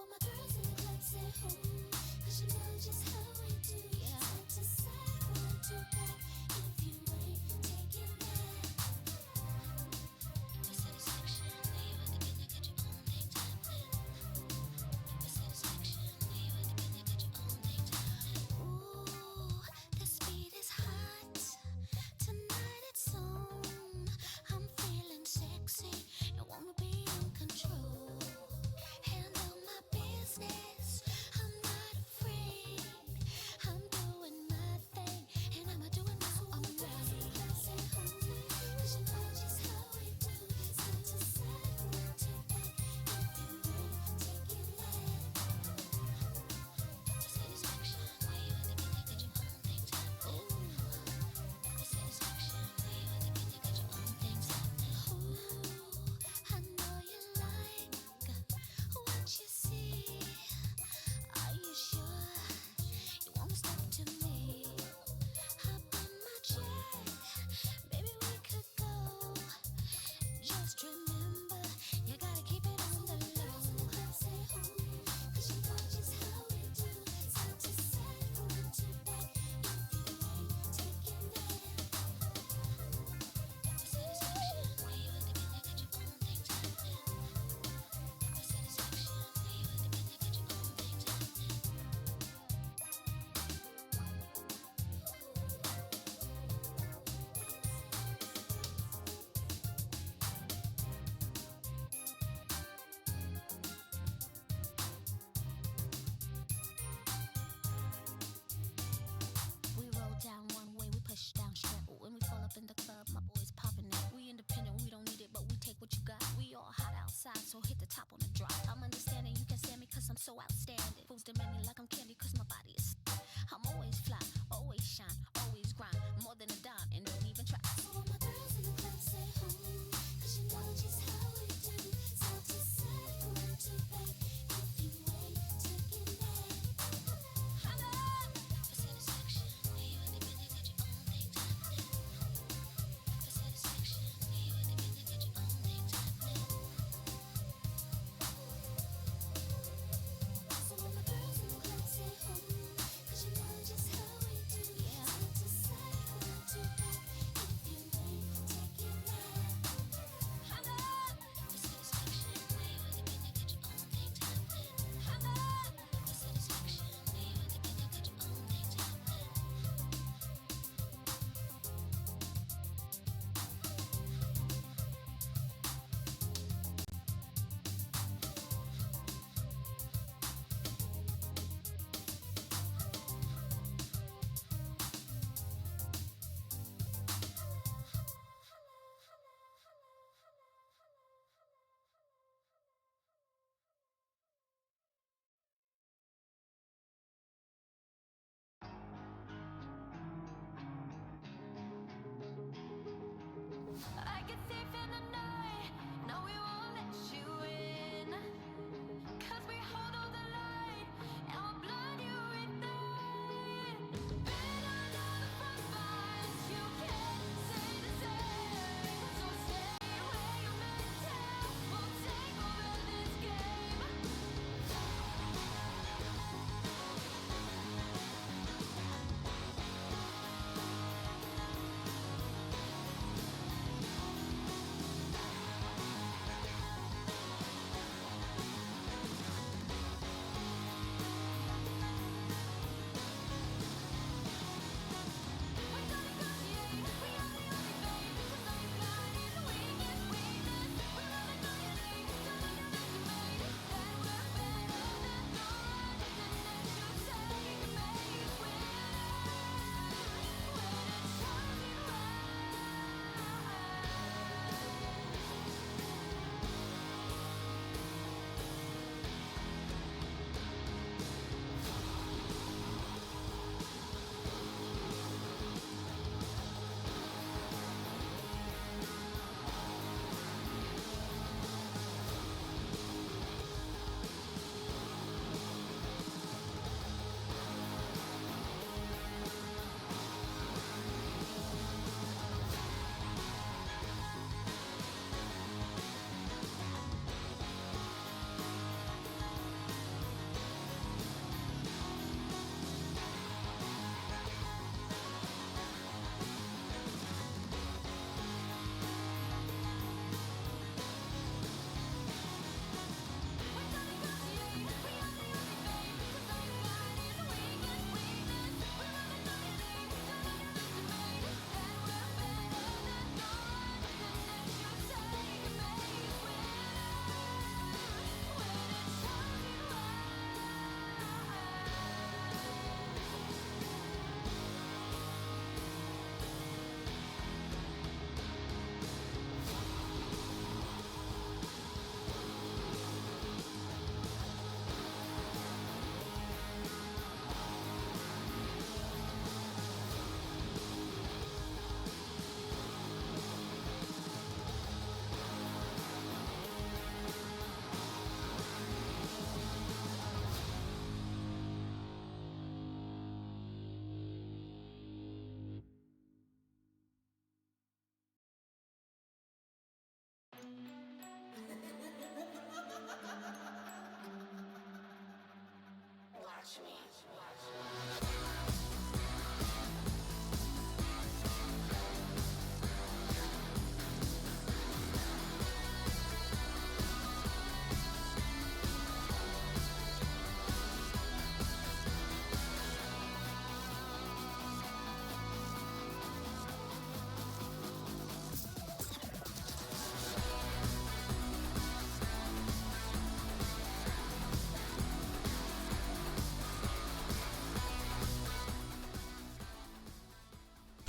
all my girls in the club say, "Ooh," 'cause you know just how we do. Yeah. Side to side, front to back. If you ain't taking that, for satisfaction, you at the beginning got your own things happening. For satisfaction, you at the beginning got your own things happening. Ooh, the speed is hot. Tonight it's on. I'm feeling sexy and wanna be in control. Handle my business. I'm not afraid. I'm doing my thing and I'ma do it my own way. 'Cause you know just how we do. Side to side, front to back. If you ain't taking that, for satisfaction, you at the beginning got your own things happening. For satisfaction, you at the beginning got your own things happening. Ooh, I know you like what you see. Are you sure you wanna step to me? Hop in my jet, baby, we could go. Just remember, you gotta keep it on the low. Say ooh, 'cause you know just how we do. Side to side, front to back. If you ain't taking that, for satisfaction, you at the beginning got your own things happening. For satisfaction, you at the beginning got your own things happening. We roll down one way, we push down straight. When we fall up in the club, my boys popping it. We independent, we don't need it, but we take what you got. We all hot outside, so hit the top on the drop. I'm understanding you can stand me cause I'm so outstanding. Fools demand me like I'm candy cause my body is. I'm always fly, always shine, always grind. More than a dime and don't even try. So all my girls in the club say, "Ooh," 'cause you know just how we do. Side to side, front to back. If you ain't taking that, holla! For satisfaction, you at the beginning got your own things happening. For satisfaction, you at the beginning got your own things happening. So all my girls in the club say,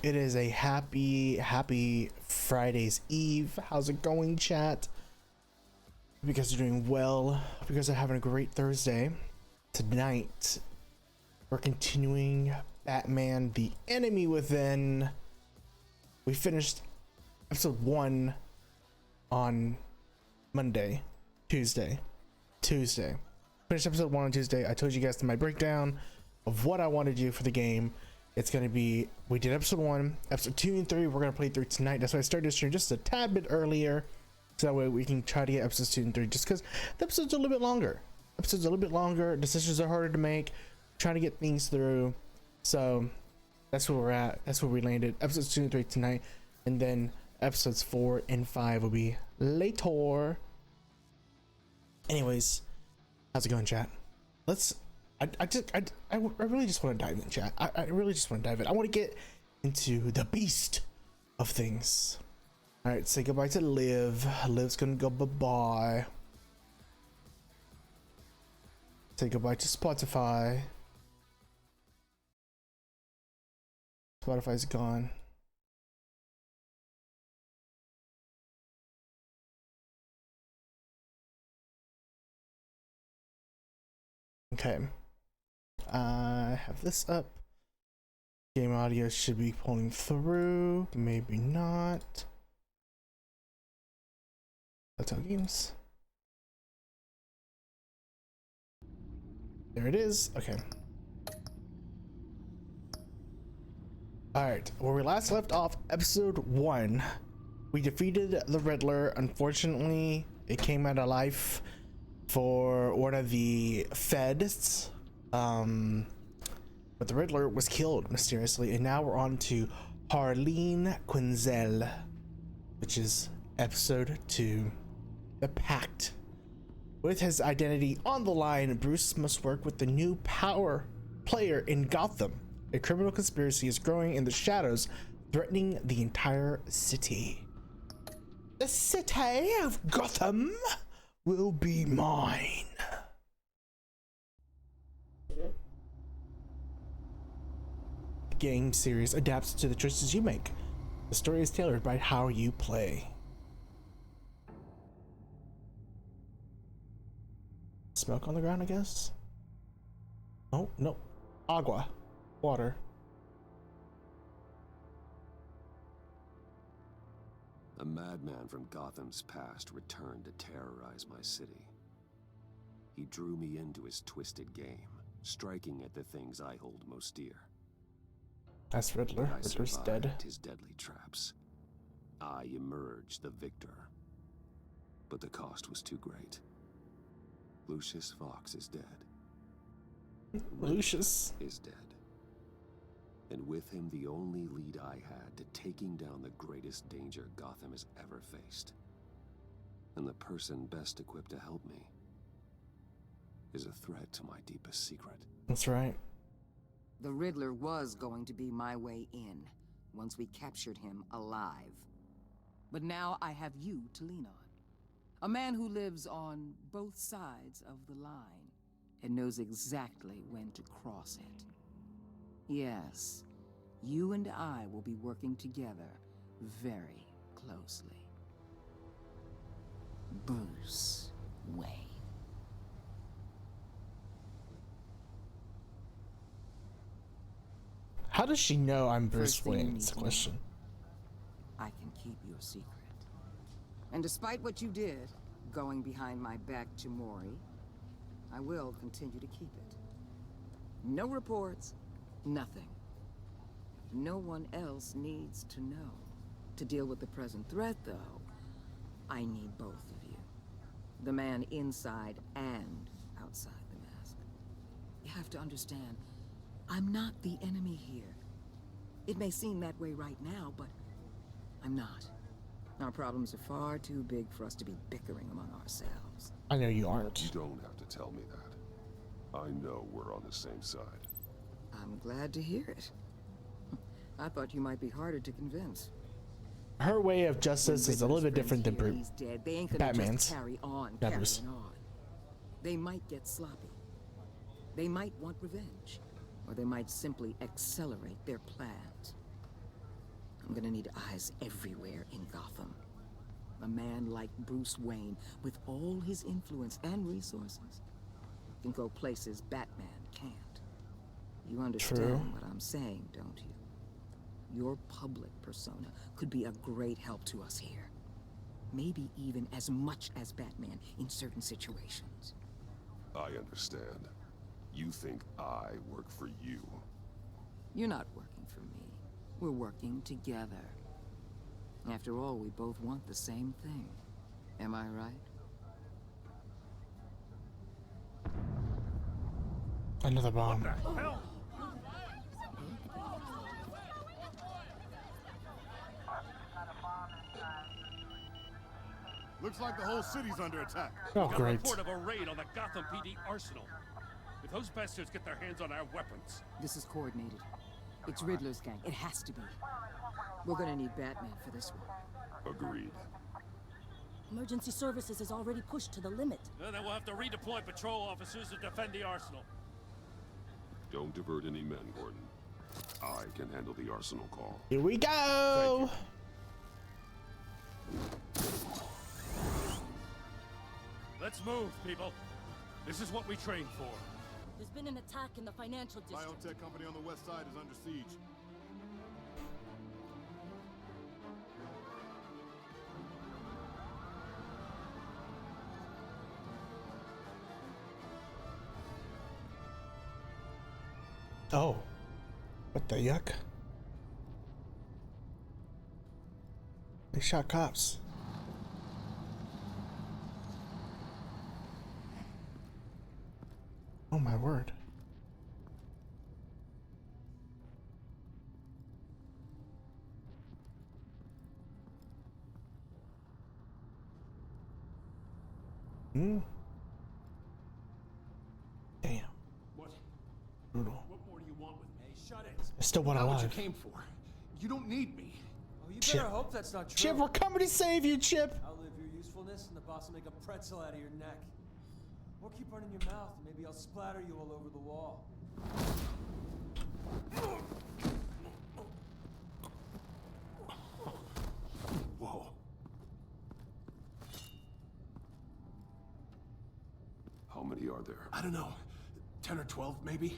It is a happy Friday's Eve. How's it going, chat? Hope you guys are doing well. Hope you guys are having a great Thursday. Tonight, we're continuing Batman: The Enemy Within. We finished episode 1 on Tuesday. Finished episode 1 on Tuesday. I told you guys my breakdown of what I want to do for the game. It's gonna be, we did episode 1, episode 2 and 3 we're gonna play through tonight. That's why I started this stream just a tad bit earlier, so that way we can try to get episodes 2 and 3, just because the episodes are a little bit longer. Decisions are harder to make, trying to get things through. So that's where we're at. That's where we landed. Episodes 2 and 3 tonight, and then episodes 4 and 5 will be later. Anyways, how's it going, chat? I really just want to dive in, chat. I really just want to dive in. I want to get into the beast of things. All right, say goodbye to Liv. Liv's gonna go bye-bye. Say goodbye to Spotify. Spotify's gone. Okay. I have this up. Game audio should be pulling through. Maybe not. Let's Hotel Games. There it is. Okay. Alright, where we last left off, episode 1. We defeated the Riddler. Unfortunately, it came out of life for one of the feds. But the Riddler was killed mysteriously, and now we're on to Harleen Quinzel, which is episode 2, The Pact. With his identity on the line, Bruce must work with the new power player in Gotham. A criminal conspiracy is growing in the shadows, threatening the entire city. The city of Gotham will be mine. The game series adapts to the choices you make. The story is tailored by how you play. Smoke on the ground, I guess? Oh, no. Agua. Water. A madman from Gotham's past returned to terrorize my city. He drew me into his twisted game, striking at the things I hold most dear. That's Riddler. Riddler's dead. His deadly traps. I emerged the victor. But the cost was too great. Lucius Fox is dead. Lucius is dead. And with him the only lead I had to taking down the greatest danger Gotham has ever faced. And the person best equipped to help me is a threat to my deepest secret. That's right. The Riddler was going to be my way in, once we captured him alive. But now I have you to lean on. A man who lives on both sides of the line and knows exactly when to cross it. Yes, you and I will be working together very closely. Bruce Wayne. How does she know I'm Bruce First thing you Wayne? need It's a to know, question. I can keep your secret. And despite what you did, going behind my back to Mori, I will continue to keep it. No reports, nothing. No one else needs to know. To deal with the present threat, though, I need both of you. The man inside and outside the mask. You have to understand, I'm not the enemy here. It may seem that way right now, but I'm not. Our problems are far too big for us to be bickering among ourselves. I know you aren't. You don't have to tell me that. I know we're on the same side. I'm glad to hear it. I thought you might be harder to convince. Her way of justice is a little bit different than Batman's. Carry on, Batman's. carrying on. They might get sloppy. They might want revenge. Or they might simply accelerate their plans. I'm gonna need eyes everywhere in Gotham. A man like Bruce Wayne, with all his influence and resources, can go places Batman can't. You understand True. what I'm saying, don't you? Your public persona could be a great help to us here. Maybe even as much as Batman in certain situations. I understand. You think I work for you. You're not working for me. We're working together. After all, we both want the same thing. Am I right? Another bomb. Looks like the whole city's under attack. Oh, Got a great. report of a raid on the Gotham PD arsenal. If those bastards get their hands on our weapons, This is coordinated. It's Riddler's gang. It has to be. We're gonna need Batman for this one. Agreed. Emergency services is already pushed to the limit. then we'll have to redeploy patrol officers to defend the arsenal. Don't divert any men, Gordon. I can handle the arsenal call. Here we go. Let's move, people. This is what we trained for. There's been an attack in the financial district. Biotech company on the west side is under siege. Oh, what the yuck? They shot cops. Oh my word. Damn. What? Brutal. What more do you want with me? Hey, shut it. I still want Not what you alive. came for. You don't need me. Oh, you Chip. better hope that's not true. Chip, we're coming to save you, Chip. I'll live your usefulness, and the boss will make a pretzel out of your neck. Or keep running your mouth, and maybe I'll splatter you all over the wall. Whoa. How many are there? I don't know. 10 or 12, maybe?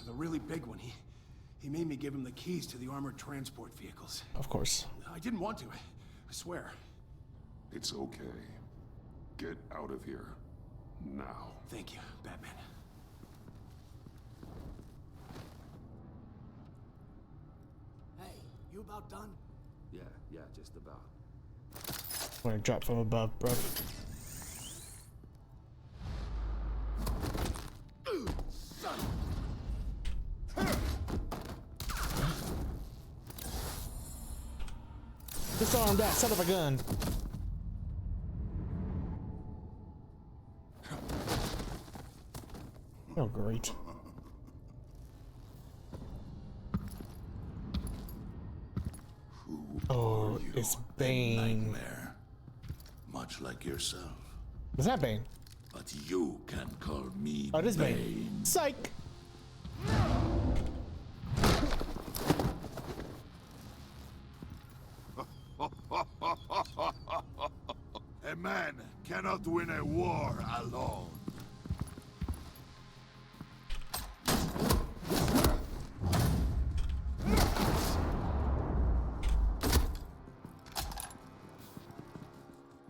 The really big one, he made me give him the keys to the armored transport vehicles. Of course. I didn't want to, I swear. It's okay. Get out of here. Now. Thank you, Batman. Hey, you about done? Yeah, just about. I'm gonna drop from above, bro. Disarm that son of a gun. Oh, great. Oh, it's Bane. Nightmare. Much like yourself. Is that Bane? But you can call me Oh, it is Bane. Bane. Psych! A man cannot win a war alone.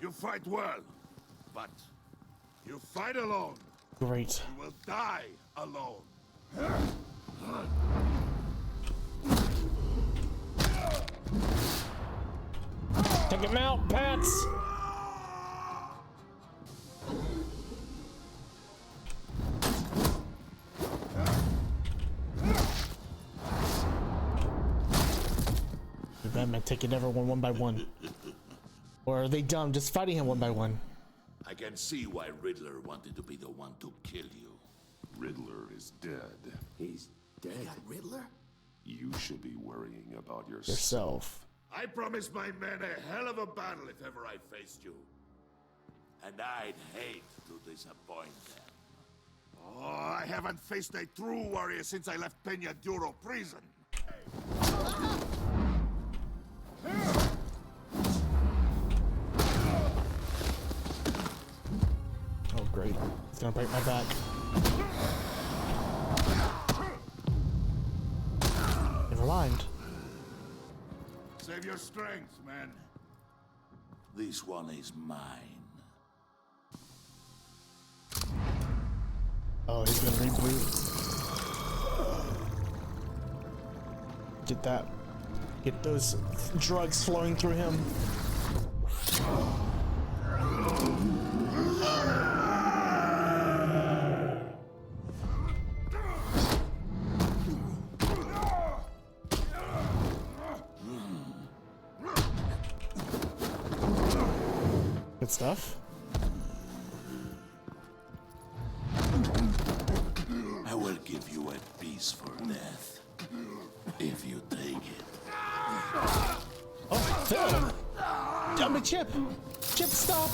You fight well, but you fight alone. Great. You will die alone. Take him out, Pats! Did Batman taking everyone one by one? Or are they dumb just fighting him one by one? I can see why Riddler wanted to be the one to kill you. Riddler is dead. He's dead. Riddler? You should be worrying about yourself. Yourself. I promised my men a hell of a battle if ever I faced you. And I'd hate to disappoint them. Oh, I haven't faced a true warrior since I left Peña Duro prison. great. It's gonna break my back. Never mind. Save your strength, man. This one is mine. Oh, he's gonna reboot. Get that. Get those drugs flowing through him. Good stuff. I will give you a peaceful death if you take it. Oh, Phil! Dumb it, Chip! Chip, stop!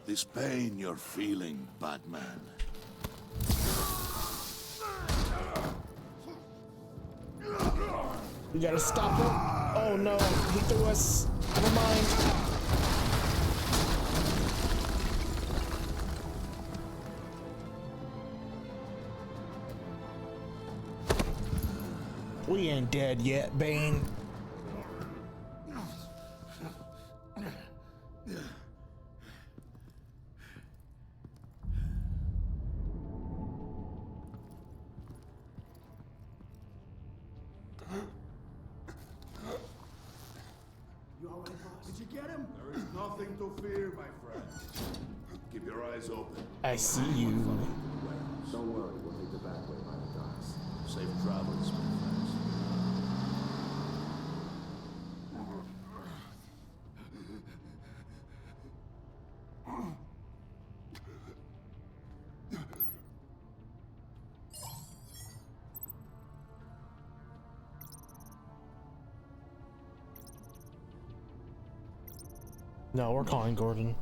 This pain you're feeling, Batman. We gotta stop him. Oh no, he threw us. Never mind. We ain't dead yet, Bane. There is nothing to fear, my friend. Keep your eyes open. I see you. Don't worry, we'll take the back way by the docks. Safe travels, my friends. No, we're calling Gordon.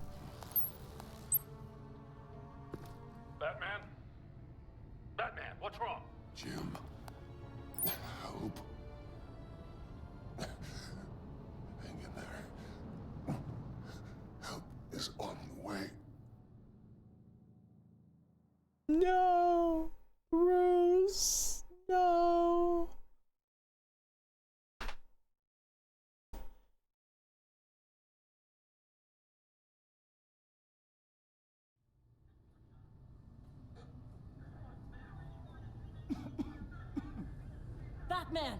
Batman? Batman, what's wrong? Jim, help. Hang in there. Help is on the way. No, Rose, no. Batman!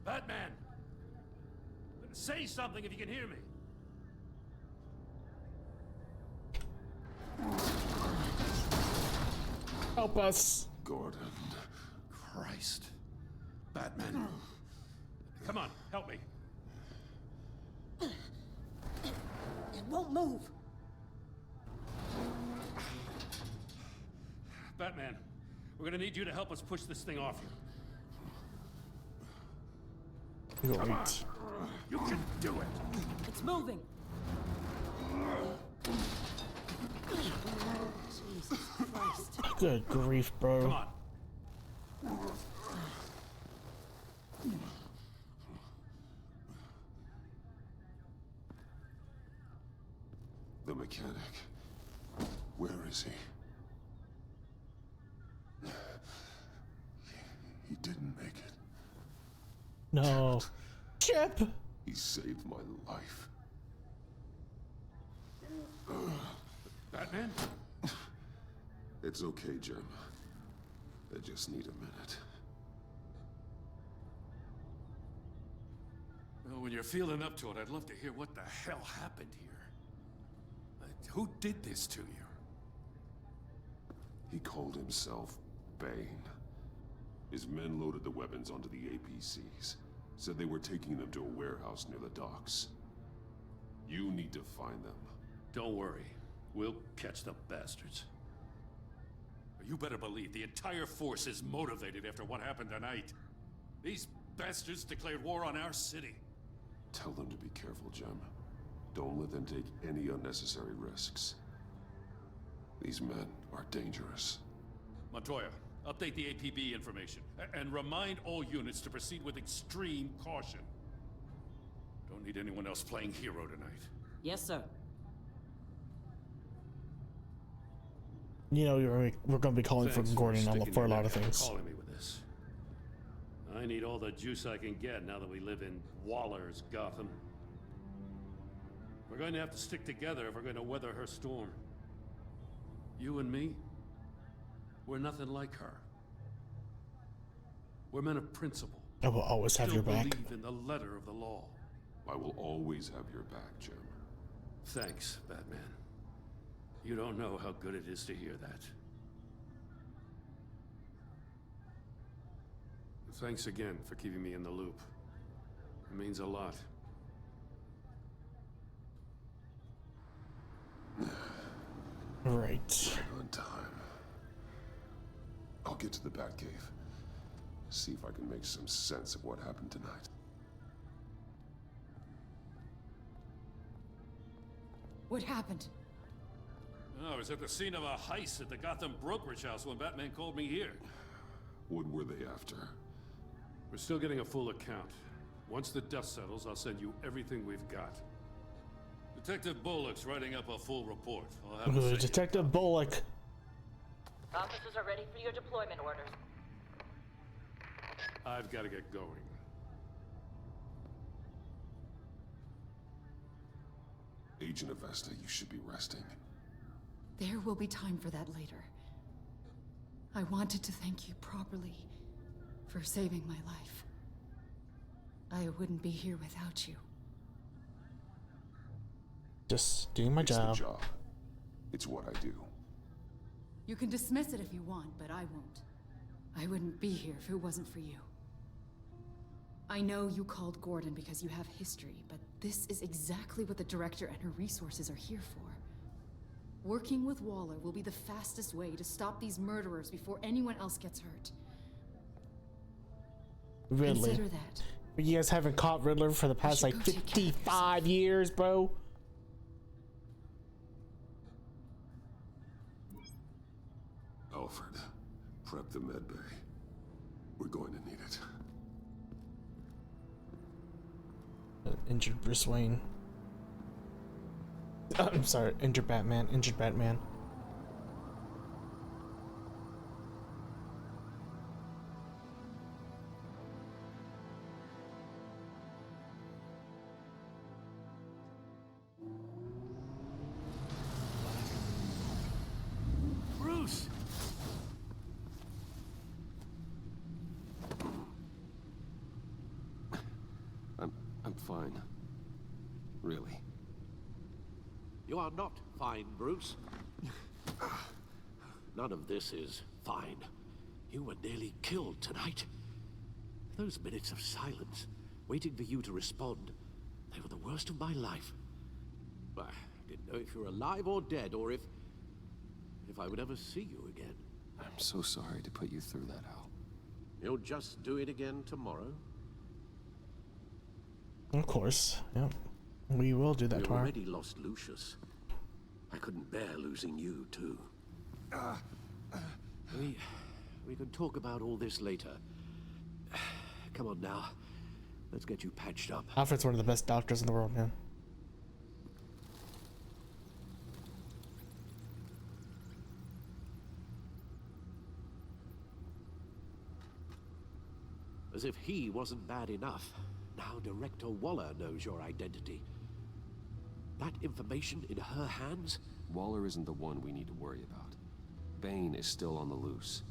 Batman! Say something if you can hear me. Help us. Gordon. Christ. Batman. Come on, help me. It won't move. Batman, we're gonna need you to help us push this thing off you. Great. You can do it. It's moving. Jesus Christ. Good grief, bro. Come on. The mechanic. Where is he? He didn't make it. No. Chip! He saved my life. Batman? It's okay, Jim. I just need a minute. Well, when you're feeling up to it, I'd love to hear what the hell happened here. Who did this to you? He called himself Bane. His men loaded the weapons onto the APCs. Said they were taking them to a warehouse near the docks. You need to find them. Don't worry. We'll catch the bastards. You better believe the entire force is motivated after what happened tonight. These bastards declared war on our city. Tell them to be careful, Jim. Don't let them take any unnecessary risks. These men are dangerous. Montoya, update the APB information, and remind all units to proceed with extreme caution. Don't need anyone else playing hero tonight. Yes, sir. You know, we're going to be calling for Gordon for a lot of things. Calling me with this. I need all the juice I can get now that we live in Waller's Gotham. We're going to have to stick together if we're going to weather her storm. You and me, we're nothing like her. We're men of principle. I will always have your back. Still believe in the letter of the law. I will always have your back, Jim. Thanks, Batman. You don't know how good it is to hear that. Thanks again for keeping me in the loop. It means a lot. Right. On time. I'll get to the Batcave. See if I can make some sense of what happened tonight. What happened? Oh, I was at the scene of a heist at the Gotham brokerage house when Batman called me here. What were they after? We're still getting a full account. Once the dust settles, I'll send you everything we've got. Detective Bullock's writing up a full report. I'll have Ooh, Detective Bullock. Officers are ready for your deployment orders. I've got to get going. Agent Avesta, you should be resting. There will be time for that later. I wanted to thank you properly for saving my life. I wouldn't be here without you. Just doing my It's job. the job. It's what I do. You can dismiss it if you want, but I won't. I wouldn't be here if it wasn't for you. I know you called Gordon because you have history, but this is exactly what the director and her resources are here for. Working with Waller will be the fastest way to stop these murderers before anyone else gets hurt. Riddler. Consider that. You guys haven't caught Riddler for the past like 55 years, bro. Alfred, prep the med bay. We're going to need it. Injured Bruce Wayne. I'm sorry, injured Batman. Injured Batman. Bruce! I'm fine. Really. You are not fine, Bruce. None of this is fine. You were nearly killed tonight. Those minutes of silence, waiting for you to respond, they were the worst of my life. I didn't know if you were alive or dead, or if I would ever see you again. I'm so sorry to put you through that, Al. You'll just do it again tomorrow? Of course, yep. We will do that You tomorrow. already lost Lucius. I couldn't bear losing you, too. We can talk about all this later. Come on now. Let's get you patched up. Alfred's one of the best doctors in the world, man. As if he wasn't bad enough. Now Director Waller knows your identity. That information in her hands? Waller isn't the one we need to worry about. Bane is still on the loose,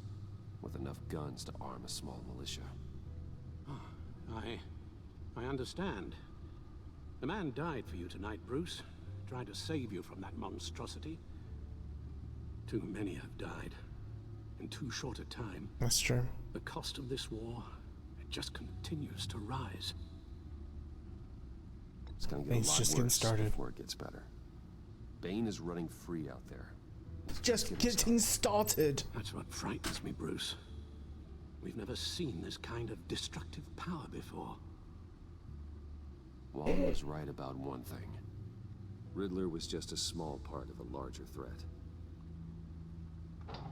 with enough guns to arm a small militia. I understand. The man died for you tonight, Bruce. Tried to save you from that monstrosity. Too many have died. In too short a time. That's true. The cost of this war, it just continues to rise. It's gonna get Bane's a lot just getting worse started. before it gets better. Bane is running free out there. He's just getting started. That's what frightens me, Bruce. We've never seen this kind of destructive power before. Wallen was right about one thing. Riddler was just a small part of a larger threat.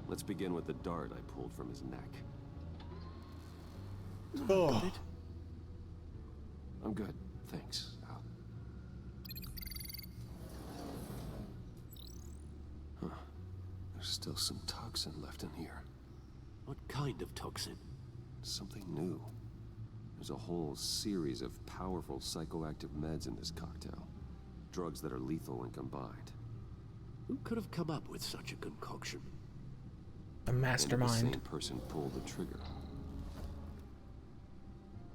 Let's begin with the dart I pulled from his neck. Oh. I'm good, thanks, Al. Huh. There's still some toxin left in here. What kind of toxin? Something new. There's a whole series of powerful psychoactive meds in this cocktail. Drugs that are lethal when combined. Who could have come up with such a concoction? A mastermind. The same person pulled the trigger.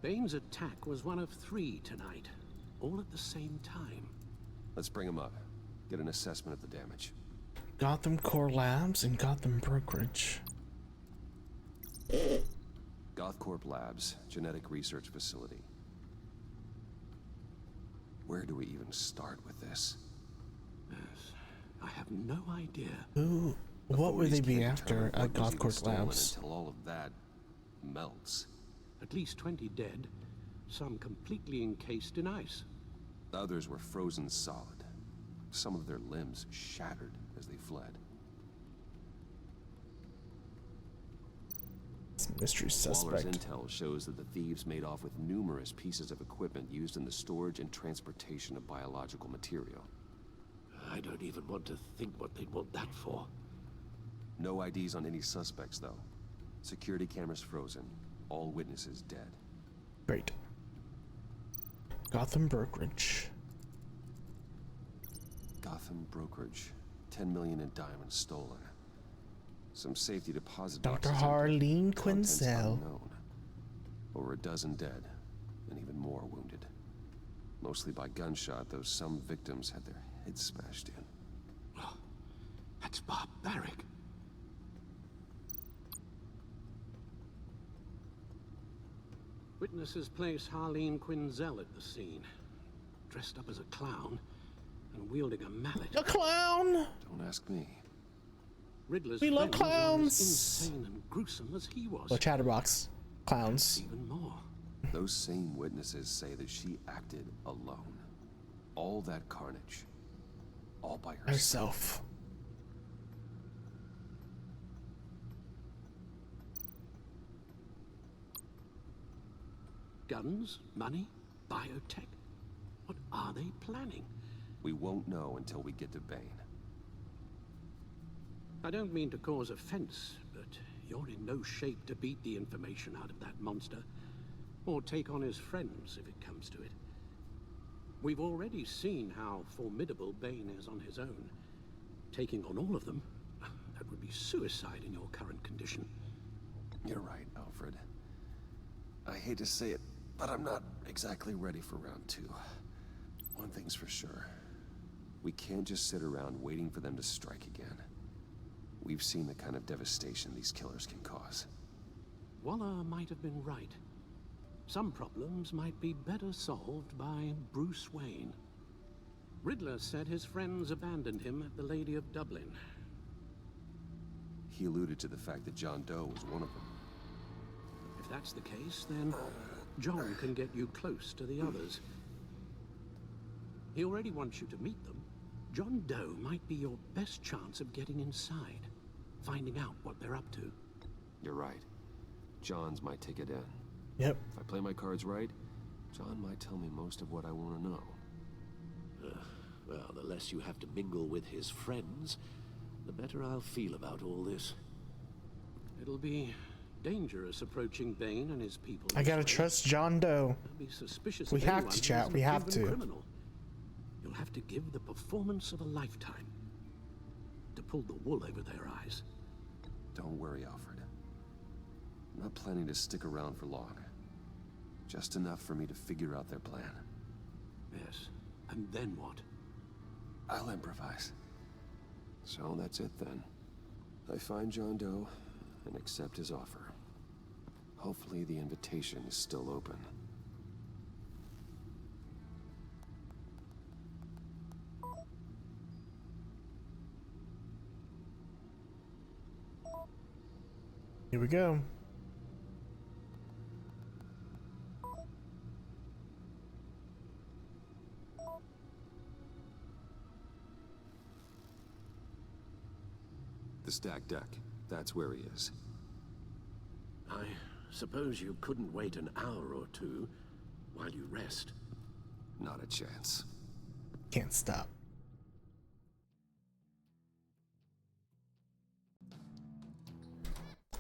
Bane's attack was one of 3 tonight, all at the same time. Let's bring him up. Get an assessment of the damage. Gotham Core Labs and Gotham Brokerage. GothCorp Labs, genetic research facility. Where do we even start with this? Yes, I have no idea. Who? What would they be after at GothCorp Labs? Until all of that melts. At least 20 dead, some completely encased in ice. Others were frozen solid. Some of their limbs shattered as they fled. It's a mystery suspect. Waller's intel shows that the thieves made off with numerous pieces of equipment used in the storage and transportation of biological material. I don't even want to think what they'd want that for. No IDs on any suspects, though. Security cameras frozen. All witnesses dead. Great. Gotham Brokerage. Gotham Brokerage. 10 million in diamonds stolen. Some safety deposit Dr. boxes empty. Harleen Contents Quinzel. unknown. Over a dozen dead, and even more wounded. Mostly by gunshot, though some victims had their heads smashed in. Oh, that's barbaric. Witnesses place Harleen Quinzel at the scene, dressed up as a clown and wielding a mallet. A clown! Don't ask me. Riddler's We love friends are clowns! as insane and gruesome as he was. Well, Chatterbox. Clowns. Even more. Those same witnesses say that she acted alone. All that carnage. All by herself. Herself. Guns, money, biotech. What are they planning? We won't know until we get to Bane. I don't mean to cause offense, but you're in no shape to beat the information out of that monster, or take on his friends if it comes to it. We've already seen how formidable Bane is on his own. Taking on all of them, that would be suicide in your current condition. You're right, Alfred. I hate to say it, but I'm not exactly ready for round 2. One thing's for sure. We can't just sit around waiting for them to strike again. We've seen the kind of devastation these killers can cause. Waller might have been right. Some problems might be better solved by Bruce Wayne. Riddler said his friends abandoned him at the Lady of Dublin. He alluded to the fact that John Doe was one of them. If that's the case, then John can get you close to the others. He already wants you to meet them. John Doe might be your best chance of getting inside, finding out what they're up to. You're right. John's my ticket in. Yep. If I play my cards right, John might tell me most of what I want to know. Well, the less you have to mingle with his friends, the better I'll feel about all this. It'll be dangerous approaching Bane and his people. I gotta trust John Doe. Be suspicious We of have anyone to, who chat. isn't We a have proven to. criminal. You'll have to give the performance of a lifetime to pull the wool over their eyes. Don't worry, Alfred. I'm not planning to stick around for long. Just enough for me to figure out their plan. Yes, and then what? I'll improvise. So that's it then. I find John Doe and accept his offer. Hopefully the invitation is still open. Here we go. The stacked deck. That's where he is. I suppose you couldn't wait an hour or two while you rest. Not a chance. Can't stop.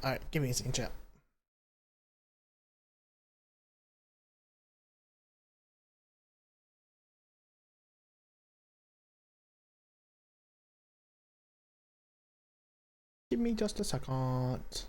Alright, give me a second, chat. Give me just a second.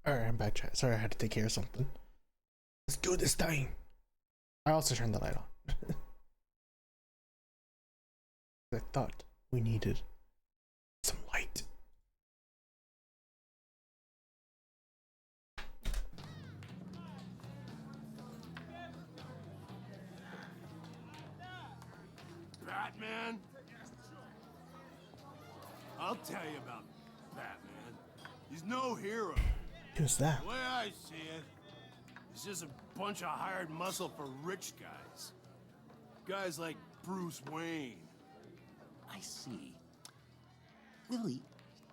Alright, I'm back, chat. Sorry, I had to take care of something. Let's do this thing. I also turned the light on. I thought we needed some light. Batman? I'll tell you about Batman. He's no hero. Who's that? The way I see it, he's just a bunch of hired muscle for rich guys. Guys like Bruce Wayne. I see. Willie,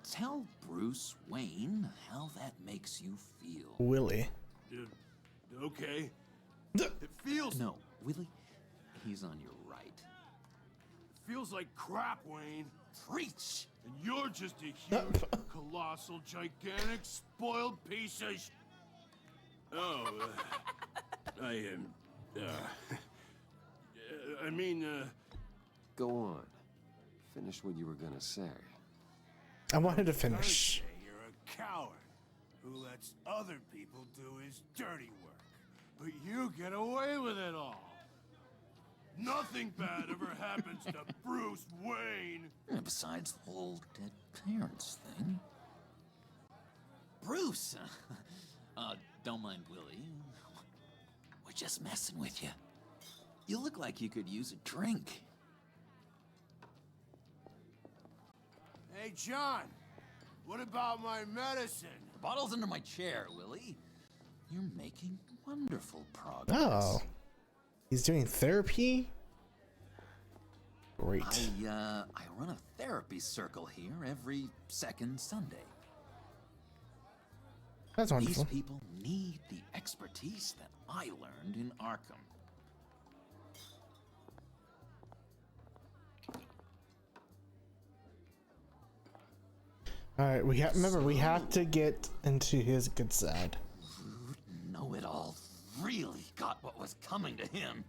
tell Bruce Wayne how that makes you feel. Willie. Okay. It feels... No, Willie, he's on your right. Feels like crap, Wayne. Preach! And you're just a huge, colossal, gigantic, spoiled piece of Oh, I am, I mean, Go on. Finish what you were gonna say. I wanted to finish. You're a coward who lets other people do his dirty work. But you get away with it all. Nothing bad ever happens to Bruce Wayne. And besides the whole dead parents thing. Bruce! Don't mind Willie. We're just messing with you. You look like you could use a drink. Hey, John. What about my medicine? The bottle's under my chair, Willie. You're making wonderful progress. Oh. He's doing therapy? Great. I run a therapy circle here every second Sunday. That's wonderful. These people need the expertise that I learned in Arkham. Alright, remember, we have to get into his good side. Know-it-all really got what was coming to him.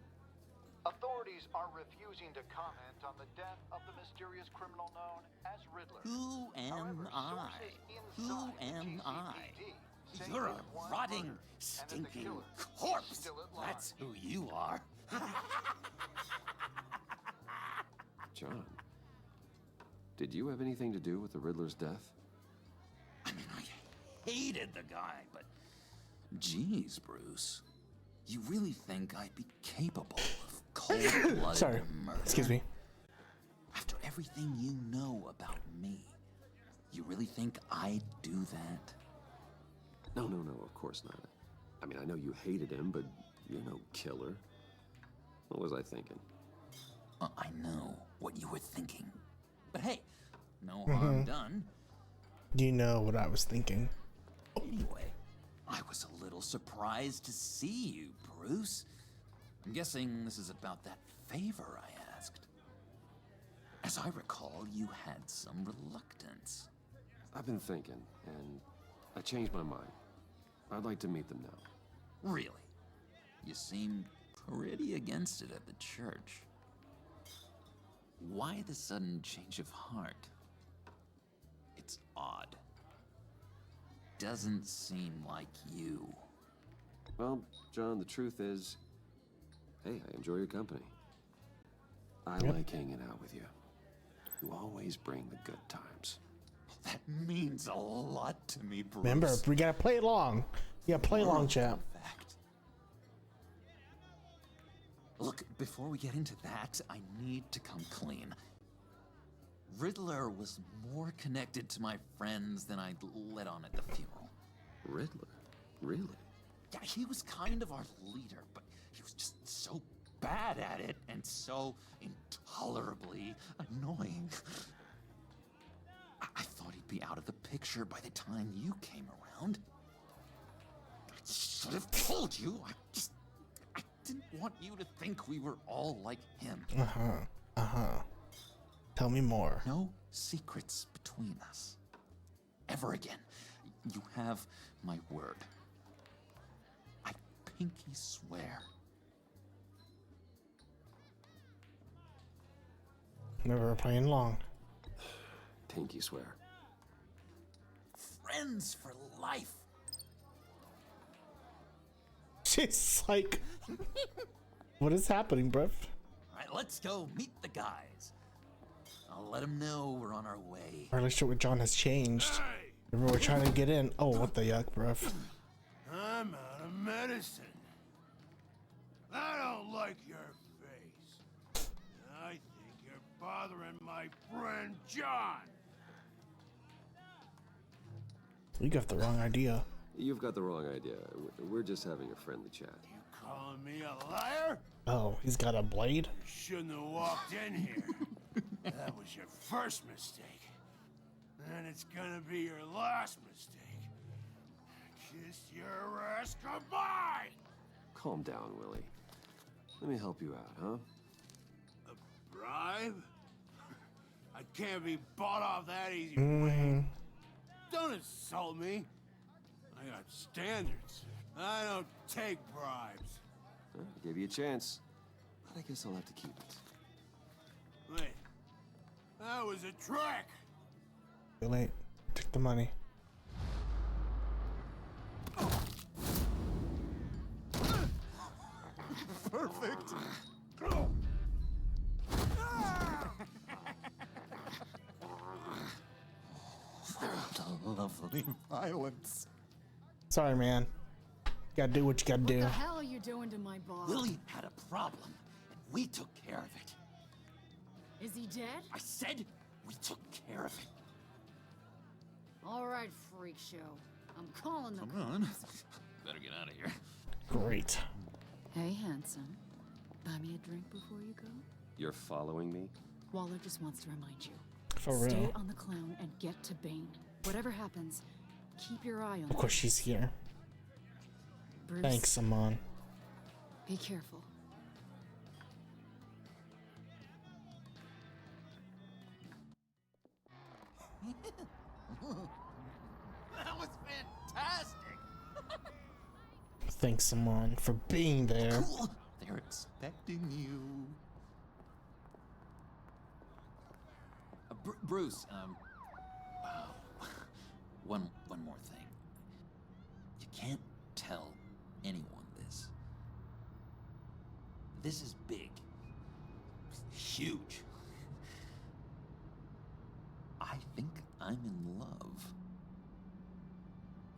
Authorities are refusing to comment on the death of the mysterious criminal known as Riddler. Who am I? Who am I? You're a rotting, stinking corpse. That's who you are. John, did you have anything to do with the Riddler's death? I mean, I hated the guy, but geez, Bruce, you really think I'd be capable of cold-blooded Sorry. murder? Excuse me. After everything you know about me, you really think I'd do that? No, of course not. I mean, I know you hated him, but you're no killer. What was I thinking? I know what you were thinking. But hey, no harm done. You know what I was thinking. Anyway, I was a little surprised to see you, Bruce. I'm guessing this is about that favor I asked. As I recall, you had some reluctance. I've been thinking, and I changed my mind. I'd like to meet them now. Really? You seemed pretty against it at the church. Why the sudden change of heart? It's odd. Doesn't seem like you. Well, John, the truth is, hey, I enjoy your company. I like hanging out with you. You always bring the good times. That means a lot to me, Bruce. Remember, we gotta play along. You gotta play along, chap. Look, before we get into that, I need to come clean. Riddler was more connected to my friends than I'd let on at the funeral. Riddler? Really? Yeah, he was kind of our leader, but he was just so bad at it and so intolerably annoying. I thought he'd be out of the picture by the time you came around. I should have told you. I didn't want you to think we were all like him. Tell me more. No secrets between us. Ever again. You have my word. I pinky swear. Never playing along. Pinky swear. Friends for life. She's like, what is happening, bruv? Alright, let's go meet the guys. I'll let them know we're on our way. Our relationship with John has changed. Remember, we're trying to get in. Oh, what the yuck, bruv. I'm out of medicine. I don't like your face. I think you're bothering my friend John. You got the wrong idea. You've got the wrong idea. We're just having a friendly chat. You calling me a liar? Oh, he's got a blade? You shouldn't have walked in here. That was your first mistake. And it's gonna be your last mistake. Kiss your ass goodbye! Calm down, Willie. Let me help you out, huh? A bribe? I can't be bought off that easy, Wayne. Don't insult me. I got standards. I don't take bribes. I gave you a chance, but I guess I'll have to keep it. Wait. That was a trick. Too late. Took the money. Perfect. Lovely violence. Sorry, man. Gotta do what you gotta do. What the hell are you doing to my boss? Willie had a problem, and we took care of it. Is he dead? I said we took care of it. All right, freak show. I'm calling the Come on. Better get out of here. Great. Hey, handsome. Buy me a drink before you go? You're following me? Waller just wants to remind you. For Stay real. on the clown and get to Bane. Whatever happens, keep your eye on Of course she's here. Bruce, Thanks, Amon. be careful. That was fantastic. Thanks, Amon, for being there. Cool. They're expecting you. Bruce, one more thing. You can't tell anyone this. This is big. Huge. I think I'm in love.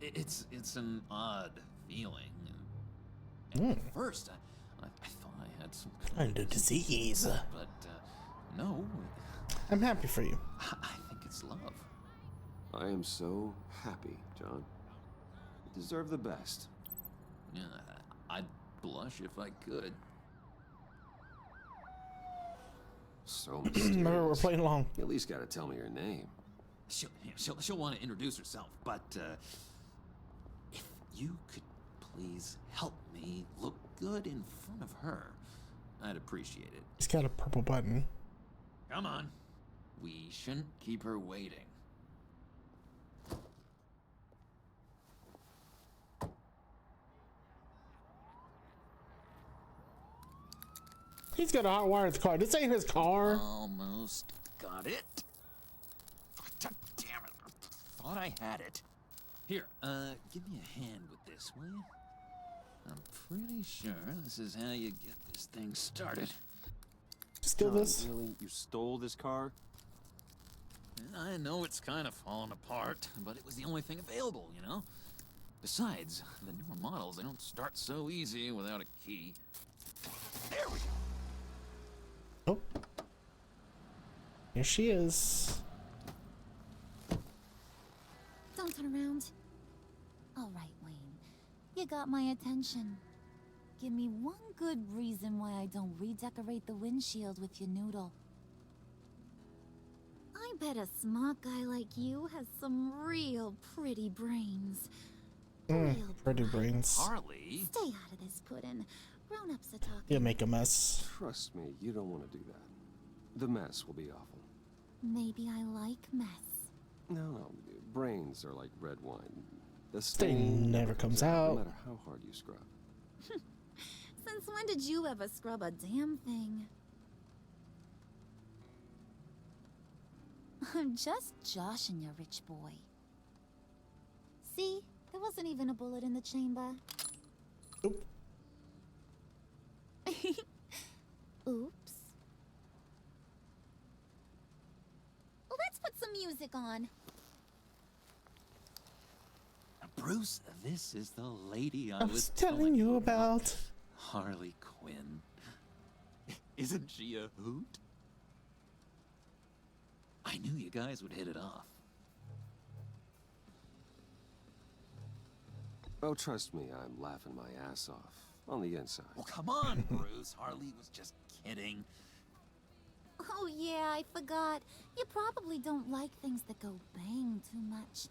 It's an odd feeling. At first, I thought I had some kind of disease. But, no. I'm happy for you. I think it's love. I am so happy, John. You deserve the best. Yeah, I'd blush if I could. So mysterious. Remember, we're playing along. You at least gotta tell me your name. She'll want to introduce herself, but if you could please help me look good in front of her, I'd appreciate it. He's got a purple button. Come on. We shouldn't keep her waiting. He's got a hot wire in his car. This ain't his car. Almost got it. Damn it. Thought I had it. Here, give me a hand with this, will you? I'm pretty sure this is how you get this thing started. Steal John, this? Really? You stole this car? I know it's kind of falling apart, but it was the only thing available, you know? Besides, the newer models, they don't start so easy without a key. There we go. Oh. Here she is. Don't turn around. All right, Wayne. You got my attention. Give me one good reason why I don't redecorate the windshield with your noodle. I bet a smart guy like you has some real pretty brains. Pretty brains. Harley? Stay out of this, Puddin'. Grown-ups are talking. You'll make a mess. Trust me, you don't want to do that. The mess will be awful. Maybe I like mess. No. Brains are like red wine. The Stain stain never comes out. No matter how hard you scrub. Since when did you ever scrub a damn thing? I'm just joshing you, rich boy. See? There wasn't even a bullet in the chamber. Oop. Oops. Let's put some music on. Bruce, this is the lady I I was telling you about. Harley Quinn. Isn't she a hoot? I knew you guys would hit it off. Oh, trust me, I'm laughing my ass off. On the inside. Well, come on, Bruce. Harley was just kidding. Oh yeah, I forgot. You probably don't like things that go bang too much.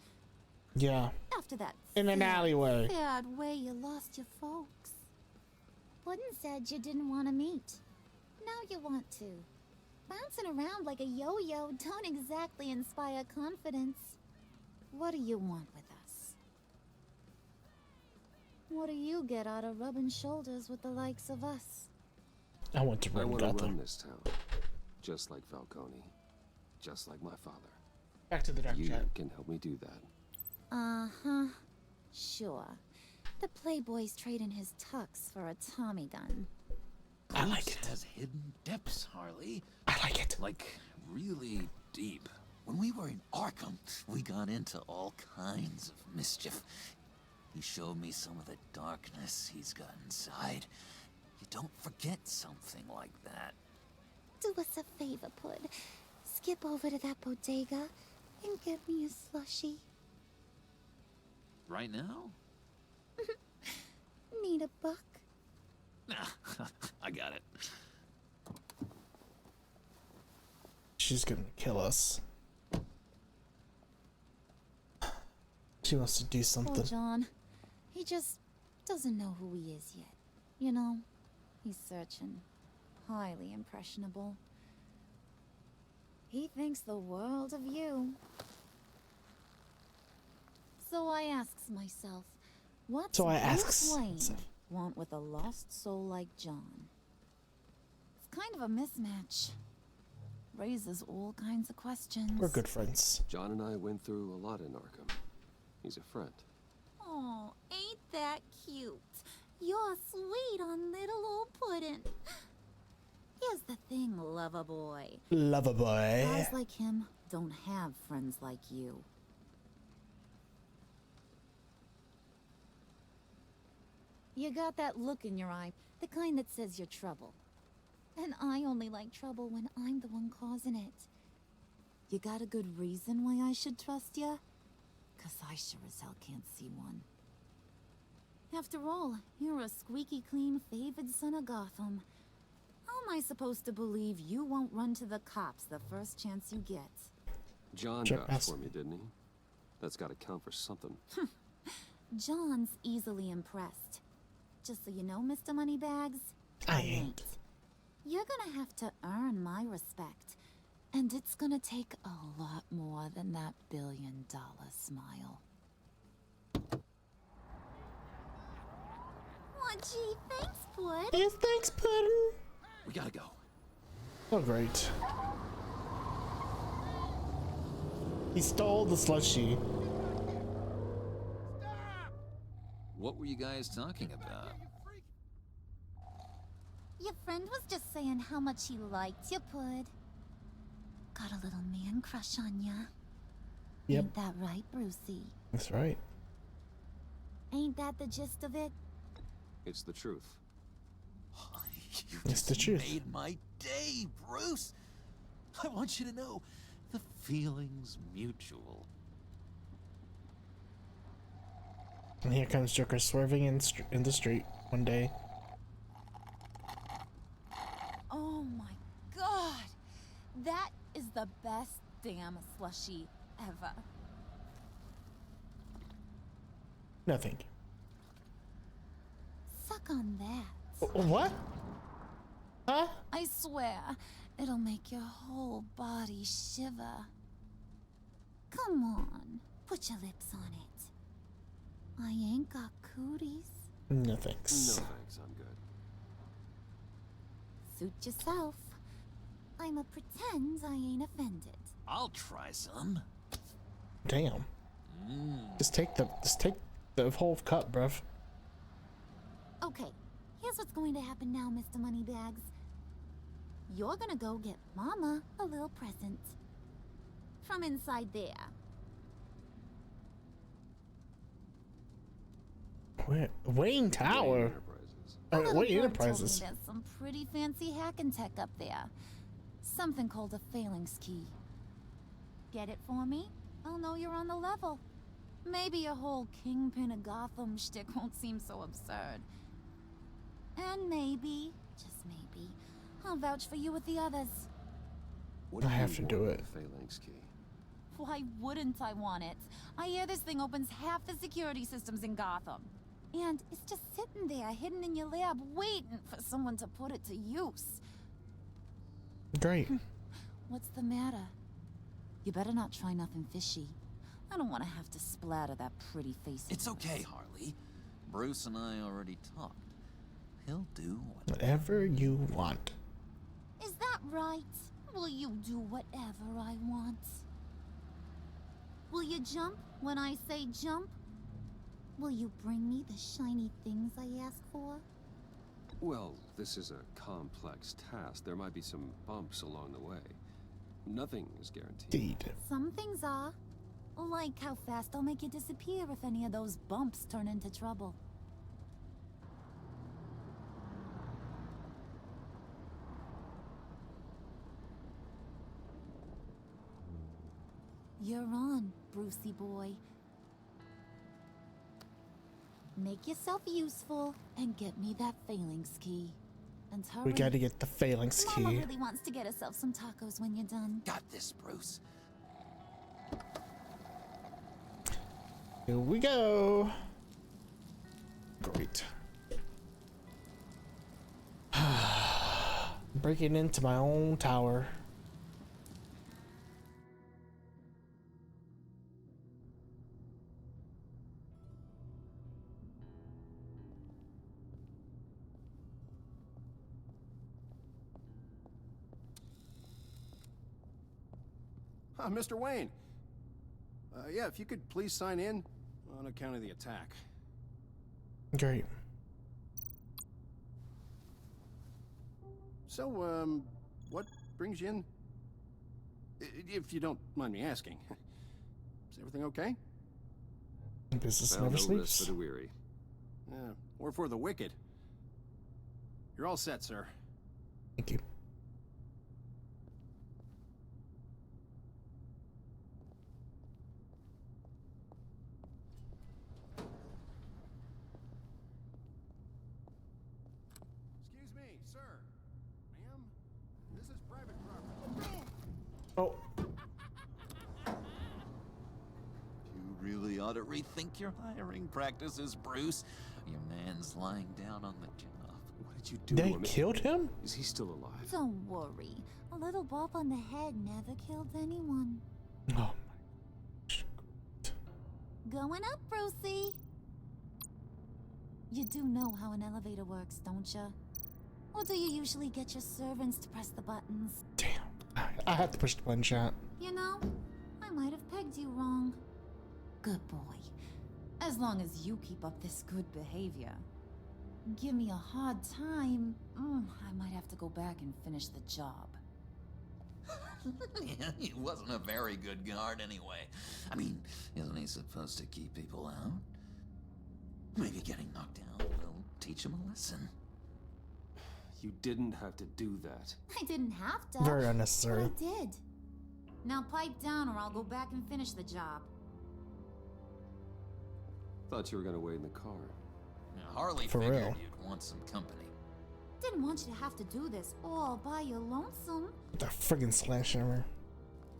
Yeah. After that In an alleyway. sad way you lost your folks. Puddin said you didn't want to meet. Now you want to. Bouncing around like a yo-yo don't exactly inspire confidence. What do you want with us? What do you get out of rubbing shoulders with the likes of us? I want to I run want to Gotham. run this town. Just like Falcone. Just like my father. Back to the dark You chat. can help me do that. Uh-huh. Sure. The Playboy's trading his tux for a Tommy gun. I like it. Has hidden depths, Harley. I like it. Like, really deep. When we were in Arkham, we got into all kinds of mischief. He showed me some of the darkness he's got inside. You don't forget something like that. Do us a favor, Pud. Skip over to that bodega and get me a slushie. Right now? Need a buck? Nah, I got it. She's gonna kill us. She wants to do Poor something. John. He just doesn't know who he is yet. You know, he's searching. Highly impressionable. He thinks the world of you. So I asks myself, what's Bruce Wayne want with a lost soul like John? It's kind of a mismatch. Raises all kinds of questions. We're good friends. John and I went through a lot in Arkham. He's a friend. Oh, ain't that cute? You're sweet on little old Puddin'. Here's the thing, lover boy. Lover boy. Guys like him don't have friends like you. You got that look in your eye, the kind that says you're trouble. And I only like trouble when I'm the one causing it. You got a good reason why I should trust you? 'Cause I sure as hell can't see one. After all, you're a squeaky clean favored son of Gotham. How am I supposed to believe you won't run to the cops the first chance you get? John vouched for me, didn't he? That's got to count for something. John's easily impressed. Just so you know, Mr. Moneybags, I ain't. You're gonna have to earn my respect. And it's gonna take a lot more than that $1 billion smile. Oh, gee, thanks, Pud. Yes, thanks, Puddin'. We gotta go. Oh, great. He stole the slushie. What were you guys talking about? Your friend was just saying how much he liked you, Pud. Got a little man crush on ya. Yep. Ain't that right, Brucey? That's right. Ain't that the gist of it? It's the truth. You It's the just truth. made my day, Bruce. I want you to know, the feeling's mutual. And here comes Joker swerving in the street one day. Oh my god! That is the best damn slushie ever. No, thank you. Suck on that. What? Huh? I swear, it'll make your whole body shiver. Come on, put your lips on it. I ain't got cooties. No, thanks. No thanks, I'm good. Suit yourself. I'ma pretend I ain't offended. I'll try some. Damn. Just take the whole cup, bruv. Okay, here's what's going to happen now, Mr. Moneybags. You're gonna go get Mama a little present. From inside there. Wayne Tower? Wayne Enterprises. Told me there's some pretty fancy hacking tech up there. Something called a phalanx key. Get it for me? I'll know you're on the level. Maybe your whole Kingpin of Gotham shtick won't seem so absurd. And maybe, just maybe, I'll vouch for you with the others. What I have to do it. The phalanx key. Why wouldn't I want it? I hear this thing opens half the security systems in Gotham. And it's just sitting there, hidden in your lab, waiting for someone to put it to use. Great. What's the matter? You better not try nothing fishy. I don't want to have to splatter that pretty face. It's okay, Harley. Bruce and I already talked. He'll do whatever you want. Is that right? Will you do whatever I want? Will you jump when I say jump? Will you bring me the shiny things I ask for? Well, this is a complex task. There might be some bumps along the way. Nothing is guaranteed. Some things are. Like how fast I'll make you disappear if any of those bumps turn into trouble. You're on, Brucey boy. Make yourself useful and get me that phalanx key. And hurry. We gotta get the phalanx key. Mama really wants to get herself some tacos when you're done. Got this, Bruce. Here we go. Great. Breaking into my own tower. Mr. Wayne. Yeah, if you could please sign in on account of the attack. Great. So, what brings you in? If you don't mind me asking. Is everything okay? Business Found never no sleeps. rest for the weary. Yeah, or for the wicked. You're all set, sir. Thank you. Excuse me, sir. Ma'am, this is private property. Oh. You really ought to rethink your hiring practices, Bruce. Your man's lying down on the job. What did you do? They killed him? Is he still alive? Don't worry. A little bump on the head never killed anyone. Oh. Going up, Brucey. You do know how an elevator works, don't you? Or do you usually get your servants to press the buttons? Damn. I have to push the button shot. You know, I might have pegged you wrong. Good boy. As long as you keep up this good behavior. Give me a hard time, I might have to go back and finish the job. He wasn't a very good guard anyway. I mean, isn't he supposed to keep people out? Maybe getting knocked down will teach him a lesson. You didn't have to do that. I didn't have to. Very unnecessary. But I did. Now pipe down or I'll go back and finish the job. Thought you were gonna wait in the car. Now, Harley For figured real. you'd want some company. Didn't want you to have to do this all by your lonesome. The friggin' sledgehammer.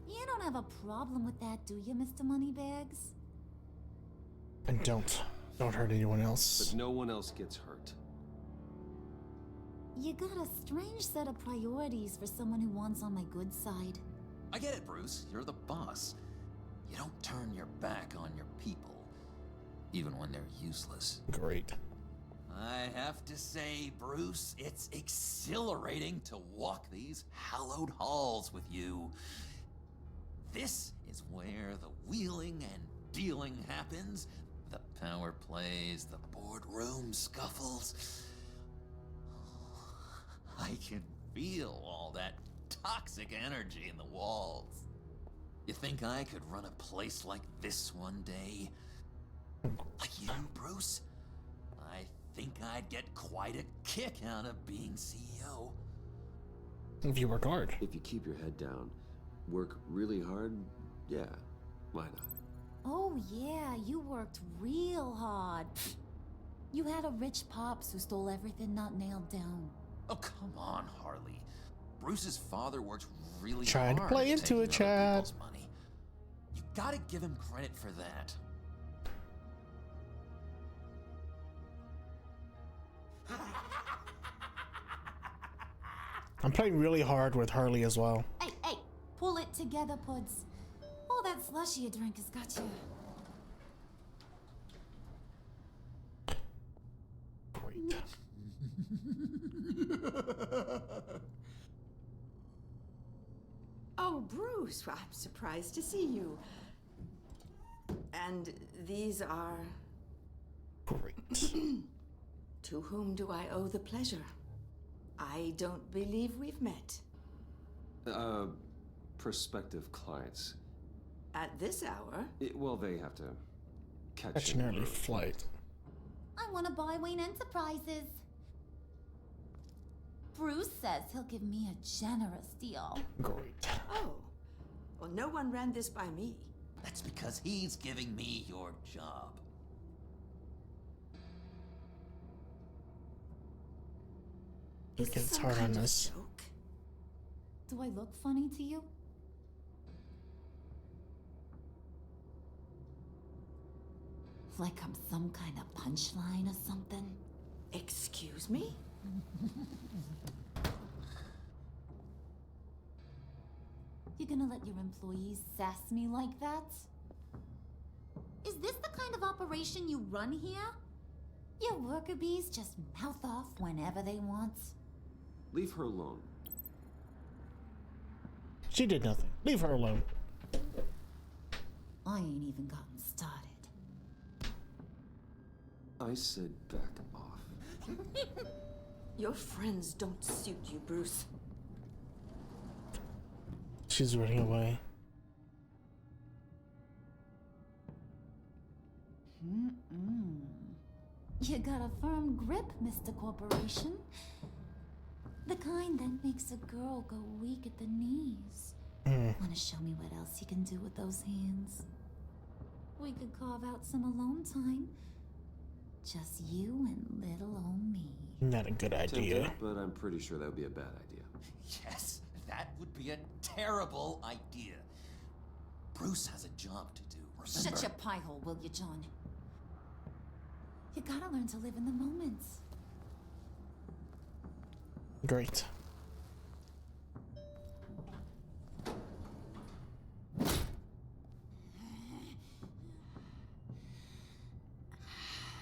You don't have a problem with that, do you, Mr. Moneybags? And don't hurt anyone else. But no one else gets hurt. You got a strange set of priorities for someone who wants on my good side. I get it, Bruce. You're the boss. You don't turn your back on your people, even when they're useless. Great. I have to say, Bruce, it's exhilarating to walk these hallowed halls with you. This is where the wheeling and dealing happens, the power plays, the boardroom scuffles. I can feel all that toxic energy in the walls. You think I could run a place like this one day? Like you, Bruce? I think I'd get quite a kick out of being CEO. If you work hard. If you keep your head down, work really hard, yeah, why not? Oh yeah, you worked real hard. You had a rich pops who stole everything not nailed down. Oh, come on, Harley. Bruce's father worked really Trying hard to play at into taking it, other Chad. people's money. You gotta give him credit for that. I'm playing really hard with Harley as well. Hey, hey, pull it together, Puds. All that slushy you drink has got you. Great. Oh, Bruce, well, I'm surprised to see you. And these are... Great. To whom do I owe the pleasure? I don't believe we've met. Prospective clients. At this hour? Well, they have to Catch an early flight. I want to buy Wayne Enterprises. Bruce says he'll give me a generous deal. Great. Oh, well, no one ran this by me. That's because he's giving me your job. Because it's hard on us. Do I look funny to you? Like I'm some kind of punchline or something? Excuse me? You gonna let your employees sass me like that? Is this the kind of operation you run here? Your worker bees just mouth off whenever they want. Leave her alone. She did nothing. Leave her alone. I ain't even gotten started. I said back off. Your friends don't suit you, Bruce. She's running away. You got a firm grip, Mr. Corporation. The kind that makes a girl go weak at the knees. Wanna show me what else you can do with those hands? We could carve out some alone time. Just you and little old me. Not a good idea. Tempting, but I'm pretty sure that would be a bad idea. Yes, that would be a terrible idea. Bruce has a job to do, remember? Shut your pie hole, will you, John? You gotta learn to live in the moment. Great.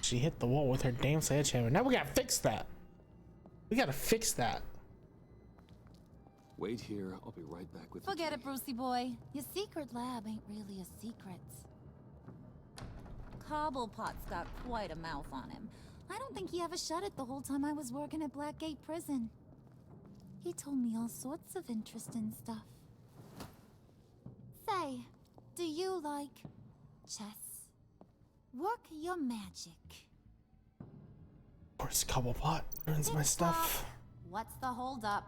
She hit the wall with her damn sledgehammer. Now we gotta fix that. We gotta fix that. Wait here. I'll be right back with Forget it, Brucey boy. Your secret lab ain't really a secret. Cobblepot's got quite a mouth on him. I don't think he ever shut it the whole time I was working at Blackgate Prison. He told me all sorts of interesting stuff. Say, do you like chess? Work your magic. Of course, Cobblepot ruins my stuff. What's the holdup?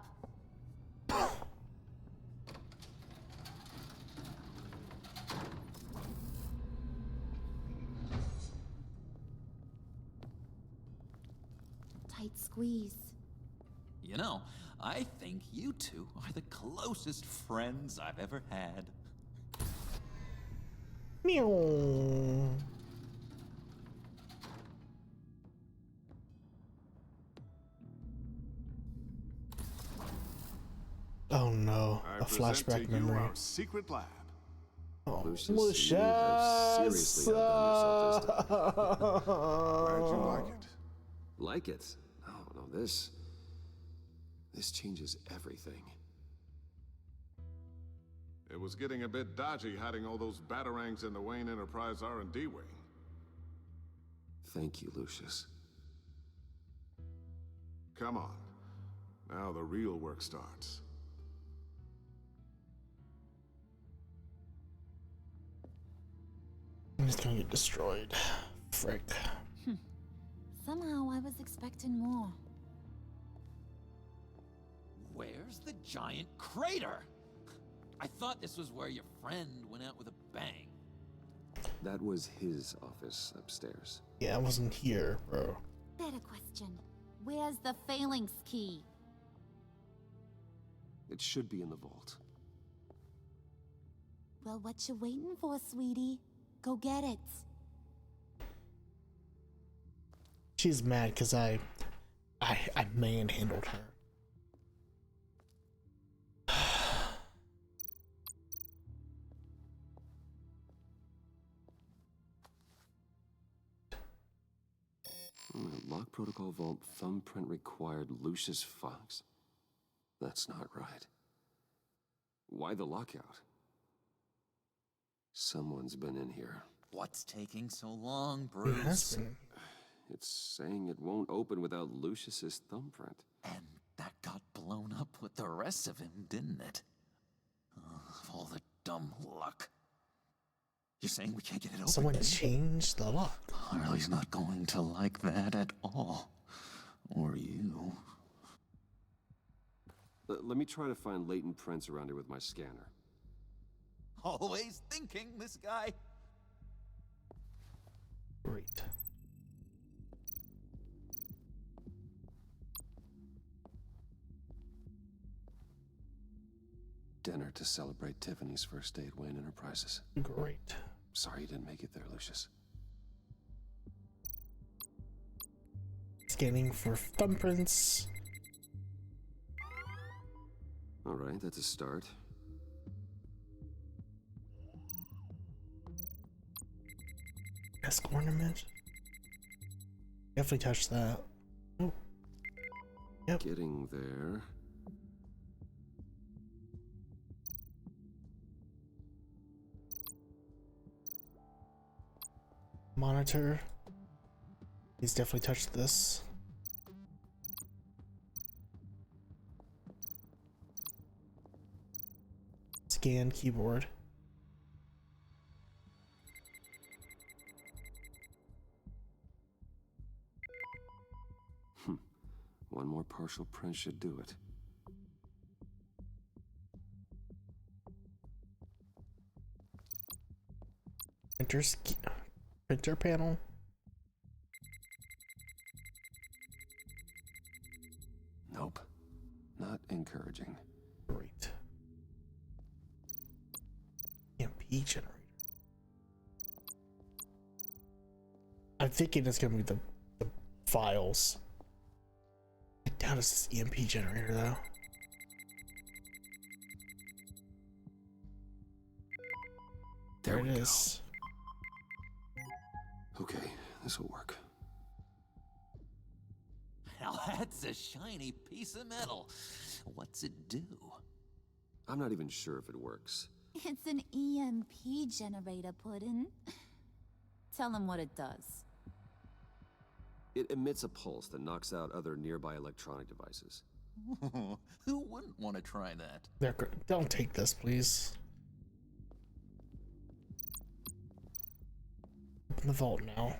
Tight squeeze. You know, I think you two are the closest friends I've ever had. Meow. Oh no, a flashback memory. Our secret lab. Oh, Lucius, you have seriously outdone yourself this time. Glad you like it. Like it? No, this changes everything. It was getting a bit dodgy hiding all those batarangs in the Wayne Enterprise R&D wing. Thank you, Lucius. Come on. Now the real work starts. I'm just gonna get destroyed. Frick. Somehow I was expecting more. Where's the giant crater? I thought this was where your friend went out with a bang. That was his office upstairs. Yeah, I wasn't here, bro. Better question. Where's the phalanx key? It should be in the vault. Well, what you waiting for, sweetie? Go get it. She's mad because I manhandled her. Lock protocol vault thumbprint required Lucius Fox? That's not right. Why the lockout? Someone's been in here. What's taking so long, Bruce? It's saying it won't open without Lucius's thumbprint. And that got blown up with the rest of him, didn't it? All the dumb luck. You're saying we can't get it open? Someone changed the lock. Harley's not going to like that at all. Or you. Let me try to find latent prints around here with my scanner. Always thinking, this guy. Great. Dinner to celebrate Tiffany's first day at Wayne Enterprises. Great. Sorry you didn't make it there, Lucius. Scanning for thumbprints. Alright, that's a start. Desk ornament. Definitely touched that. Oh. Yep. Getting there. Monitor. He's definitely touched this. Scan keyboard. One more partial print should do it. Printer panel. Nope. Not encouraging. Great. EMP generator. I'm thinking it's gonna be the files. I doubt it's this EMP generator though. There it is. Okay, this'll work. Now that's a shiny piece of metal. What's it do? I'm not even sure if it works. It's an EMP generator, Puddin'. Tell him what it does. It emits a pulse that knocks out other nearby electronic devices. Who wouldn't want to try that? There, don't take this, please. Open the vault now.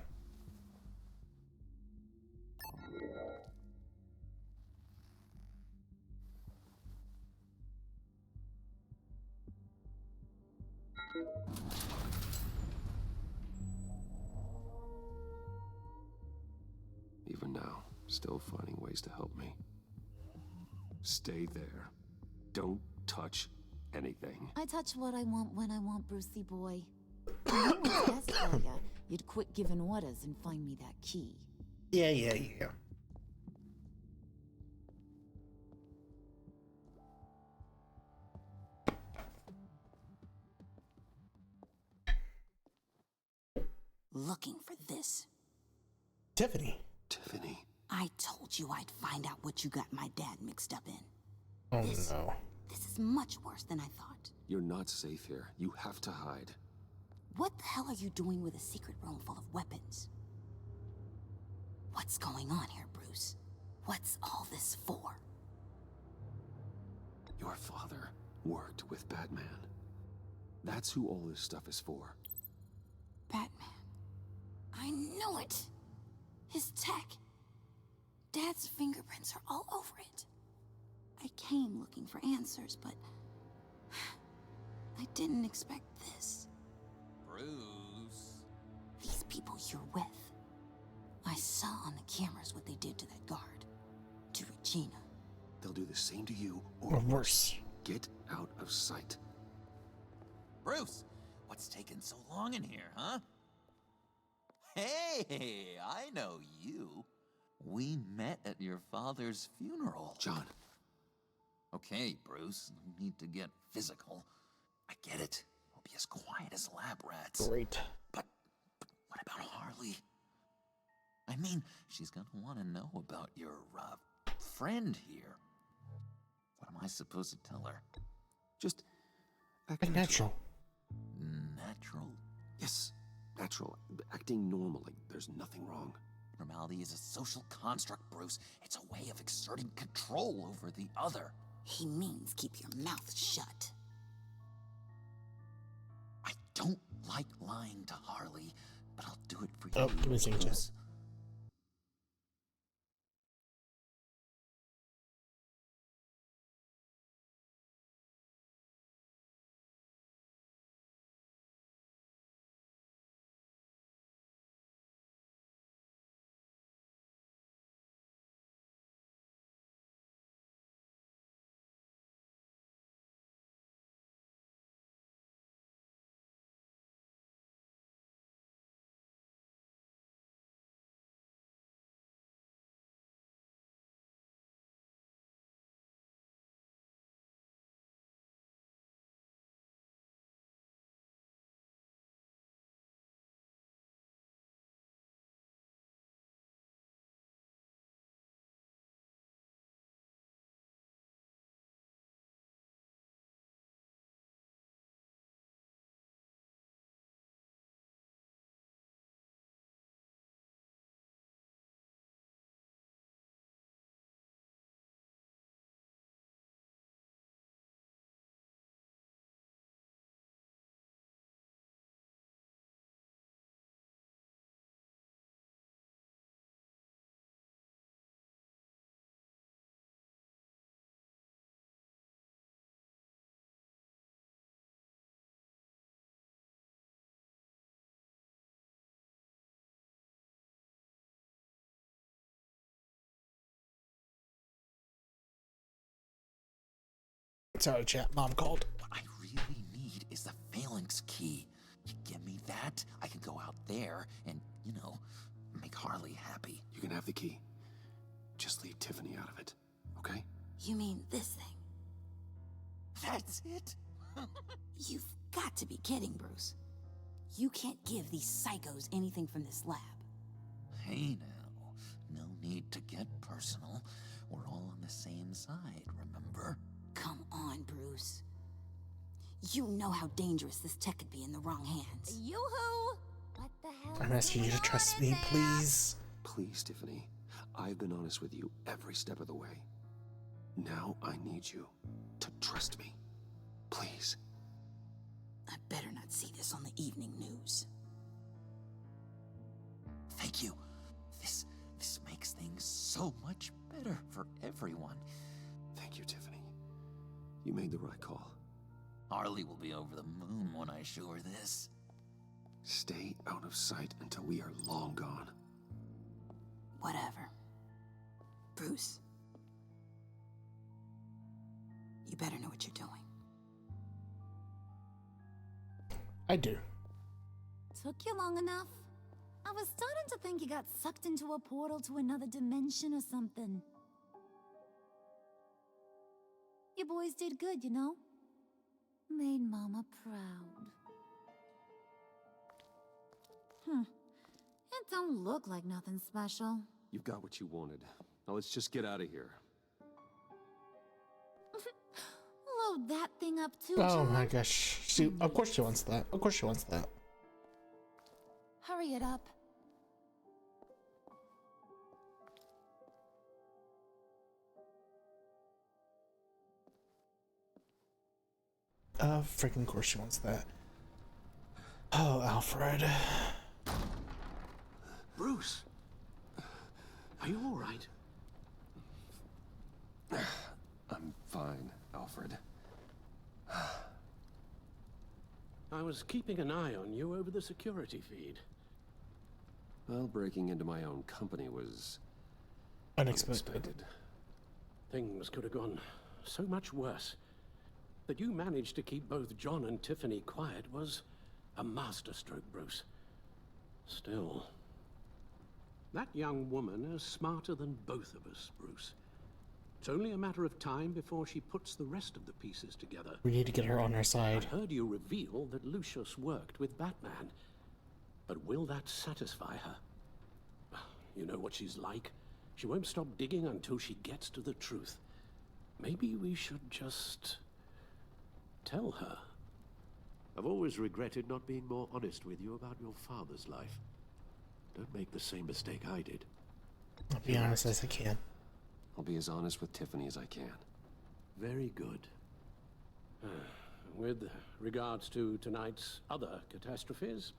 Even now, still finding ways to help me. Stay there. Don't touch anything. I touch what I want when I want, Brucey boy. If no one's asked for ya, you'd quit giving orders and find me that key. Yeah. Looking for this. Tiffany. I told you I'd find out what you got my dad mixed up in. Oh This is much worse than I thought. You're not safe here. You have to hide. What the hell are you doing with a secret room full of weapons? What's going on here, Bruce? What's all this for? Your father worked with Batman. That's who all this stuff is for. Batman. I knew it! His tech. Dad's fingerprints are all over it. I came looking for answers, but I didn't expect this. Bruce. These people you're with. I saw on the cameras what they did to that guard. To Regina. They'll do the same to you, or worse. Get out of sight. Bruce, what's taking so long in here, huh? Hey, I know you. We met at your father's funeral. John. Okay, Bruce, no need to get physical. I get it. We'll be as quiet as lab rats. Great. But what about Harley? I mean, she's gonna want to know about your, friend here. What am I supposed to tell her? Just act natural. Natural? Yes, natural. Acting normal, like there's nothing wrong. Normality is a social construct, Bruce. It's a way of exerting control over the other. He means keep your mouth shut. I don't like lying to Harley, but I'll do it for Oh, you, give me a second. Bruce. Sorry, chat. Mom called. What I really need is the phalanx key. You give me that, I can go out there and, make Harley happy. You can have the key. Just leave Tiffany out of it, okay? You mean this thing? That's it? You've got to be kidding, Bruce. You can't give these psychos anything from this lab. Hey now, no need to get personal. We're all on the same side, remember? Come on, Bruce. You know how dangerous this tech could be in the wrong hands. Yoo-hoo! What the hell? I'm asking you to trust me, please. Please, Tiffany. I've been honest with you every step of the way. Now I need you to trust me. Please. I better not see this on the evening news. Thank you. This makes things so much better for everyone. Thank you, Tiffany. You made the right call. Harley will be over the moon when I show her this. Stay out of sight until we are long gone. Whatever. Bruce. You better know what you're doing. I do. Took you long enough? I was starting to think you got sucked into a portal to another dimension or something. You boys did good, you know? Made Mama proud. It don't look like nothing special. You've got what you wanted. Now let's just get out of here. Load that thing up too, Oh John. my gosh. See, of course she wants that. Of course she wants that. Hurry it up. Freaking course she wants that. Oh, Alfred. Bruce! Are you alright? I'm fine, Alfred. I was keeping an eye on you over the security feed. Well, breaking into my own company was unexpected. Things could have gone so much worse. That you managed to keep both John and Tiffany quiet was a masterstroke, Bruce. Still, that young woman is smarter than both of us, Bruce. It's only a matter of time before she puts the rest of the pieces together. We need to get her on our side. I heard you reveal that Lucius worked with Batman. But will that satisfy her? You know what she's like. She won't stop digging until she gets to the truth. Maybe we should just tell her. I've always regretted not being more honest with you about your father's life. Don't make the same mistake I did. I'll be honest as I can. I'll be as honest with Tiffany as I can. Very good. With regards to tonight's other catastrophes?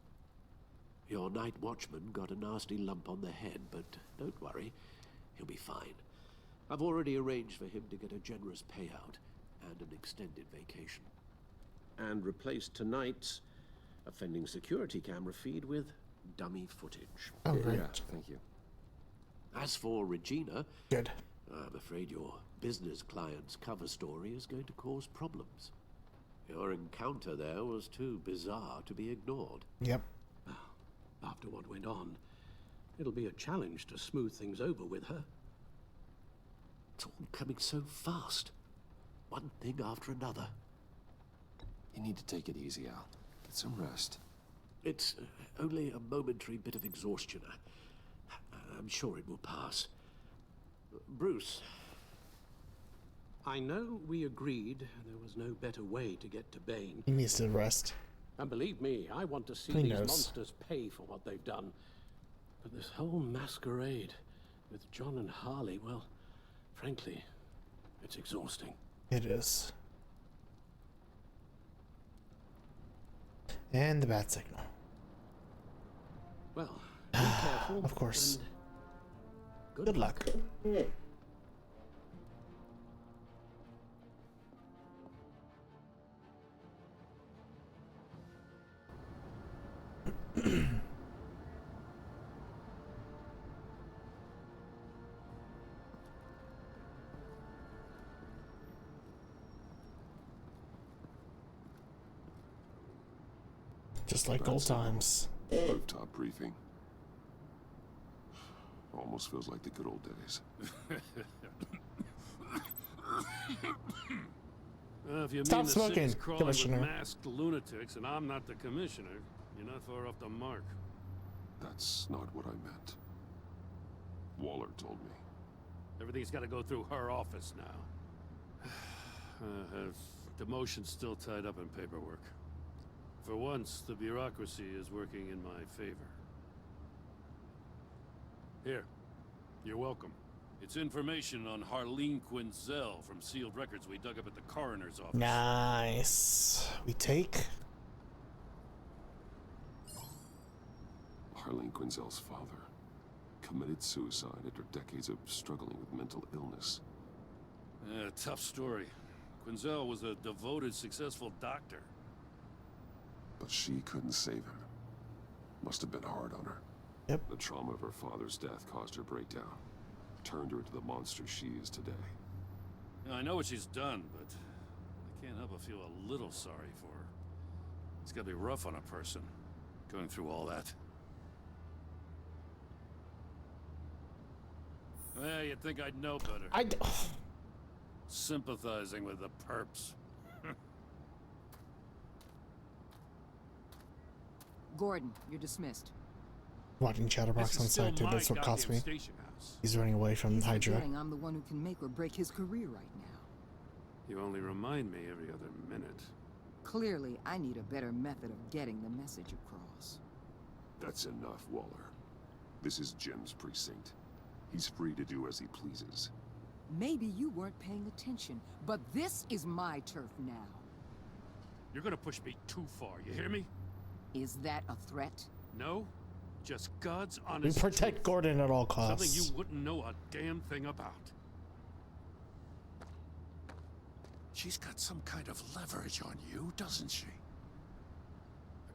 Your night watchman got a nasty lump on the head, but don't worry. He'll be fine. I've already arranged for him to get a generous payout and an extended vacation. And replaced tonight's offending security camera feed with dummy footage. Oh, right. Yeah, thank you. As for Regina... Good. I'm afraid your business client's cover story is going to cause problems. Your encounter there was too bizarre to be ignored. Yep. After what went on, it'll be a challenge to smooth things over with her. It's all coming so fast. One thing after another. You need to take it easy, Al. Get some rest. It's only a momentary bit of exhaustion. I'm sure it will pass. Bruce, I know we agreed there was no better way to get to Bane. He needs to rest. And believe me, I want to see He these knows. monsters pay for what they've done. But this whole masquerade with John and Harley, well, frankly, it's exhausting. It is. And the bat signal. Well, be careful. Of course. and Good luck. Just like old times. Rooftop briefing. Almost feels like the good old days. If you Stop mean the smoking, city's crawling with Commissioner. masked lunatics and I'm not the commissioner, you're not far off the mark. That's not what I meant. Waller told me. Everything's got to go through her office now. Her demotion's still tied up in paperwork. For once, the bureaucracy is working in my favor. Here, you're welcome. It's information on Harleen Quinzel from sealed records we dug up at the coroner's office. Nice. We take. Harleen Quinzel's father committed suicide after decades of struggling with mental illness. Tough story. Quinzel was a devoted, successful doctor. But she couldn't save him. Must have been hard on her. Yep. The trauma of her father's death caused her breakdown. Turned her into the monster she is today. Now, I know what she's done, but I can't help but feel a little sorry for her. It's gotta be rough on a person, going through all that. Well, you'd think I'd know better. Sympathizing with the perps. Gordon, you're dismissed. Watching Chatterbox on side too. That's what cost me. He's running away from Hydra. Forgetting I'm the one who can make or break his career right now. You only remind me every other minute. Clearly, I need a better method of getting the message across. That's enough, Waller. This is Jim's precinct. He's free to do as he pleases. Maybe you weren't paying attention, but this is my turf now. You're gonna push me too far, you hear me? Is that a threat? No, just God's We honest protect truth. Gordon at all costs. Something you wouldn't know a damn thing about. She's got some kind of leverage on you, doesn't she?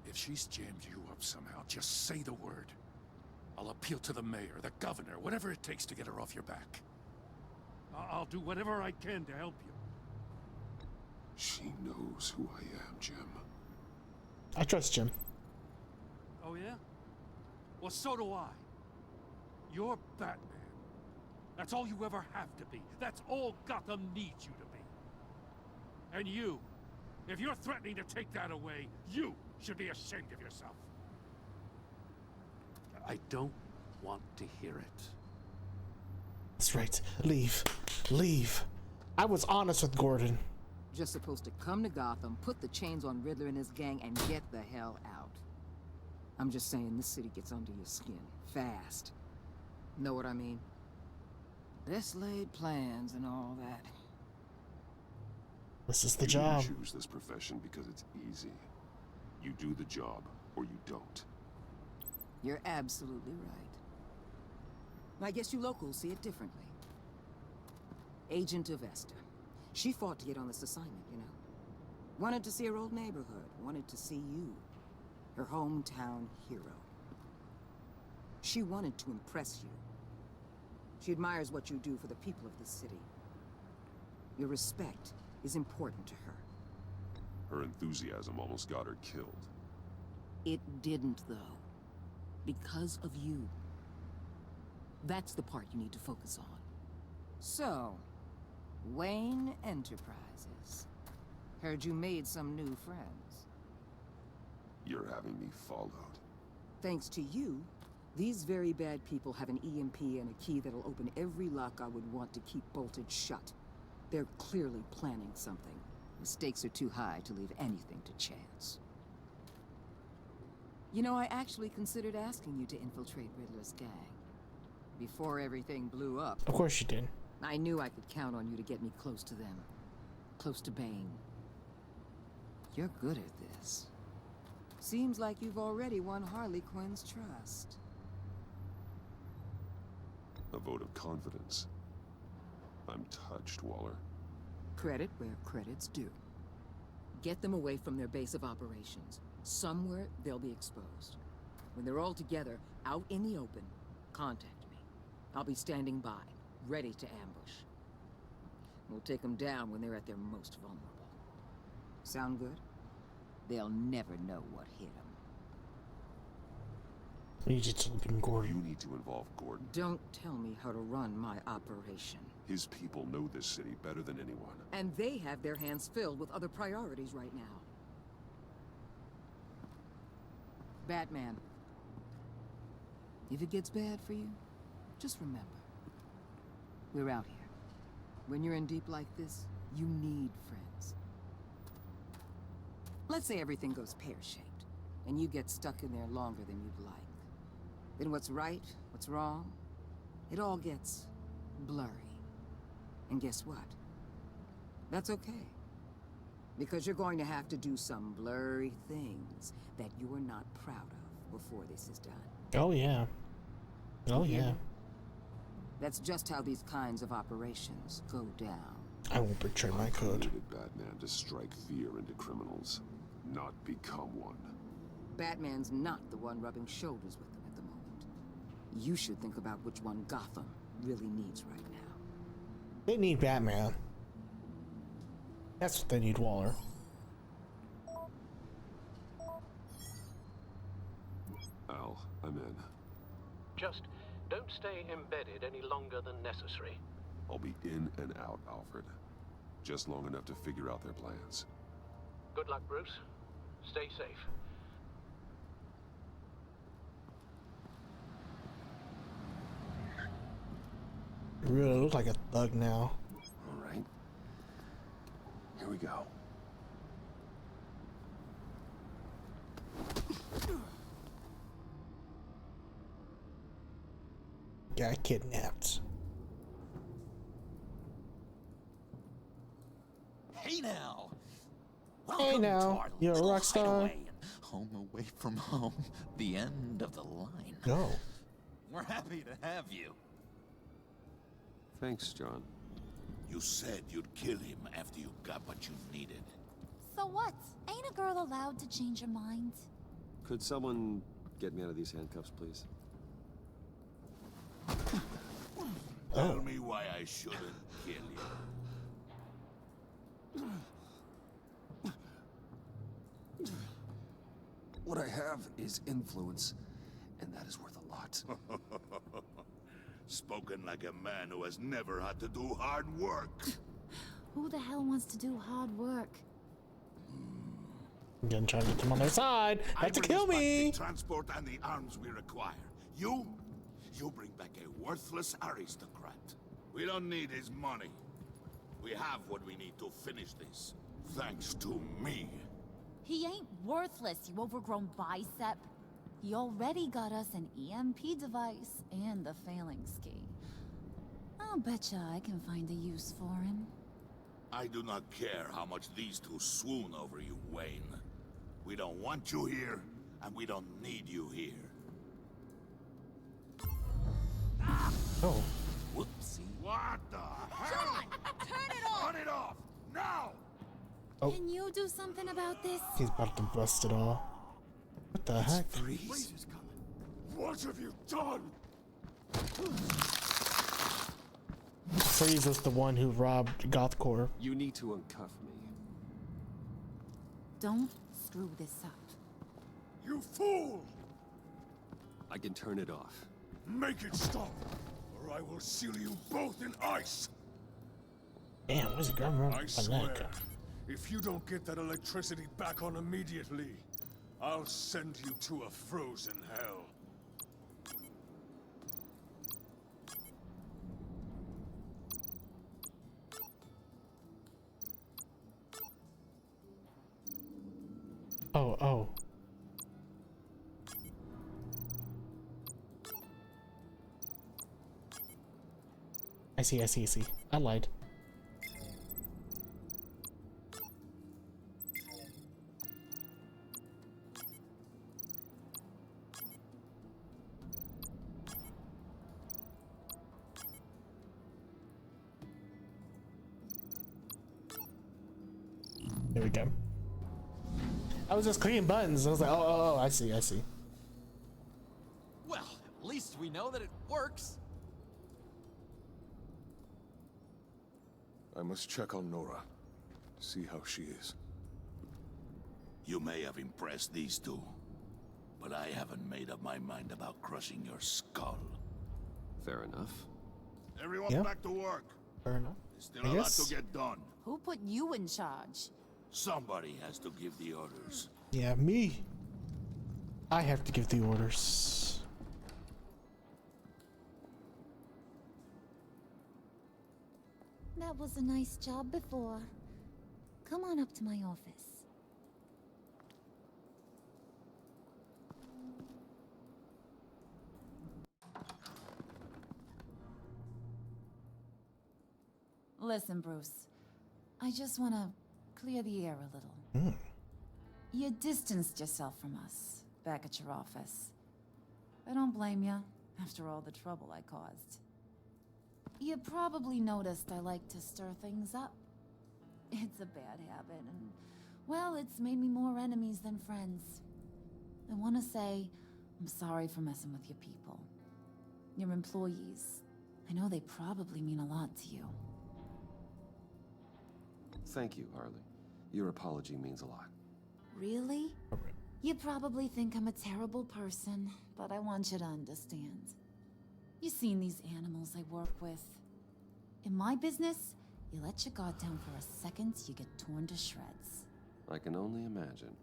If she's jammed you up somehow, just say the word. I'll appeal to the mayor, the governor, whatever it takes to get her off your back. I'll do whatever I can to help you. She knows who I am, Jim. I trust Jim. Oh yeah? Well, so do I. You're Batman. That's all you ever have to be. That's all Gotham needs you to be. And you, if you're threatening to take that away, you should be ashamed of yourself. I don't want to hear it. That's right. Leave. Leave. I was honest with Gordon. Just supposed to come to Gotham, put the chains on Riddler and his gang, and get the hell out. I'm just saying, this city gets under your skin. Fast. Know what I mean? Best laid plans and all that. This is the You job. choose this profession because it's easy. You do the job, or you don't. You're absolutely right. I guess you locals see it differently. Agent of Esther. She fought to get on this assignment, you know. Wanted to see her old neighborhood. Wanted to see you. Her hometown hero. She wanted to impress you. She admires what you do for the people of this city. Your respect is important to her. Her enthusiasm almost got her killed. It didn't, though. Because of you. That's the part you need to focus on. So, Wayne Enterprises. Heard you made some new friends. You're having me followed. Thanks to you, these very bad people have an EMP and a key that'll open every lock I would want to keep bolted shut. They're clearly planning something. The stakes are too high to leave anything to chance. You know, I actually considered asking you to infiltrate Riddler's gang. Before everything blew up. Of course you did. I knew I could count on you to get me close to them. Close to Bane. You're good at this. Seems like you've already won Harley Quinn's trust. A vote of confidence. I'm touched, Waller. Credit where credit's due. Get them away from their base of operations. Somewhere they'll be exposed. When they're all together, out in the open, contact me. I'll be standing by, ready to ambush. We'll take them down when they're at their most vulnerable. Sound good? They'll never know what hit them. We need you to look in Gordon. You need to involve Gordon. Don't tell me how to run my operation. His people know this city better than anyone. And they have their hands filled with other priorities right now. Batman. If it gets bad for you, just remember. We're out here. When you're in deep like this, you need friends. Let's say everything goes pear-shaped, and you get stuck in there longer than you'd like. Then what's right, what's wrong, it all gets blurry. And guess what? That's okay. Because you're going to have to do some blurry things that you're not proud of before this is done. Oh yeah. Oh yeah. That's just how these kinds of operations go down. I won't betray my code. I created Batman to strike fear into criminals, not become one. Batman's not the one rubbing shoulders with them at the moment. You should think about which one Gotham really needs right now. They need Batman. That's what they need, Waller. Al, I'm in. Just don't stay embedded any longer than necessary. I'll be in and out, Alfred. Just long enough to figure out their plans. Good luck, Bruce. Stay safe. You really look like a thug now. All right. Here we go. Got kidnapped. Hey now! Hey now, our you're a little rock star. hideaway and home away from home. The end of the line. No. We're happy to have you. Thanks, John. You said you'd kill him after you got what you needed. So what? Ain't a girl allowed to change her mind? Could someone get me out of these handcuffs, please? Tell me why I shouldn't kill you. What I have is influence, and that is worth a lot. Spoken like a man who has never had to do hard work. Who the hell wants to do hard work? I'm gonna try to get them on their side. Not to kill me. The transport and the arms we require. You bring back a worthless aristocrat. We don't need his money. We have what we need to finish this. Thanks to me. He ain't worthless, you overgrown bicep. He already got us an EMP device and the phalanx key. I'll betcha I can find a use for him. I do not care how much these two swoon over you, Wayne. We don't want you here, and we don't need you here. Oh. Whoopsie. What the hell? Turn it off! Turn it off! Now! Oh. Can you do something about this? He's about to bust it all. What the heck? Freeze is coming. What have you done? Freeze was the one who robbed Gothcore. You need to uncuff me. Don't screw this up. You fool! I can turn it off. Make it stop, or I will seal you both in ice. Damn, where's he grabbing around I my swear, neck? if you don't get that electricity back on immediately, I'll send you to a frozen hell. Oh. I see. I lied. There we go. I was just clicking buttons. I was like, oh, I see. Well, at least we know that it works. I must check on Nora. See how she is. You may have impressed these two, but I haven't made up my mind about crushing your skull. Fair enough. Everyone Yeah. back to work. Fair enough. There's still I a lot guess. to get done. Who put you in charge? Somebody has to give the orders. Yeah, me. I have to give the orders. That was a nice job before. Come on up to my office. Listen, Bruce. I just want to clear the air a little. You distanced yourself from us back at your office. I don't blame you, after all the trouble I caused. You probably noticed I like to stir things up. It's a bad habit, and, well, it's made me more enemies than friends. I want to say I'm sorry for messing with your people. Your employees. I know they probably mean a lot to you. Thank you, Harley. Your apology means a lot. Really? You probably think I'm a terrible person, but I want you to understand. You've seen these animals I work with. In my business, you let your guard down for a second, you get torn to shreds. I can only imagine.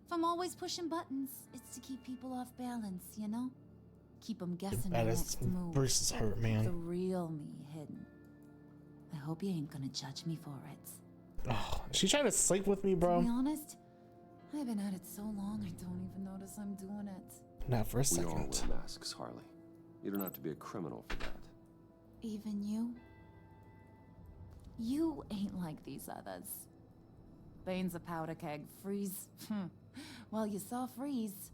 If I'm always pushing buttons, it's to keep people off balance, you know? Keep them guessing That their is next move. Bruce's hurt, man. The real me hidden. I hope you ain't gonna judge me for it. Oh, she trying to sleep with me, bro? To be honest, I've been at it so long I don't even notice I'm doing it. Not for a We all second. wear masks, Harley. You don't have to be a criminal for that. Even you? You ain't like these others. Bane's a powder keg. Freeze. Well, you saw Freeze.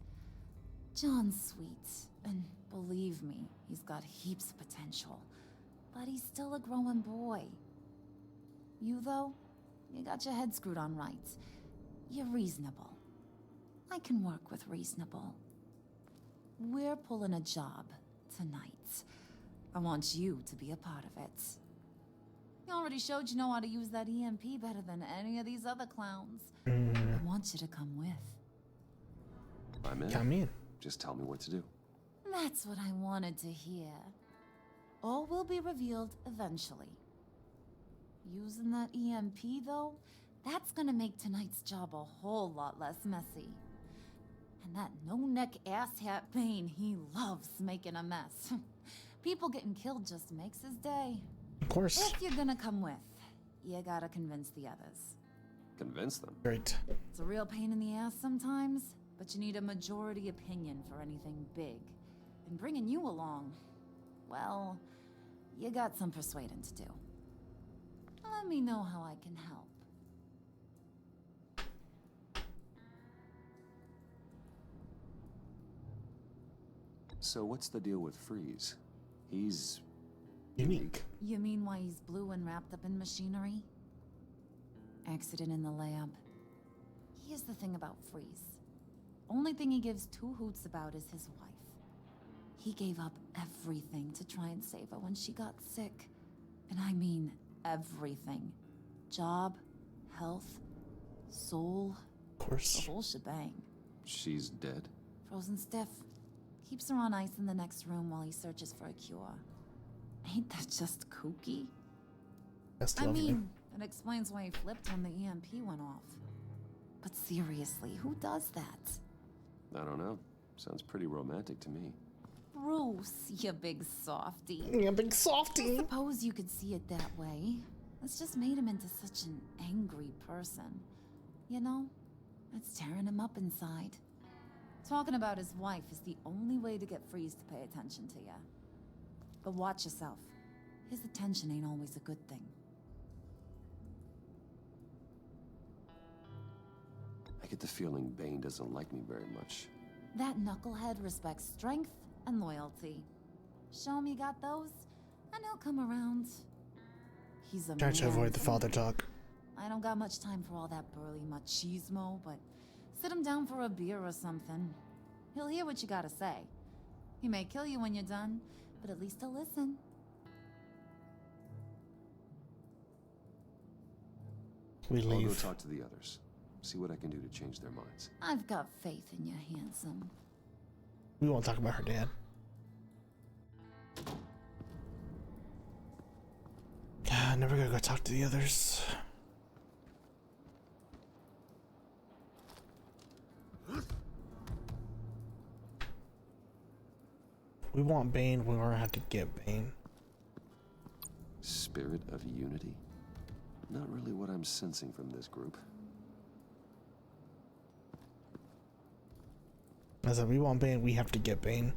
John's sweet, and believe me, he's got heaps of potential. But he's still a growing boy. You, though, you got your head screwed on right. You're reasonable. I can work with reasonable. We're pulling a job tonight. I want you to be a part of it. You already showed you know how to use that EMP better than any of these other clowns. I want you to come with. I'm in. Come in. Just tell me what to do. That's what I wanted to hear. All will be revealed eventually. Using that EMP, though, that's gonna make tonight's job a whole lot less messy. And that no-neck asshat Bane, he loves making a mess. People getting killed just makes his day. Of course. If you're gonna come with, you gotta convince the others. Convince them? Great. It's a real pain in the ass sometimes, but you need a majority opinion for anything big. And bringing you along, well, you got some persuading to do. Let me know how I can help. So what's the deal with Freeze? He's unique. You mean why he's blue and wrapped up in machinery? Accident in the lab. Here's the thing about Freeze. Only thing he gives two hoots about is his wife. He gave up everything to try and save her when she got sick. And I mean everything. Job, health, soul. Of course. The whole shebang. She's dead? Frozen stiff. Keeps her on ice in the next room while he searches for a cure. Ain't that just kooky? That's I lovely. mean, that explains why he flipped when the EMP went off. But seriously, who does that? I don't know. Sounds pretty romantic to me. Bruce, you big softy. You big softy. I suppose you could see it that way. It's just made him into such an angry person. You know? It's tearing him up inside. Talking about his wife is the only way to get Freeze to pay attention to you. But watch yourself. His attention ain't always a good thing. I get the feeling Bane doesn't like me very much. That knucklehead respects strength and loyalty. Show him you got those, and he'll come around. He's a Trying to man avoid the me. father talk. I don't got much time for all that burly machismo, but sit him down for a beer or something. He'll hear what you gotta say. He may kill you when you're done, but at least he'll listen. We I'll go leave. talk to the others. See what I can do to change their minds. I've got faith in you, handsome. We won't talk about her dad. Never gonna go talk to the others. We want Bane, we're gonna have to get Bane. Spirit of unity? Not really what I'm sensing from this group. I said, we want Bane, we have to get Bane.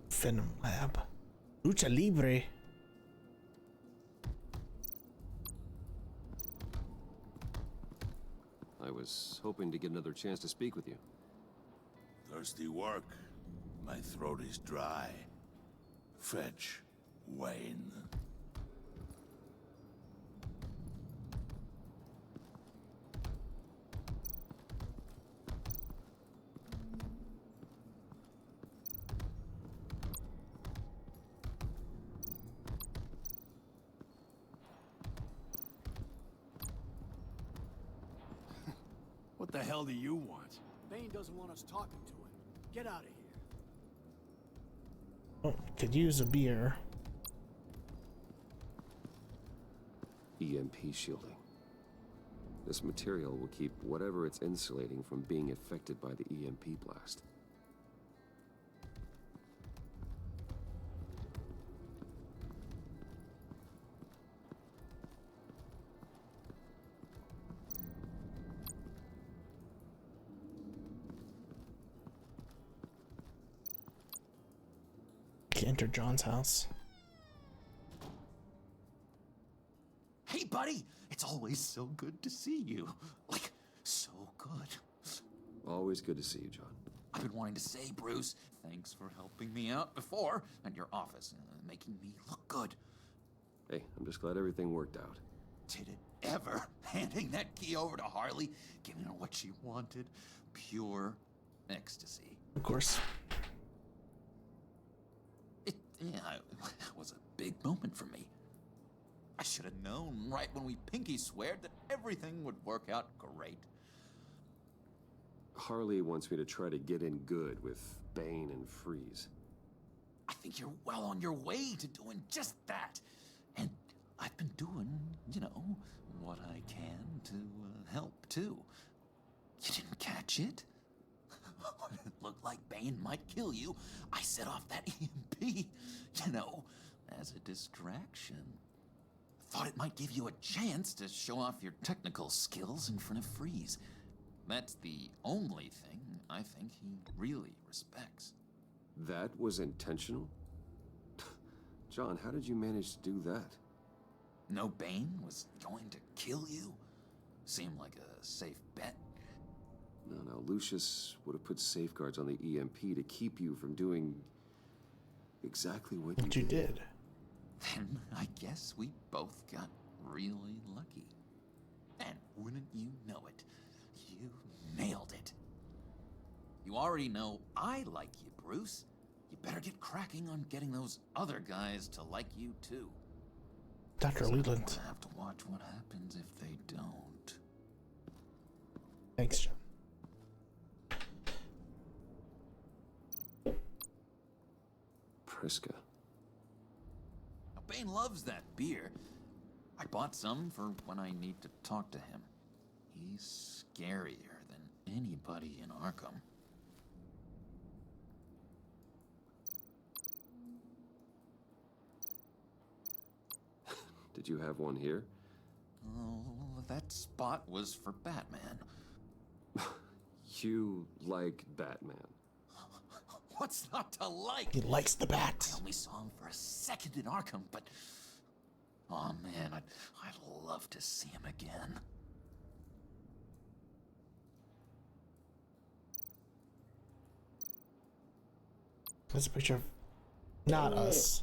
Venom Lab. Lucha Libre. I was hoping to get another chance to speak with you. Thirsty work. My throat is dry. Fetch Wayne. What the hell do you want? Bane doesn't want us talking to him. Get out of here. Oh, could use a beer. EMP shielding. This material will keep whatever it's insulating from being affected by the EMP blast. Enter John's house. Hey, buddy! It's always so good to see you. Like, so good. Always good to see you, John. I've been wanting to say, Bruce, thanks for helping me out before at your office, making me look good. Hey, I'm just glad everything worked out. Did it ever? Handing that key over to Harley, giving her what she wanted. Pure ecstasy. Of course. It was a big moment for me. I should have known right when we pinky sweared that everything would work out great. Harley wants me to try to get in good with Bane and Freeze. I think you're well on your way to doing just that. And I've been doing, you know, what I can to help, too. You didn't catch it? When it looked like Bane might kill you, I set off that EMP, you know, as a distraction. Thought it might give you a chance to show off your technical skills in front of Freeze. That's the only thing I think he really respects. That was intentional? John, how did you manage to do that? No, Bane was going to kill you? Seemed like a safe bet. No, Lucius would have put safeguards on the EMP to keep you from doing exactly what you did. Then I guess we both got really lucky. And wouldn't you know it, you nailed it. You already know I like you, Bruce. You better get cracking on getting those other guys to like you, too. Dr. Leland. I have to watch what happens if they don't. Thanks, John. Priska. Now, Bane loves that beer. I bought some for when I need to talk to him. He's scarier than anybody in Arkham. Did you have one here? Oh, that spot was for Batman. You like Batman. What's not to like? He likes the bat. I only saw him for a second in Arkham, but... oh, man, I'd love to see him again. There's a picture of... not us.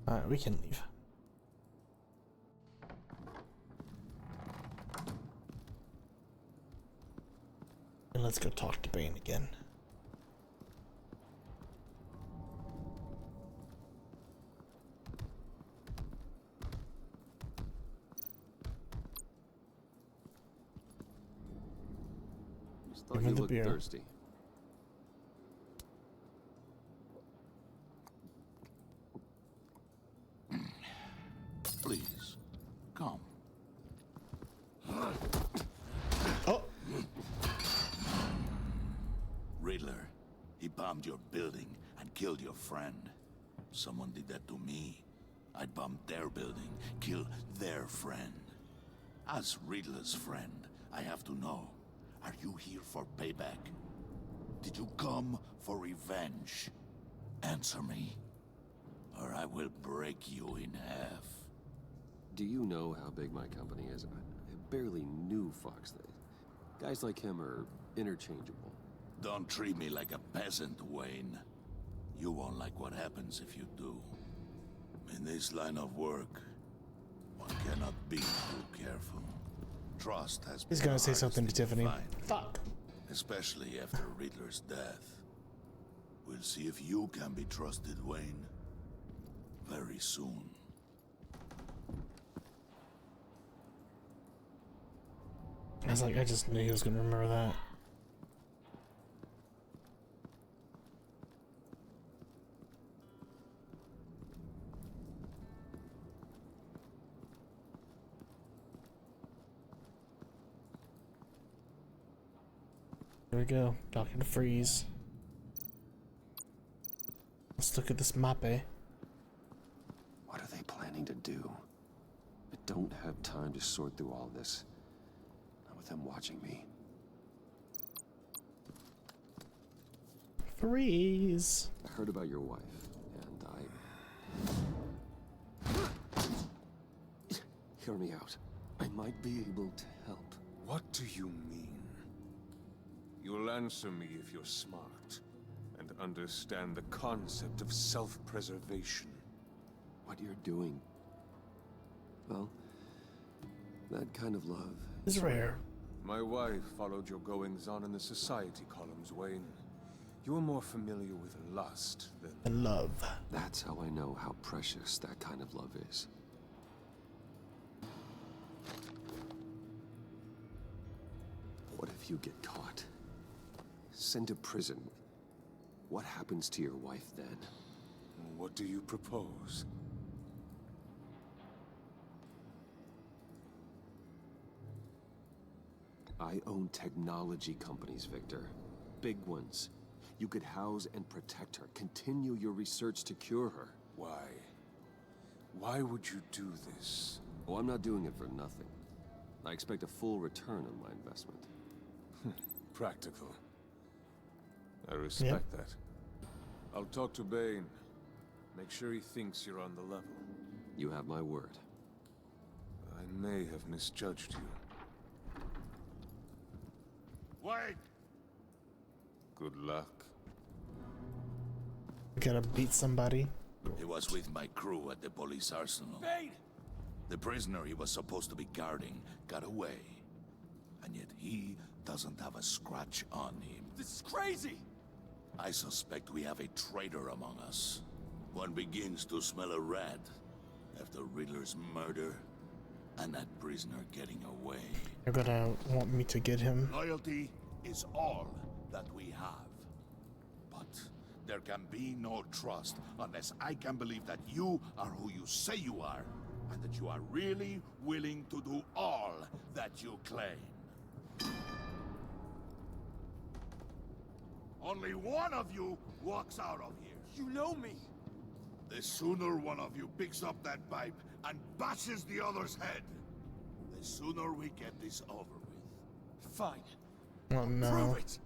Alright, we can leave. And let's go talk to Bane again. Just thought Give me you the looked beer. thirsty. Please, come. Oh! Riddler, he bombed your building and killed your friend. Someone did that to me. I bombed their building, killed their friend. As Riddler's friend, I have to know, are you here for payback? Did you come for revenge? Answer me, or I will break you in half. Do you know how big my company is? I barely knew Fox. Guys like him are interchangeable. Don't treat me like a peasant, Wayne. You won't like what happens if you do. In this line of work, one cannot be too careful. Trust has He's been gonna the say hardest something to thing Tiffany. find, Fuck. especially after Riddler's death. We'll see if you can be trusted, Wayne. Very soon. I was like, I just knew he was gonna remember that. 'Cause... Here we go. Docking to freeze. Let's look at this mappe. What are they planning to do? I don't have time to sort through all this. Not with them watching me. Freeze. I heard about your wife, and hear me out. I might be able to help. What do you mean? You'll answer me if you're smart and understand the concept of self-preservation. What you're doing, well, that kind of love is rare. My wife followed your goings-on in the society columns, Wayne. You're more familiar with lust than love. That's how I know how precious that kind of love is. What if you get caught? Sent to prison? What happens to your wife then? What do you propose? I own technology companies, Victor. Big ones. You could house and protect her. Continue your research to cure her. Why? Why would you do this? Oh, I'm not doing it for nothing. I expect a full return on my investment. Practical. I respect that. I'll talk to Bane. Make sure he thinks you're on the level. You have my word. I may have misjudged you. Wait! Good luck. Gotta beat somebody. He was with my crew at the police arsenal. Bane! The prisoner he was supposed to be guarding got away. And yet he doesn't have a scratch on him. This is crazy! I suspect we have a traitor among us. One begins to smell a rat after Riddler's murder and that prisoner getting away. They're gonna want me to get him. Loyalty is all that we have. But there can be no trust unless I can believe that you are who you say you are, and that you are really willing to do all that you claim. Only one of you walks out of here. You know me! The sooner one of you picks up that pipe and bashes the other's head, the sooner we get this over with. Fine. Oh no. Prove it!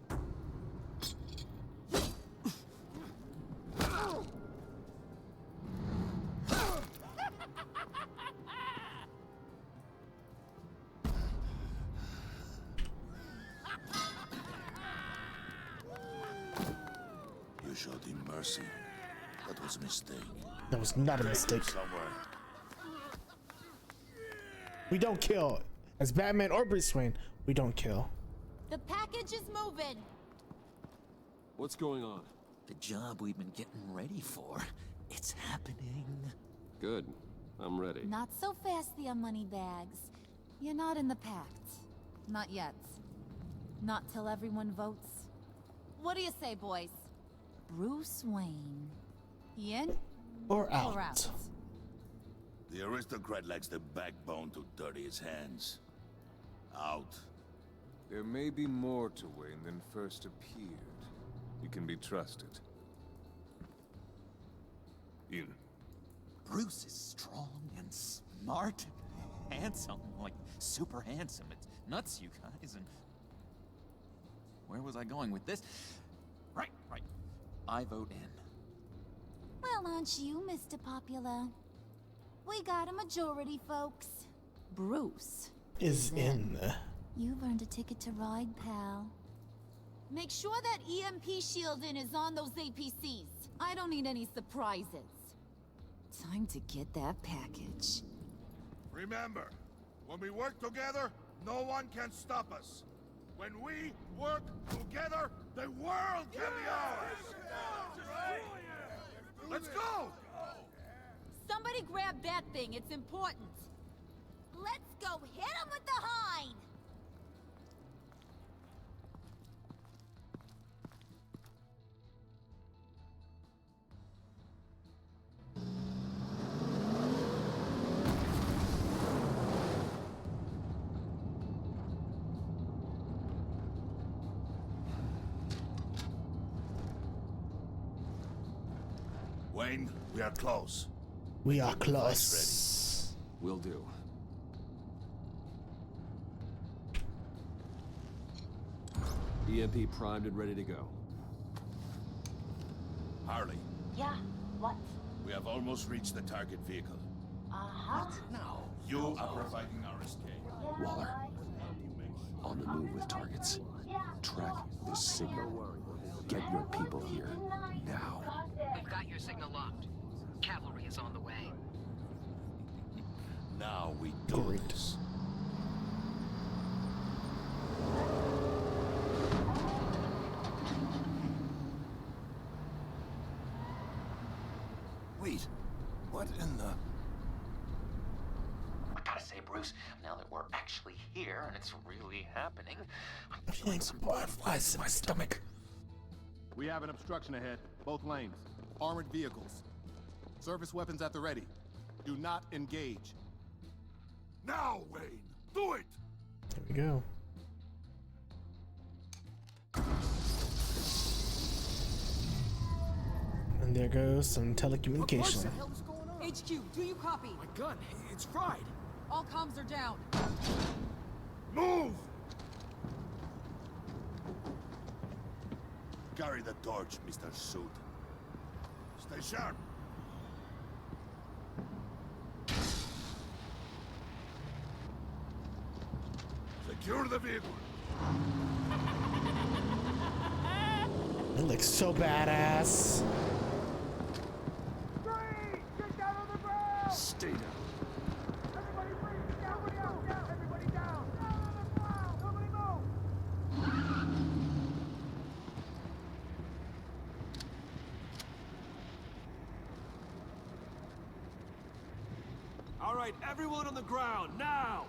You showed him mercy. That was a mistake. That was not a mistake. Somewhere. We don't kill. As Batman or Bruce Wayne, we don't kill. The package is moving. What's going on? The job we've been getting ready for. It's happening. Good. I'm ready. Not so fast, the money bags. You're not in the pact. Not yet. Not till everyone votes. What do you say, boys? Bruce Wayne. In or out? Or out? The aristocrat lacks the backbone to dirty his hands. Out. There may be more to Wayne than first appeared. You can be trusted. In. Bruce is strong and smart and handsome. Like, super handsome. It's nuts, you guys, and... Where was I going with this? Right. I vote in. Well, aren't you, Mr. Popular? We got a majority, folks. Bruce is in. You've earned a ticket to ride, pal. Make sure that EMP shielding is on those APCs. I don't need any surprises. Time to get that package. Remember, when we work together, no one can stop us. When we work together, the world can be ours! Let's go! Somebody grab that thing, it's important. Let's go hit him with the hind! Wayne, we are close. We are close. Will do. EMP primed and ready to go. Harley, Yeah, what? we have almost reached the target vehicle. Uh-huh. Now, you are providing our escape. Waller, on the move with targets. Track this signal. Get your people here, now. We've got your signal locked. Cavalry is on the way. Now we do this. Wait, what in the... I gotta say, Bruce, now that we're actually here and it's really happening, I'm feeling some butterflies in my stomach. We have an obstruction ahead, both lanes. Armored vehicles. Service weapons at the ready. Do not engage. Now, Wayne, do it! There we go. And there goes some telecommunication. HQ, do you copy? My gun, it's fried. All comms are down. Move! Carry the torch, Mr. Suit. Stay sharp. Secure the vehicle. It looks so badass. Stay down. All right, everyone on the ground, now!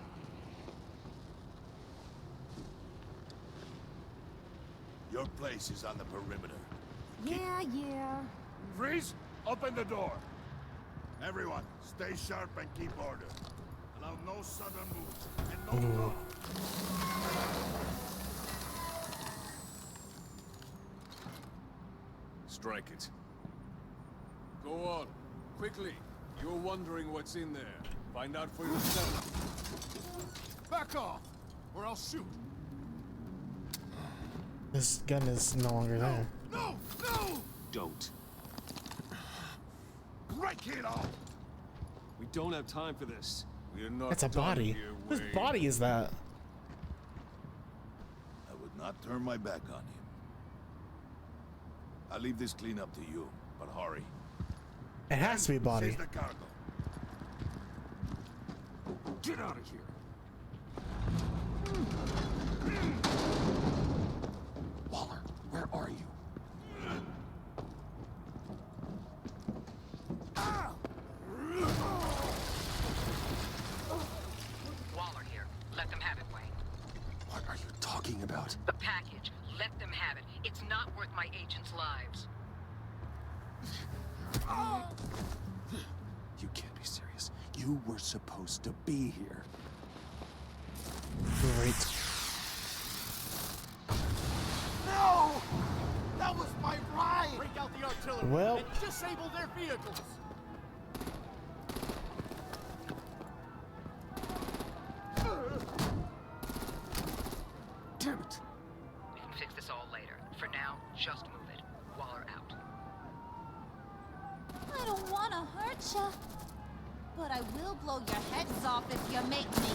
Your place is on the perimeter. Yeah. Freeze! Open the door. Everyone, stay sharp and keep order. Allow no sudden moves and no talk. Strike it. Go on, quickly. You're wondering what's in there. Find out for yourself. Back off, or I'll shoot. This gun is no longer there. No! Don't. Break it off! We don't have time for this. We are not That's a done body. here, Whose Wayne. body is that? I would not turn my back on him. I'll leave this clean up to you, but hurry. It has to be a body. Seize the cargo. Get out of here. Waller, where are you? Waller here. Let them have it, Wayne. What are you talking about? The package. Let them have it. It's not worth my agents' lives. You can't be serious. You were supposed to be here. Great. No! That was my ride! Break out the artillery Well. and disable their vehicles! Damn it. We can fix this all later. For now, just move it. Waller out. I don't want to hurt ya, but I will blow your heads off if you make me.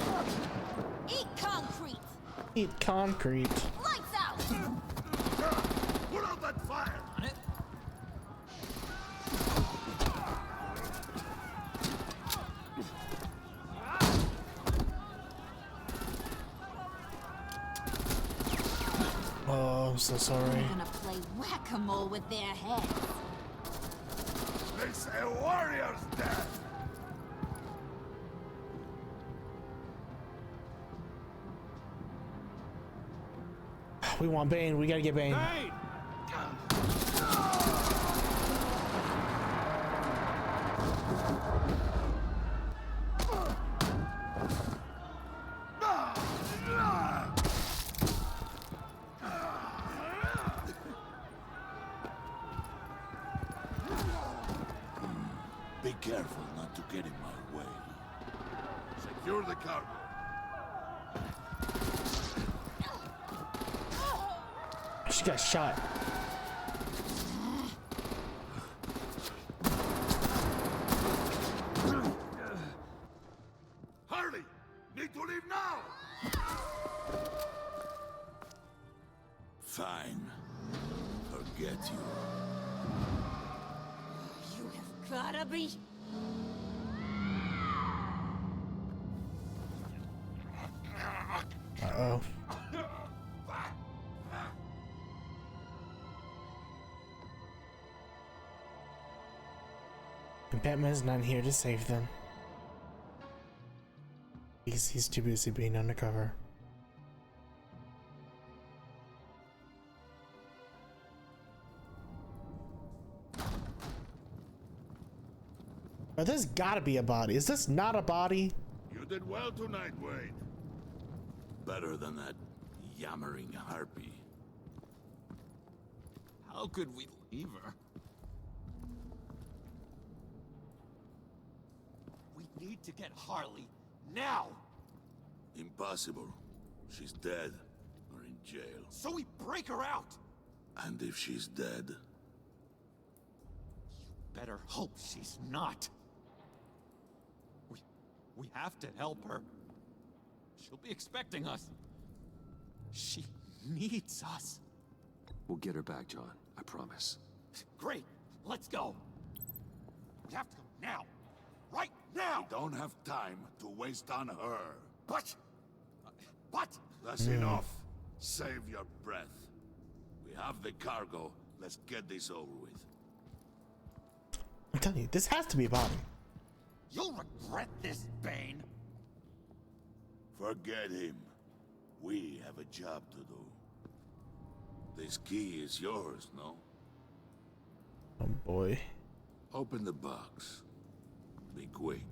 Eat concrete! Eat concrete. Lights out! Put out that fire! On it? Oh, I'm so sorry. I'm gonna play whack-a-mole with their heads. It's a warrior's death! We want Bane. We gotta get Bane. Hey! careful not to get in my way. Secure the cargo. She got shot. Harley! Need to leave now! Fine. Forget you. You have gotta be... Uh-oh. And Batman's not here to save them. He's too busy being undercover. But there's gotta be a body. Is this not a body? You did well tonight, Wade. Better than that yammering harpy. How could we leave her? We need to get Harley now! Impossible. She's dead or in jail. So we break her out! And if she's dead, Better hope she's not. We have to help her. She'll be expecting us. She needs us. We'll get her back, John. I promise. Great. Let's go. We have to go now. Right now! we don't have time to waste on her. But... That's enough. Save your breath. We have the cargo. Let's get this over with. I'm telling you, this has to be a body. You'll regret this, Bane. Forget him. We have a job to do. This key is yours, no? Oh boy. Open the box. Be quick.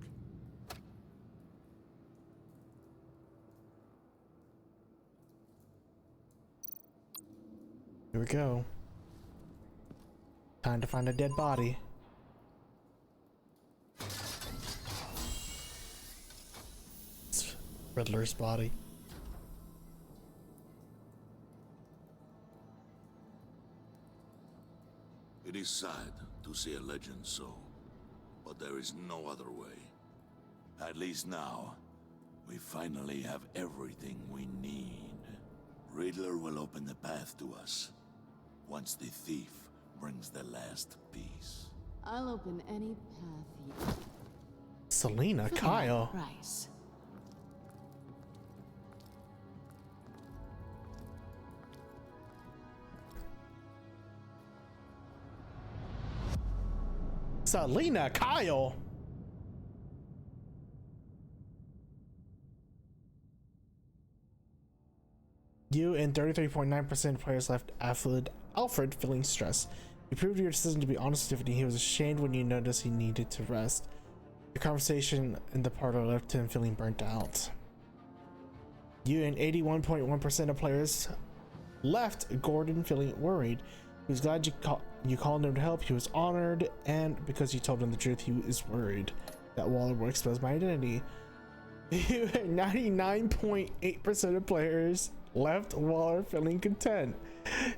Here we go. Time to find a dead body. It's Riddler's body. It is sad to see a legend so, but there is no other way. At least now, we finally have everything we need. Riddler will open the path to us, once the thief brings the last piece. I'll open any path you... Selena For the Kyle. right price. Selena Kyle. You and 33.9% of players left Alfred feeling stressed. You proved your decision to be honest with Tiffany. He was ashamed when you noticed he needed to rest. Your conversation in the parlor left him feeling burnt out. You and 81.1% of players left Gordon feeling worried. He was glad you called him to help. He was honored, and because you told him the truth, he is worried that Waller will expose my identity. You and 99.8% of players left Waller feeling content.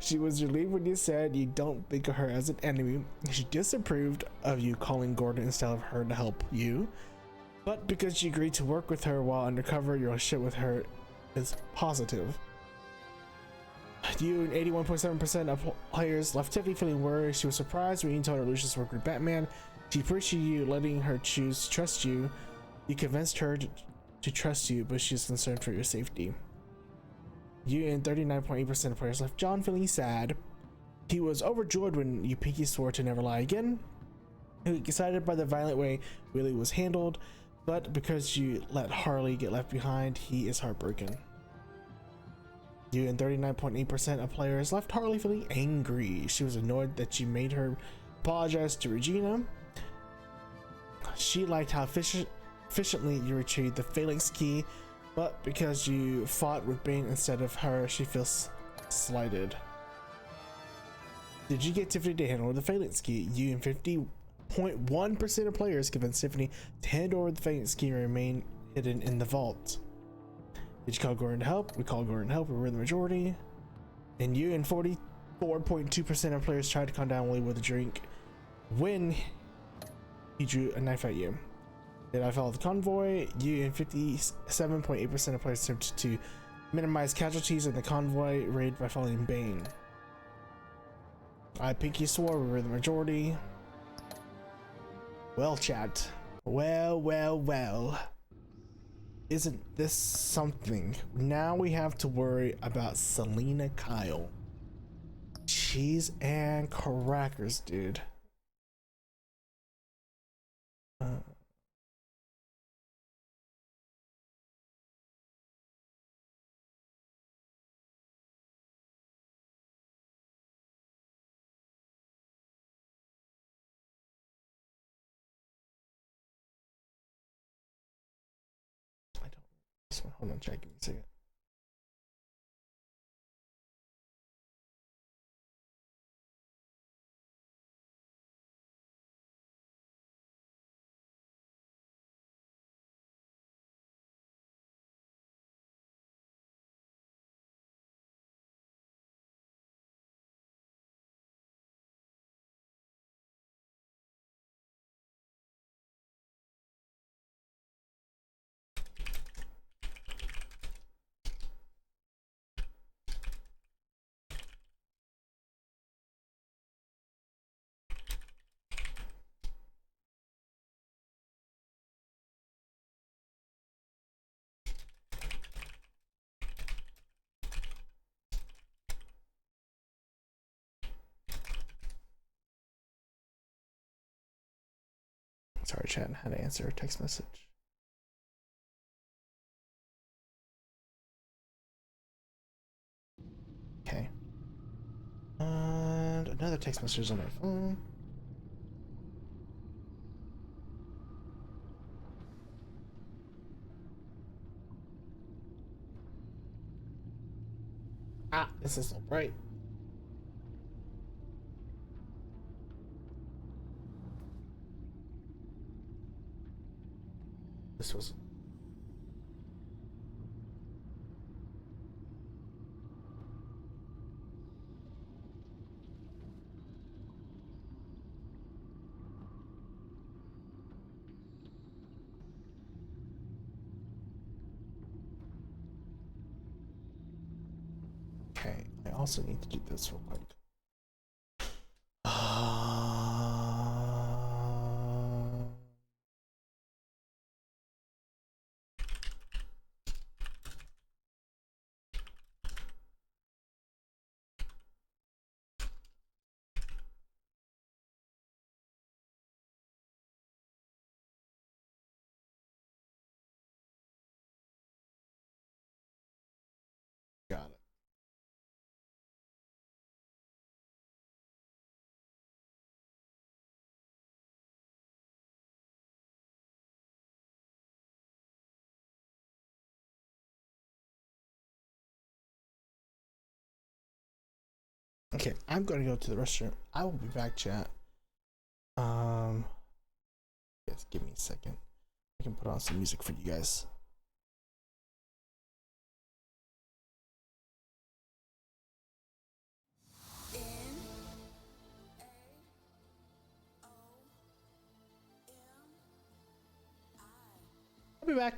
She was relieved when you said you don't think of her as an enemy. She disapproved of you calling Gordon instead of her to help you, but because you agreed to work with her while undercover, your relationship with her is positive. You and 81.7% of players left Tiffany feeling worried. She was surprised when you told her Lucius worked with Batman. She appreciated you letting her choose to trust you. You convinced her to trust you, but she's concerned for your safety. You and 39.8% of players left John feeling sad. He was overjoyed when you pinky swore to never lie again. He was excited by the violent way Willie was handled, but because you let Harley get left behind, he is heartbroken. You and 39.8% of players left Harley feeling angry. She was annoyed that you made her apologize to Regina. She liked how efficiently you retrieved the Phalanx key, but because you fought with Bane instead of her, she feels slighted. Did you get Tiffany to handle the Phalanx key? You and 0.1% of players convinced Tiffany to hand over the Fang key and remain hidden in the vault. Did you call Gordon to help? We called Gordon to help. We were the majority. And you and 44.2% of players tried to calm down Willie with a drink when he drew a knife at you. Did I follow the convoy? You and 57.8% of players attempted to minimize casualties in the convoy raid by following Bane. I pinky swore we were the majority. Well, chat. Well. Isn't this something? Now we have to worry about Selena Kyle. Cheese and crackers, dude. Hold on, check. Give me a second. Sorry, chat. How to answer a text message. Okay. And another text message on my phone. Ah, this is so bright. This was. Okay, I also need to do this real quick. Got it. Okay, I'm gonna go to the restroom. I will be back, chat. Yes, give me a second. I can put on some music for you guys. I'll be back.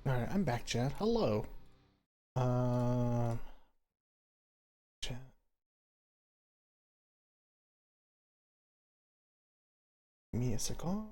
Alright, I'm back, chat. Hello. Chat. Give me a second.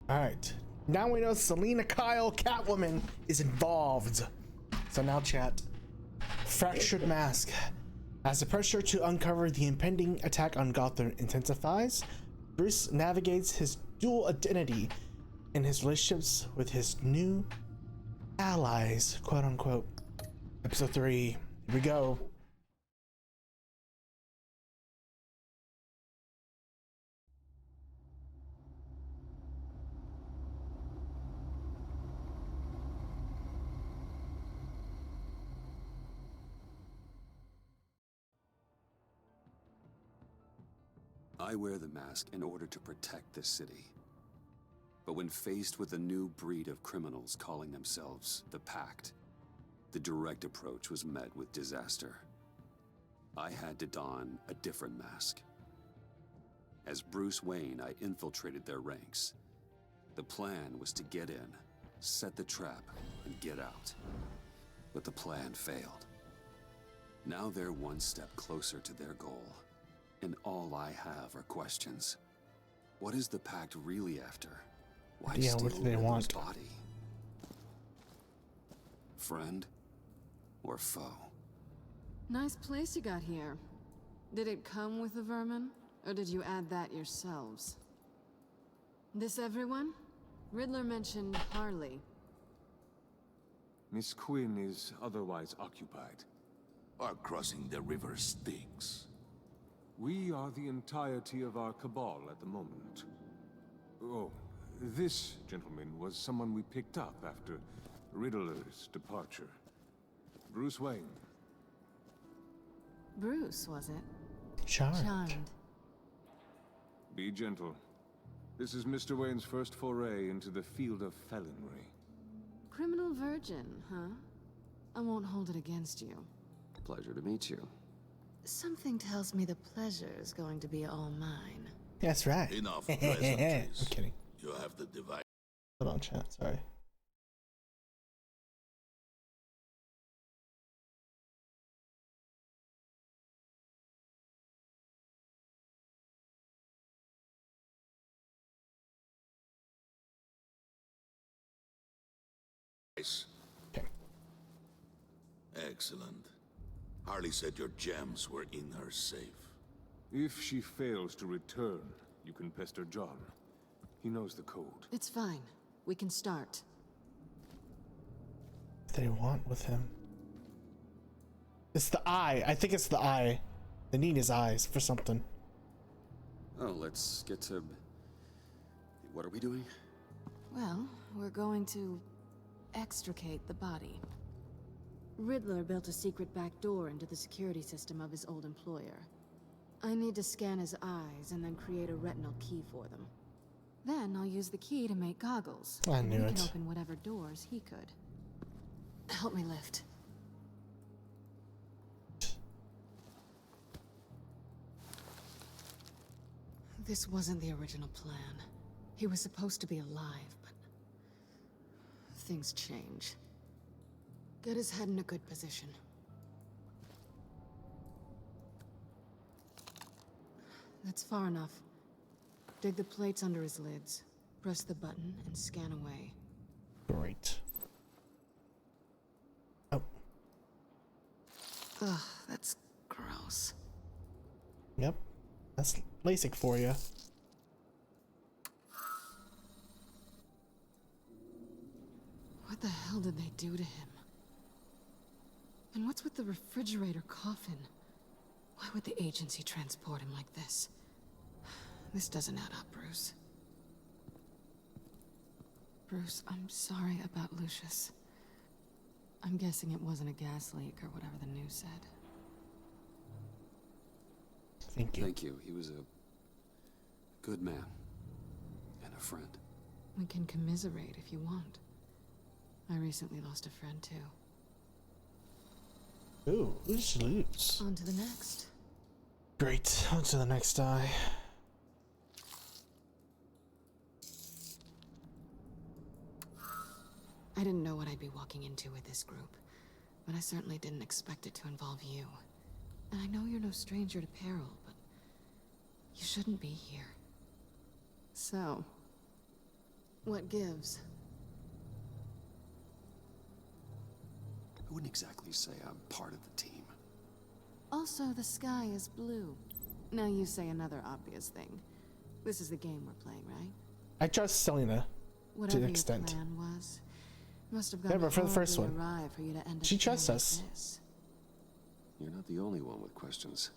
All right, now we know Selena Kyle, Catwoman, is involved. So now, chat. Fractured Mask. As the pressure to uncover the impending attack on Gotham intensifies, Bruce navigates his dual identity in his relationships with his new allies, quote unquote. Episode 3. Here we go. I wear the mask in order to protect the city. But when faced with a new breed of criminals calling themselves the Pact, the direct approach was met with disaster. I had to don a different mask. As Bruce Wayne, I infiltrated their ranks. The plan was to get in, set the trap, and get out. But the plan failed. Now they're one step closer to their goal. And all I have are questions. What is the Pact really after? Why steal what do they Riddler's want? body? Friend or foe? Nice place you got here. Did it come with the vermin, or did you add that yourselves? This everyone? Riddler mentioned Harley. Miss Quinn is otherwise occupied. Or crossing the river Styx. We are the entirety of our cabal at the moment. Oh, this gentleman was someone we picked up after Riddler's departure. Bruce Wayne. Bruce, was it? Charmed. Be gentle. This is Mr. Wayne's first foray into the field of felonry. Criminal virgin, huh? I won't hold it against you. Pleasure to meet you. Something tells me the pleasure is going to be all mine. That's right. Enough I'm pleasantries. kidding. You have the device. Hold on, chat. Sorry. Okay. Excellent. Harley said your gems were in her safe. If she fails to return, you can pester John. He knows the code. It's fine. We can start. What do they want with him? It's the eye. I think it's the eye. They need his eyes for something. Oh, let's get to... What are we doing? Well, we're going to extricate the body. Riddler built a secret back door into the security system of his old employer. I need to scan his eyes and then create a retinal key for them. Then I'll use the key to make goggles. I knew he it. can open whatever doors he could. Help me lift. This wasn't the original plan. He was supposed to be alive, but things change. Get his head in a good position. That's far enough. Dig the plates under his lids. Press the button and scan away. Great. Oh. Ugh, that's gross. Yep. That's LASIK for you. What the hell did they do to him? And what's with the refrigerator coffin? Why would the agency transport him like this? This doesn't add up, Bruce. Bruce, I'm sorry about Lucius. I'm guessing it wasn't a gas leak or whatever the news said. Thank you. Thank you. He was a good man and a friend. We can commiserate if you want. I recently lost a friend too. Ooh, lose. On to the next. Great, on to the next die. I didn't know what I'd be walking into with this group, but I certainly didn't expect it to involve you. And I know you're no stranger to peril, but you shouldn't be here. So, what gives? I wouldn't exactly say I'm part of the team. Also, the sky is blue. Now you say another obvious thing. This is the game we're playing, right? I trust Selena Whatever to an extent. Your plan was, must have Yeah, gone but for the first one, awry for you to end up she trusts feeling us. like this. You're not the only one with questions.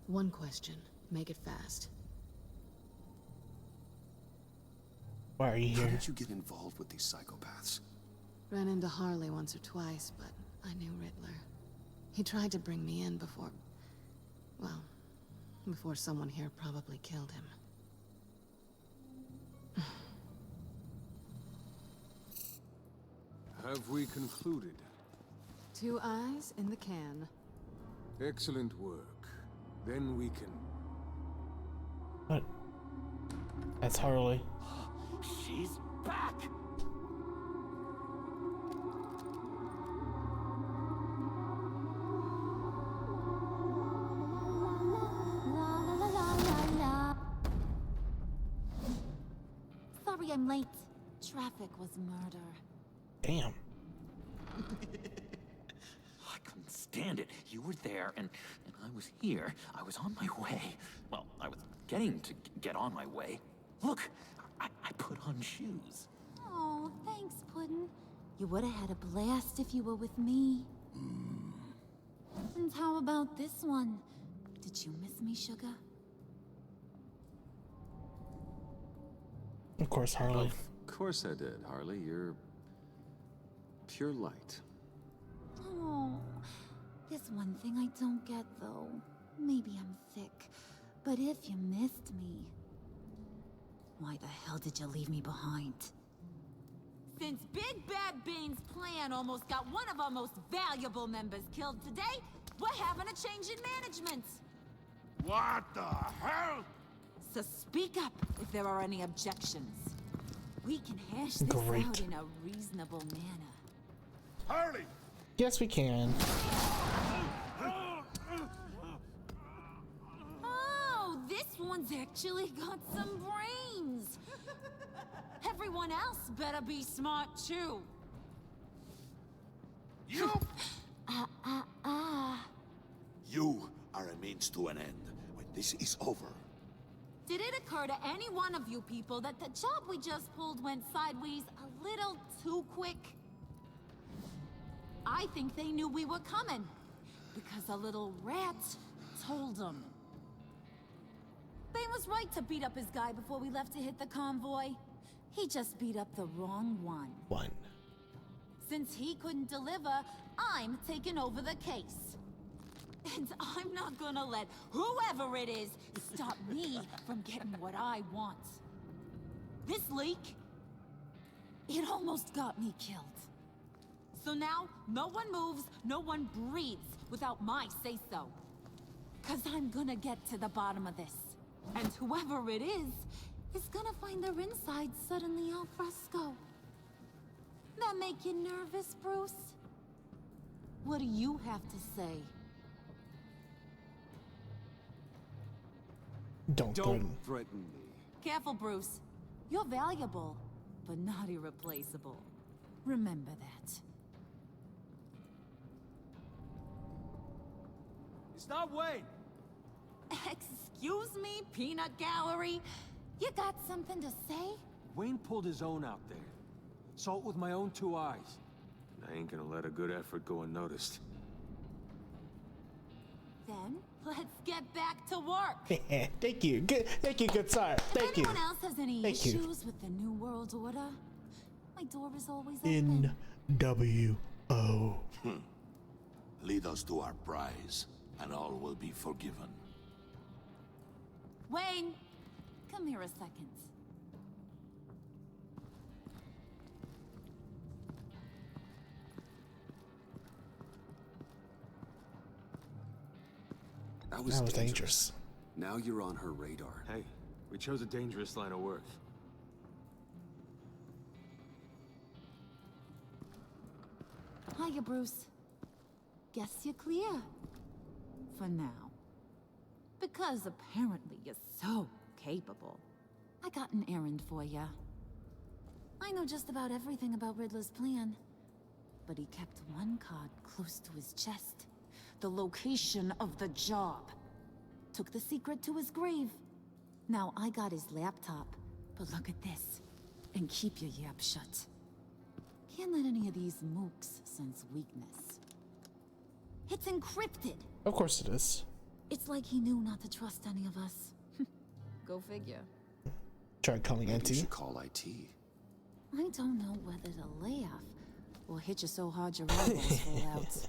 One question. Make it fast. Why are you How here? did you get involved with these psychopaths? Ran into Harley once or twice, but I knew Riddler. He tried to bring me in before... well, before someone here probably killed him. Have we concluded? 2 eyes in the can. Excellent work. Then we can... What? That's Harley. She's back! Sorry I'm late. Traffic was murder. Damn. I couldn't stand it. You were there, and I was here. I was on my way. Well, I was getting to get on my way. Look, I put on shoes. Oh, thanks, Puddin'. You would have had a blast if you were with me. And how about this one? Did you miss me, sugar? Of course, Harley. Of course I did, Harley. You're pure light. Oh, there's one thing I don't get, though. Maybe I'm thick, but if you missed me, why the hell did you leave me behind? Since Big Bad Bane's plan almost got one of our most valuable members killed today, we're having a change in management. What the hell? So speak up if there are any objections. We can hash this Great. out in a reasonable manner. Harley! Yes, we can. Oh, this one's actually got some brains. Everyone else better be smart too. You! Ah. You are a means to an end. When this is over, Did it occur to any one of you people that the job we just pulled went sideways a little too quick? I think they knew we were coming, because a little rat told them. Bane was right to beat up his guy before we left to hit the convoy. He just beat up the wrong one. Since he couldn't deliver, I'm taking over the case. And I'm not gonna let whoever it is stop me from getting what I want. This leak, it almost got me killed. So now, no one moves, no one breathes without my say-so. 'Cause I'm gonna get to the bottom of this. And whoever it is gonna find their insides suddenly al fresco. That make you nervous, Bruce? What do you have to say? Don't threaten me. Careful, Bruce. You're valuable, but not irreplaceable. Remember that. Stop, Wayne! Excuse me, Peanut Gallery? You got something to say? Wayne pulled his own out there. Saw it with my own 2 eyes. I ain't gonna let a good effort go unnoticed. Then, let's get back to work. Thank you. Good. Thank you, good sir. Thank you. Anyone else has any Thank you. issues with the New World Order? My door is always open. NWO. lead us to our prize, and all will be forgiven. Wayne, come here a second. That was dangerous. dangerous. Now you're on her radar. Hey, we chose a dangerous line of work. Hiya, Bruce. Guess you're clear. For now. Because apparently you're so capable. I got an errand for you. I know just about everything about Riddler's plan. But he kept one card close to his chest. The location of the job. Took the secret to his grave. Now I got his laptop. But look at this. And keep your yap shut. Can't let any of these mooks sense weakness. It's encrypted. Of course it is. It's like he knew not to trust any of us. Go figure. Try calling Maybe IT. you should call IT. I don't know whether to laugh or hit you so hard your elbows fall out.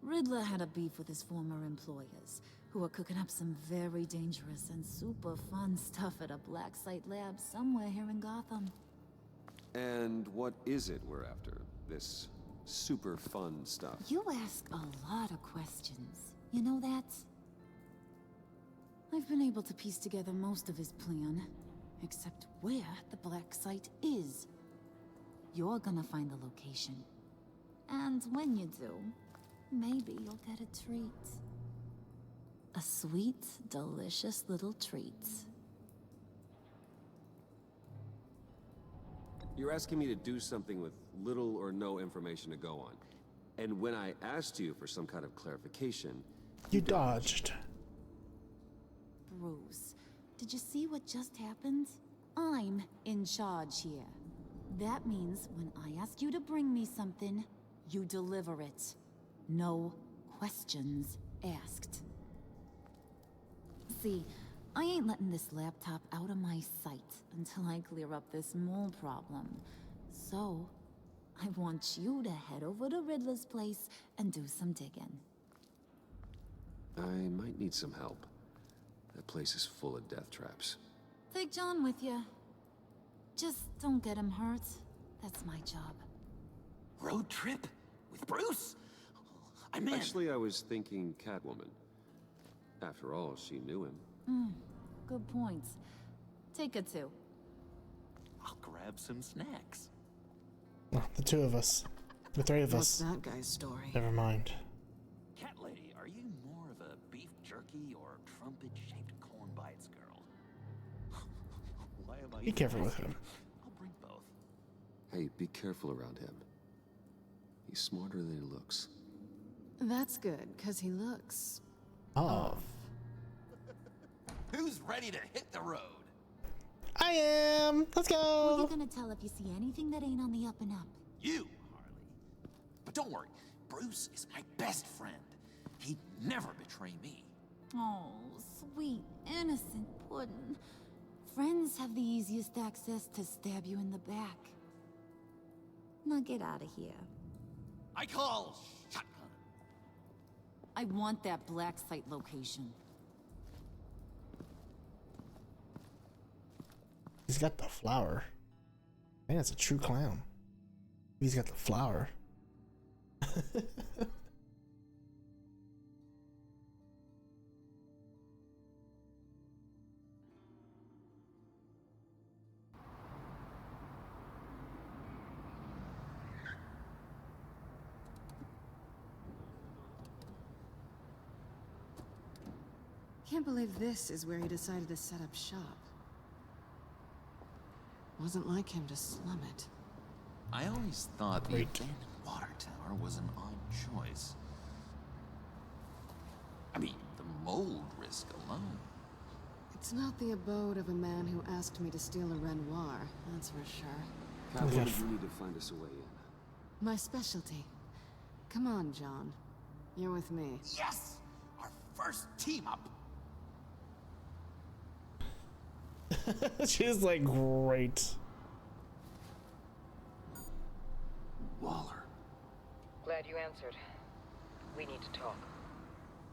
Riddler had a beef with his former employers, who are cooking up some very dangerous and super fun stuff at a black site lab somewhere here in Gotham. And what is it we're after? This super fun stuff. You ask a lot of questions. You know that? I've been able to piece together most of his plan, except where the black site is. You're gonna find the location. And when you do, maybe you'll get a treat. A sweet, delicious little treat. You're asking me to do something with little or no information to go on. And when I asked you for some kind of clarification, you dodged. Bruce, did you see what just happened? I'm in charge here. That means when I ask you to bring me something, you deliver it. No questions asked. See, I ain't letting this laptop out of my sight until I clear up this mole problem. So, I want you to head over to Riddler's place and do some digging. I might need some help. That place is full of death traps. Take John with you. Just don't get him hurt. That's my job. Road trip? With Bruce? I'm in. Actually, I was thinking Catwoman. After all, she knew him. Good point. Take it too. I'll grab some snacks. Oh, the two of us. The three of What's us. that guy's story? Never mind. Cat lady, are you more of a beef jerky or trumpet-shaped corn bites girl? Why am I Be careful with him. I'll bring both. Hey, be careful around him. He's smarter than he looks. That's good, because he looks... Oh. Who's ready to hit the road? I am. Let's Who go. you gonna tell if you see anything that ain't on the up and up? You, Harley. But don't worry, Bruce is my best friend. He'd never betray me. Oh, sweet, innocent puddin'. Friends have the easiest access to stab you in the back. Now get out of here. I call shotgun. I want that black site location. He's got the flower. Man, it's a true clown. He's got the flower. Can't believe this is where he decided to set up shop. Wasn't like him to slum it. I always thought the abandoned water tower was an odd choice. I mean, the mold risk alone. It's not the abode of a man who asked me to steal a Renoir, that's for sure. Catwoman, you need to find us a way in. My specialty. Come on, John. You're with me. Yes! Our first team up! She's like, great. Waller. Glad you answered. We need to talk.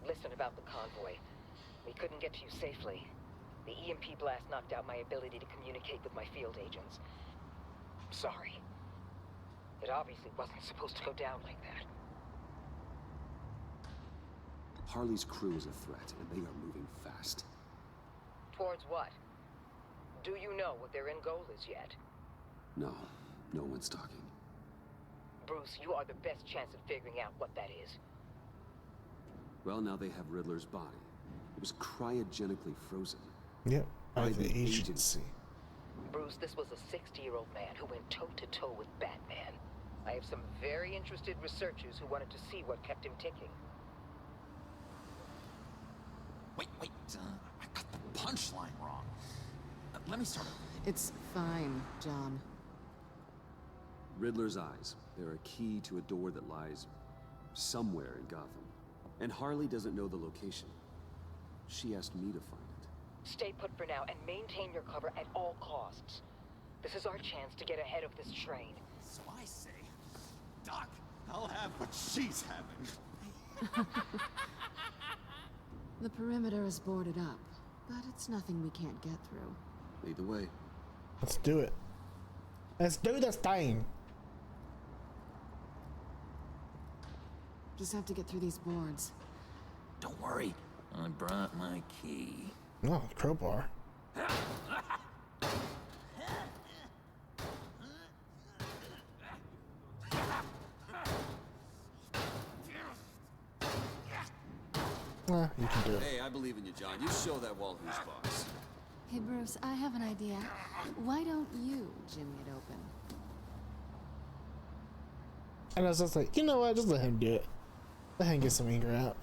Listen about the convoy. We couldn't get to you safely. The EMP blast knocked out my ability to communicate with my field agents. Sorry. It obviously wasn't supposed to go down like that. Harley's crew is a threat, and they are moving fast. Towards what? Do you know what their end goal is yet? No, no one's talking. Bruce, you are the best chance at figuring out what that is. Well, now they have Riddler's body. It was cryogenically frozen. Yep, by the agency. Bruce, this was a 60-year-old man who went toe-to-toe with Batman. I have some very interested researchers who wanted to see what kept him ticking. Wait, I got the punchline wrong. Let me start over. It's fine, John. Riddler's eyes. They're a key to a door that lies somewhere in Gotham. And Harley doesn't know the location. She asked me to find it. Stay put for now and maintain your cover at all costs. This is our chance to get ahead of this train. So I say, Doc, I'll have what she's having. The perimeter is boarded up, but it's nothing we can't get through. Lead the way. Let's do it. Let's do this thing. Just have to get through these boards. Don't worry, I brought my key. Oh, crowbar. You can do it. Hey, I believe in you, John. You show that wall who's boss. Hey, Bruce, I have an idea. Why don't you jimmy it open? And I was just like, you know what? Just let him do it. Let him get some anger out.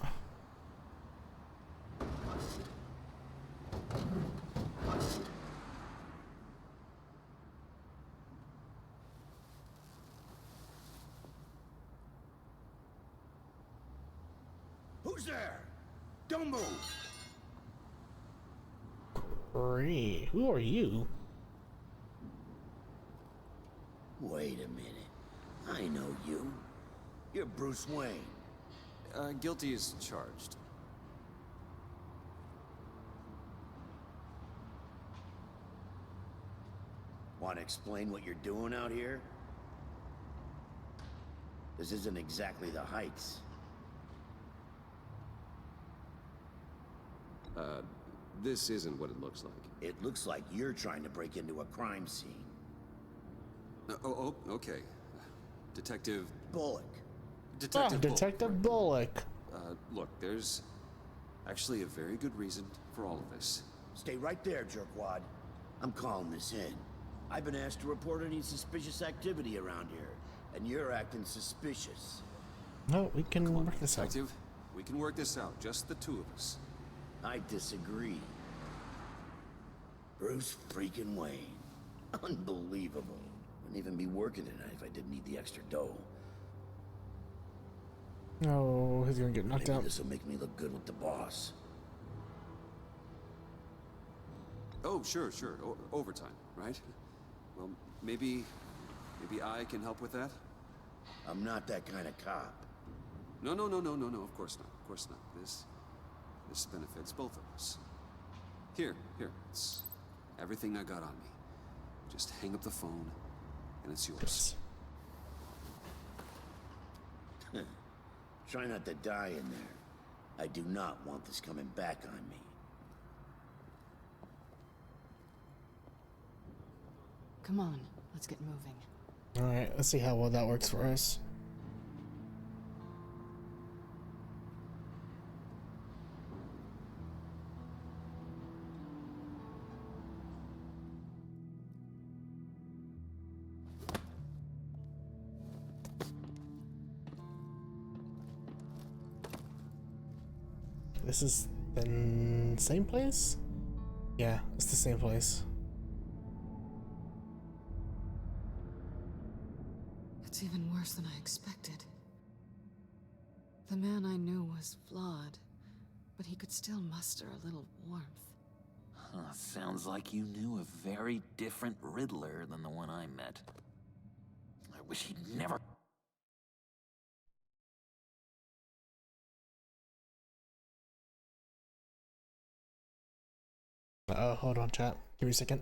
Who's there? Don't move! Great. Who are you? Wait a minute. I know you. You're Bruce Wayne. Guilty as charged. Want to explain what you're doing out here? This isn't exactly the Heights. This isn't what it looks like. It looks like you're trying to break into a crime scene. Okay. Detective... Bullock. Detective Bullock. Look, there's actually a very good reason for all of this. Stay right there, jerkwad. I'm calling this in. I've been asked to report any suspicious activity around here, and you're acting suspicious. No, we can work this out. Detective, we can work this out, just the two of us. I disagree. Bruce freaking Wayne. Unbelievable. Wouldn't even be working tonight if I didn't need the extra dough. Oh, he's gonna get knocked out. This will make me look good with the boss. Oh, sure. Overtime, right? Well, maybe I can help with that? I'm not that kind of cop. No, of course not. This benefits both of us. Here, it's everything I got on me. Just hang up the phone, and it's yours. Try not to die in there. I do not want this coming back on me. Come on, let's get moving. Alright, let's see how well that works for us. This is the same place? Yeah, it's the same place. It's even worse than I expected. The man I knew was flawed, but he could still muster a little warmth. Sounds like you knew a very different Riddler than the one I met. I wish he'd never... Hold on, chat. Give me a second.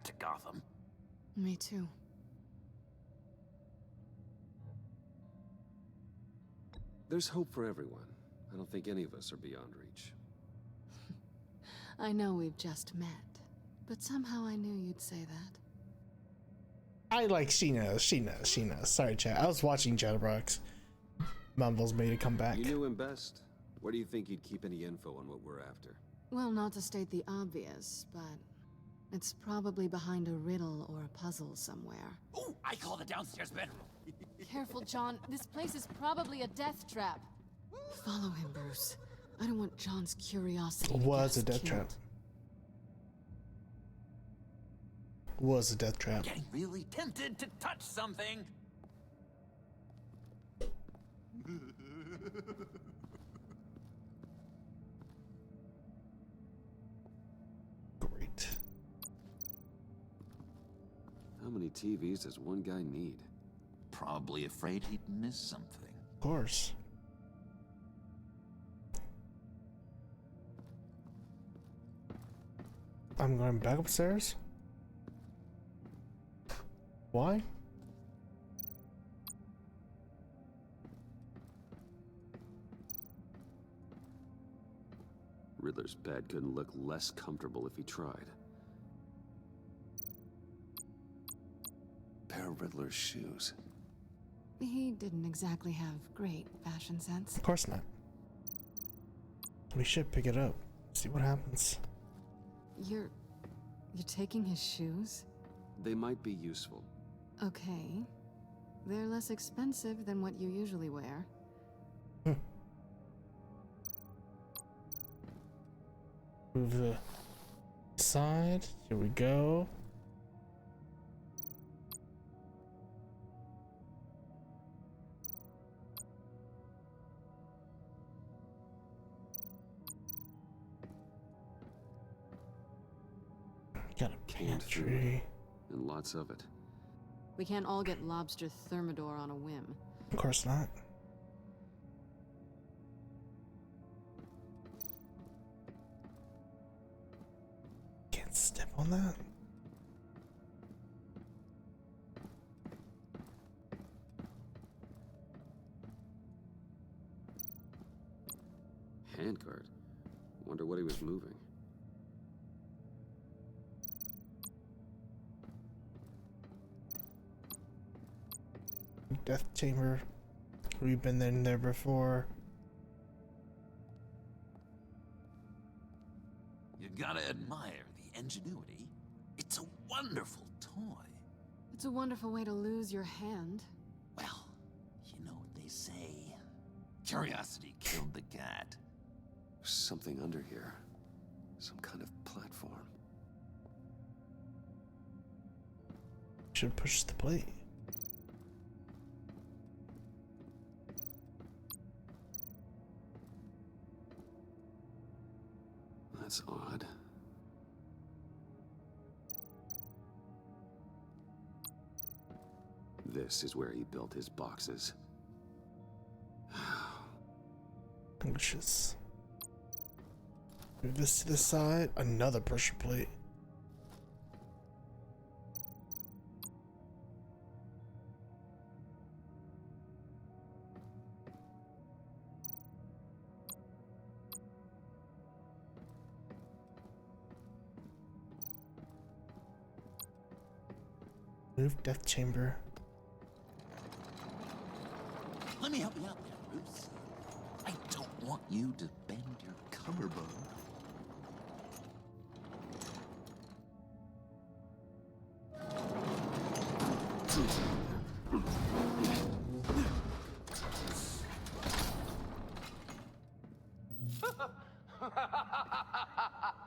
to Gotham. Me too. There's hope for everyone. I don't think any of us are beyond reach. I know we've just met, but somehow I knew you'd say that. She knows. Sorry, chat. I was watching Chatterbox. Mumbles made it come back. You knew him best. Where do you think he'd keep any info on what we're after? Well, not to state the obvious, but it's probably behind a riddle or a puzzle somewhere. Ooh, I call the downstairs bedroom. Careful, John. This place is probably a death trap. Follow him, Bruce. I don't want John's curiosity. Was a death trap. Was a death trap. Getting really tempted to touch something. Great. How many TVs does one guy need? Probably afraid he'd miss something. Of course. I'm going back upstairs. Why? Riddler's bed couldn't look less comfortable if he tried. Pair of Riddler's shoes. He didn't exactly have great fashion sense. Of course not. We should pick it up. See what happens. You're taking his shoes? They might be useful. Okay. They're less expensive than what you usually wear. Move the side. Here we go. Got a pantry. And lots of it. We can't all get lobster thermidor on a whim. Of course not. Can't step on that. Handcart. Wonder what he was moving. Death chamber. We've been in there before. You gotta admire the ingenuity. It's a wonderful toy. It's a wonderful way to lose your hand. Well, you know what they say. Curiosity killed the cat. There's something under here. Some kind of platform. Should push the plate. That's odd. This is where he built his boxes. Anxious. Move this to the side. Another pressure plate. Move death chamber. Let me help you out there, Bruce. I don't want you to bend your collarbone.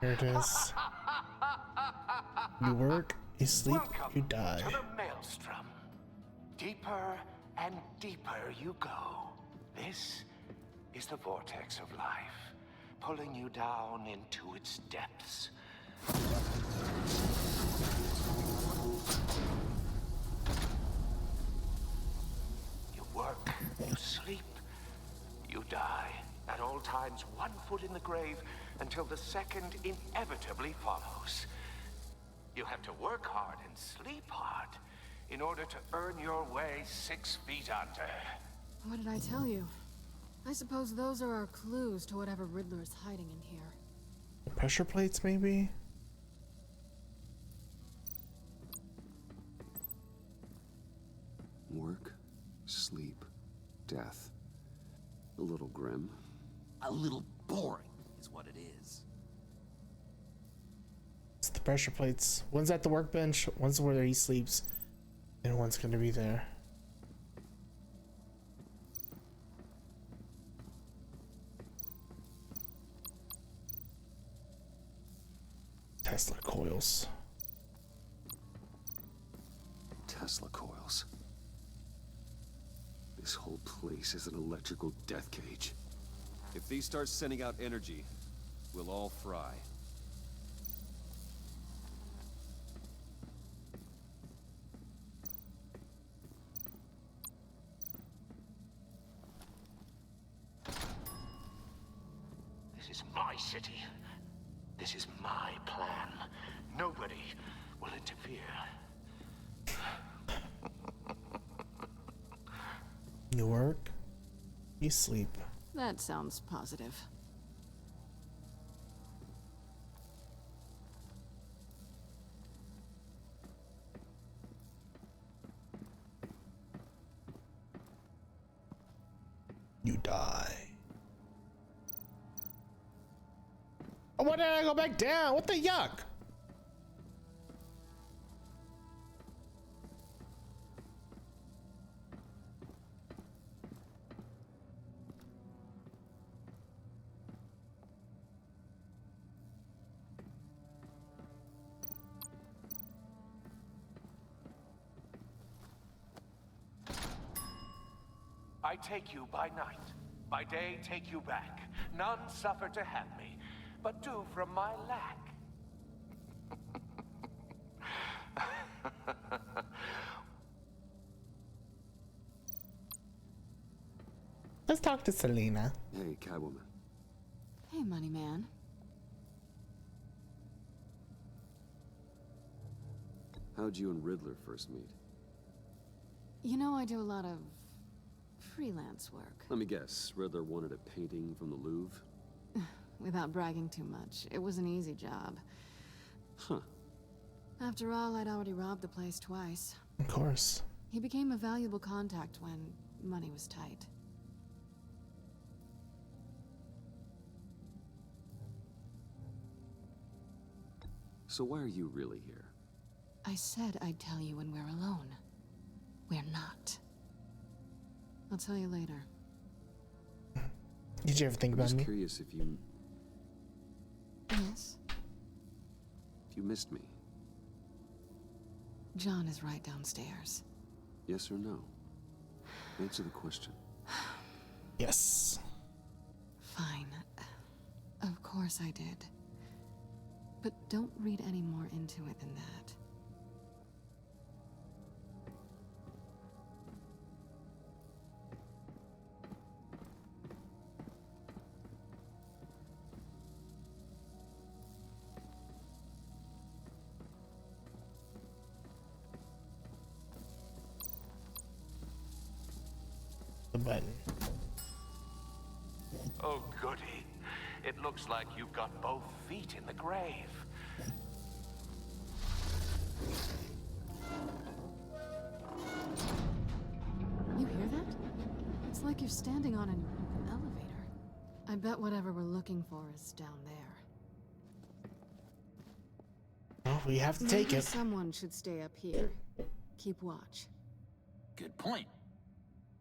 Here it is. You work, you sleep, you die. To the maelstrom. Deeper and deeper you go. This is the vortex of life, pulling you down into its depths. You work, you sleep, you die. At all times, one foot in the grave until the second inevitably follows. You have to work hard and sleep hard in order to earn your way 6 feet under. What did I tell you? I suppose those are our clues to whatever Riddler is hiding in here. Pressure plates, maybe? Work, sleep, death. A little grim. A little boring is what it is. It's the pressure plates. One's at the workbench, one's where he sleeps, and one's gonna be there. Tesla coils. Tesla coils. This whole place is an electrical death cage. If these start sending out energy, we'll all fry. This is my city. This is my plan. Nobody will interfere. You work, you sleep. That sounds positive. You die. Oh, why did I go back down? What the yuck? I take you by night. By day, take you back. None suffer to have me, but do from my lack. Let's talk to Selena. Hey, Catwoman. Hey, money man. How'd you and Riddler first meet? You know, I do a lot of freelance work. Let me guess, Riddler wanted a painting from the Louvre? Without bragging too much, it was an easy job. Huh. After all, I'd already robbed the place twice. Of course. He became a valuable contact when money was tight. So why are you really here? I said I'd tell you when we're alone. We're not. I'll tell you later. Did you ever think I'm about just me? curious if you... Yes? If you missed me. John is right downstairs. Yes or no? Answer the question. Yes. Fine. Of course I did. But don't read any more into it than that. The button. Oh, goody. It looks like you've got both feet in the grave. You hear that? It's like you're standing on an elevator. I bet whatever we're looking for is down there. Well, we have to take Maybe it. someone should stay up here. Keep watch. Good point.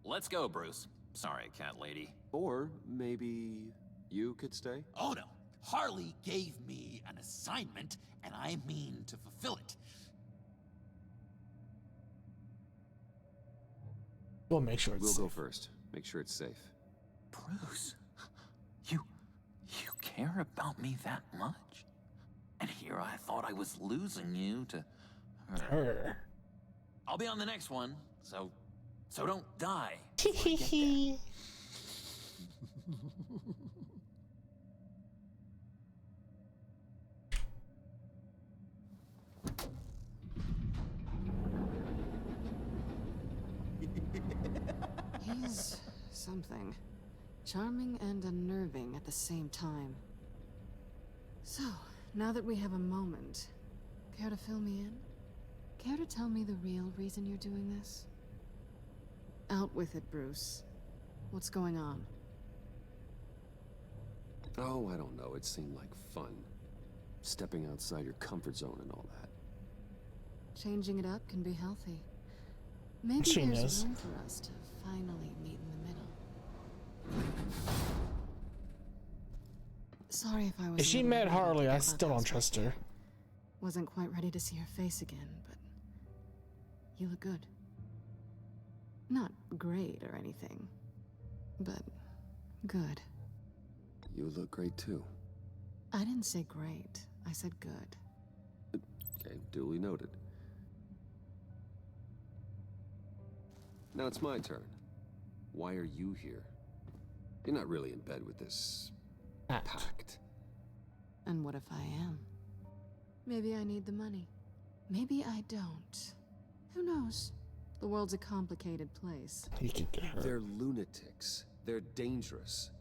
Let's go, Bruce. Sorry, cat lady. Or maybe you could stay? Oh no. Harley gave me an assignment, and I mean to fulfill it. We'll make sure it's We'll safe. go first. Make sure it's safe. Bruce, you care about me that much? And here I thought I was losing you to her. I'll be on the next one, so don't die. She's something. Charming and unnerving at the same time. So, now that we have a moment, care to fill me in? Care to tell me the real reason you're doing this? Out with it, Bruce. What's going on? Oh, I don't know. It seemed like fun. Stepping outside your comfort zone and all that. Changing it up can be healthy. Maybe She there's knows. room for us to finally meet in the middle. Sorry if I was. If she a little met late Harley, to I the still don't clubhouse trust with you. her. Wasn't quite ready to see her face again, but you look good. Not great or anything, but good. You look great too. I didn't say great. I said good. Okay, duly noted. Now it's my turn. Why are you here? You're not really in bed with this pact. And what if I am? Maybe I need the money. Maybe I don't. Who knows? The world's a complicated place. He could get hurt. They're lunatics. They're dangerous.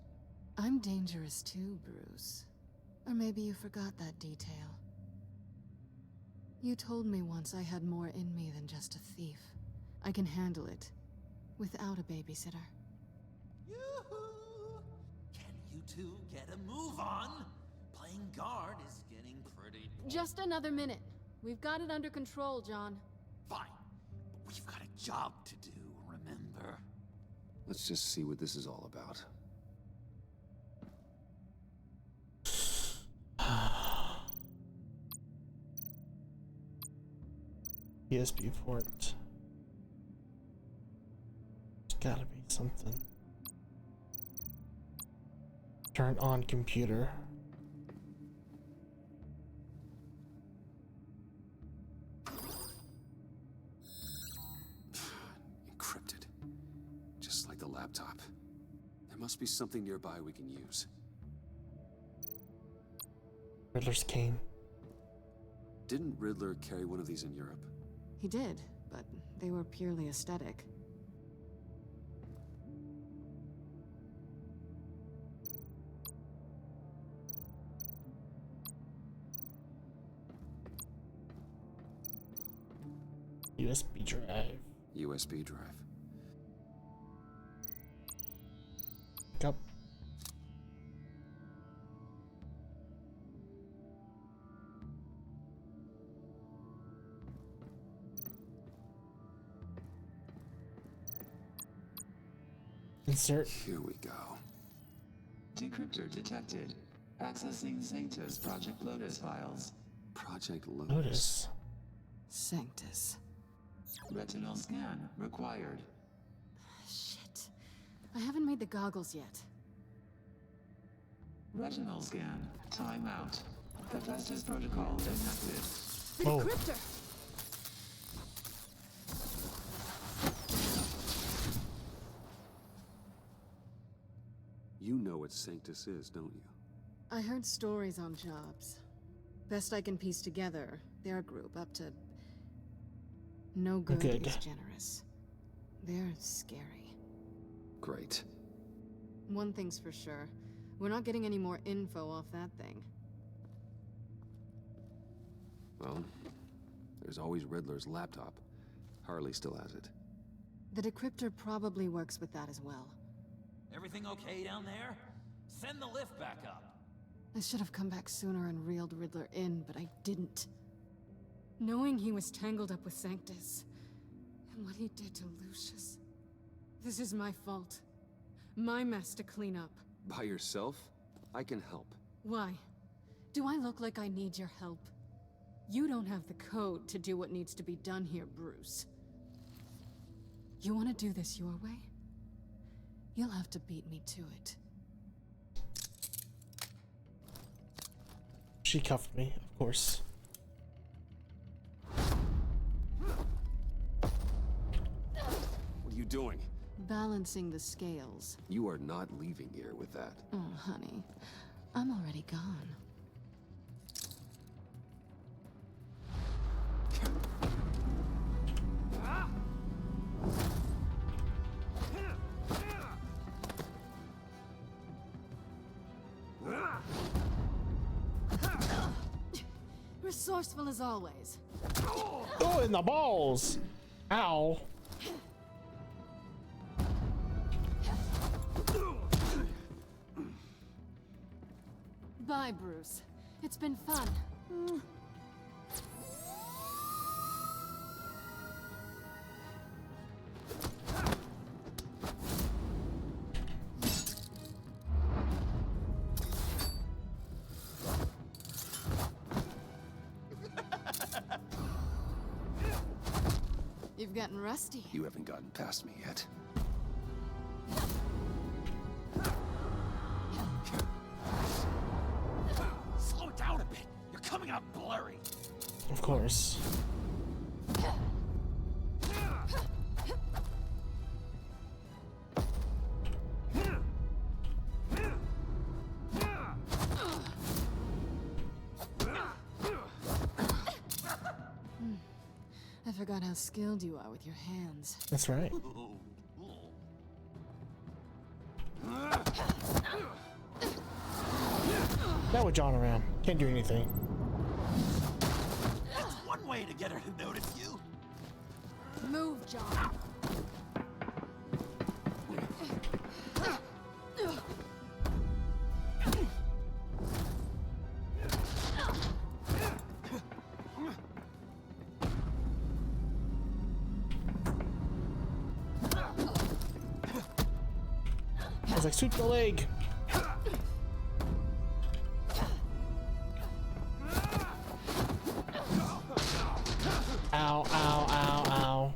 I'm dangerous too, Bruce. Or maybe you forgot that detail. You told me once I had more in me than just a thief. I can handle it. Without a babysitter. Yoo-hoo! Can you two get a move on? Playing guard is getting pretty... Just another minute. We've got it under control, John. Fine. But we've got a job to do, remember? Let's just see what this is all about. USB port. There's gotta be something. Turn on computer. Encrypted. Just like the laptop. There must be something nearby we can use. Riddler's cane. Didn't Riddler carry one of these in Europe? He did, but they were purely aesthetic. USB drive. USB drive. Yep. Insert. Here we go. Decryptor detected. Accessing Sanctus Project Lotus files. Project Lotus. Sanctus. Retinal scan required. Shit. I haven't made the goggles yet. Retinal scan. Timeout. Hephaestus protocol detected. The Oh. decryptor! You know what Sanctus is, don't you? I heard stories on jobs. Best I can piece together, their group up to... No good is generous. They're scary. Great. One thing's for sure. We're not getting any more info off that thing. Well, there's always Riddler's laptop. Harley still has it. The decryptor probably works with that as well. Everything okay down there? Send the lift back up. I should have come back sooner and reeled Riddler in, but I didn't. Knowing he was tangled up with Sanctus, and what he did to Lucius. This is my fault. My mess to clean up. By yourself? I can help. Why? Do I look like I need your help? You don't have the code to do what needs to be done here, Bruce. You want to do this your way? You'll have to beat me to it. She cuffed me, of course. What are you doing? Balancing the scales. You are not leaving here with that. Oh, honey. I'm already gone. Resourceful as always. Oh, in the balls. Ow. Bye, Bruce. It's been fun. You've gotten rusty. You haven't gotten past me yet. Slow it down a bit. You're coming out blurry. Of course. I forgot how skilled you are with your hands. That's right. Not with John around. Can't do anything. That's one way to get her to notice you. Move, John. I was like, sweep the leg. Ow, ow, ow, ow.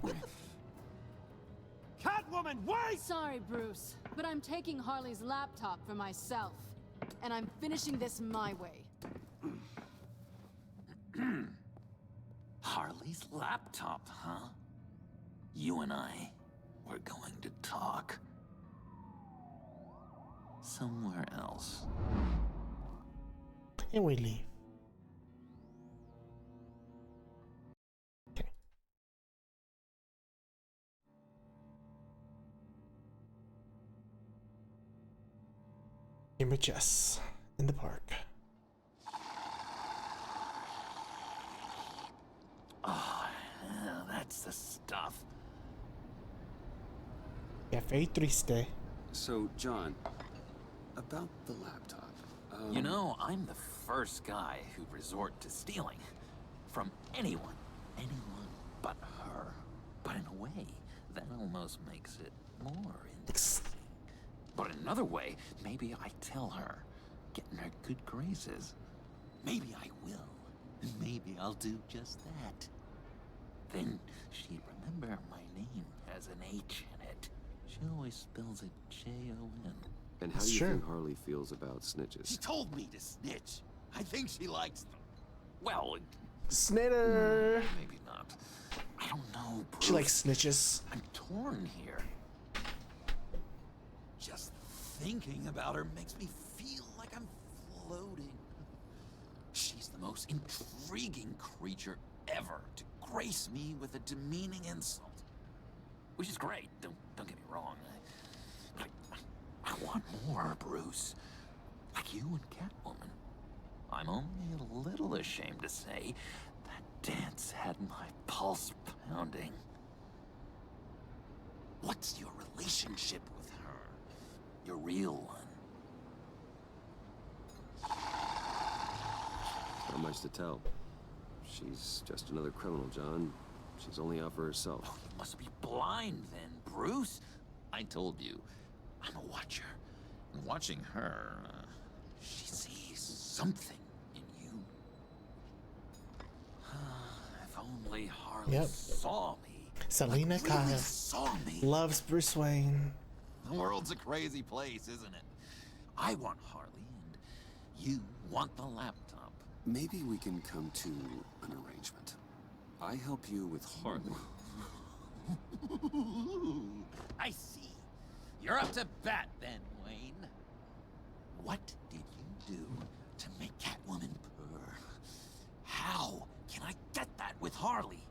Catwoman, wait! Sorry, Bruce, but I'm taking Harley's laptop for myself. And I'm finishing this my way. Harley's laptop, huh? You and I, we're going to talk. Somewhere else. And we leave. Okay. Images in the park. Oh, that's the stuff. Cafe Triste. So, John, about the laptop. You know, I'm the first guy who resort to stealing. From anyone. Anyone but her. But in a way, that almost makes it more interesting. But in another way, maybe I tell her, get in her good graces. Maybe I will. And maybe I'll do just that. Then she'd remember my name has an H in it. She always spells it J-O-N. And how do you think Harley feels about snitches? She told me to snitch. I think she likes them. Well, Snitter. maybe not. I don't know, Bruce. She likes snitches. I'm torn here. Just thinking about her makes me feel like I'm floating. She's the most intriguing creature ever to grace me with a demeaning insult. Which is great, don't get me wrong. But I want more, Bruce. Like you and Catwoman. I'm only a little ashamed to say that dance had my pulse pounding. What's your relationship with her? Your real one? Not much to tell. She's just another criminal, John. She's only out for herself. Oh, you must be blind then, Bruce. I told you, I'm a watcher. And watching her, she sees something in you. If only Harley saw me. Selena like, Kyle really saw me. loves Bruce Wayne. The world's a crazy place, isn't it? I want Harley, and you want the laptop. Maybe we can come to an arrangement. I help you with Harley. I see. You're up to bat then, Wayne. What did you do to make Catwoman purr? How can I get that with Harley?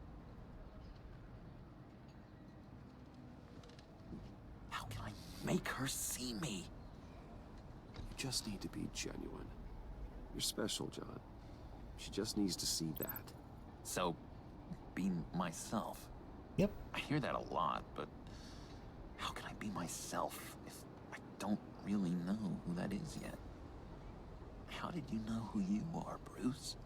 How can I make her see me? You just need to be genuine. You're special, John. She just needs to see that. So, be myself. Yep. I hear that a lot, but how can I be myself if I don't really know who that is yet? How did you know who you are, Bruce?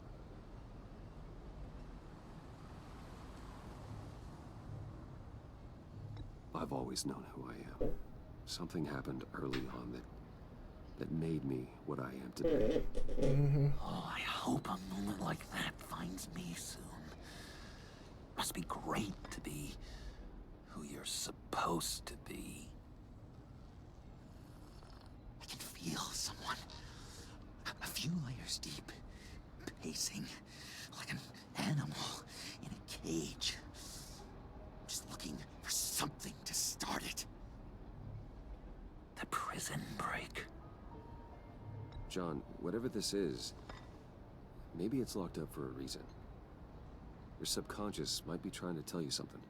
I've always known who I am. Something happened early on that made me what I am today. Oh, I hope a moment like that finds me soon. Must be great to be who you're supposed to be. I can feel someone a few layers deep, pacing like an animal in a cage. Just looking for something to start it. The prison break. John, whatever this is, maybe it's locked up for a reason. Your subconscious might be trying to tell you something.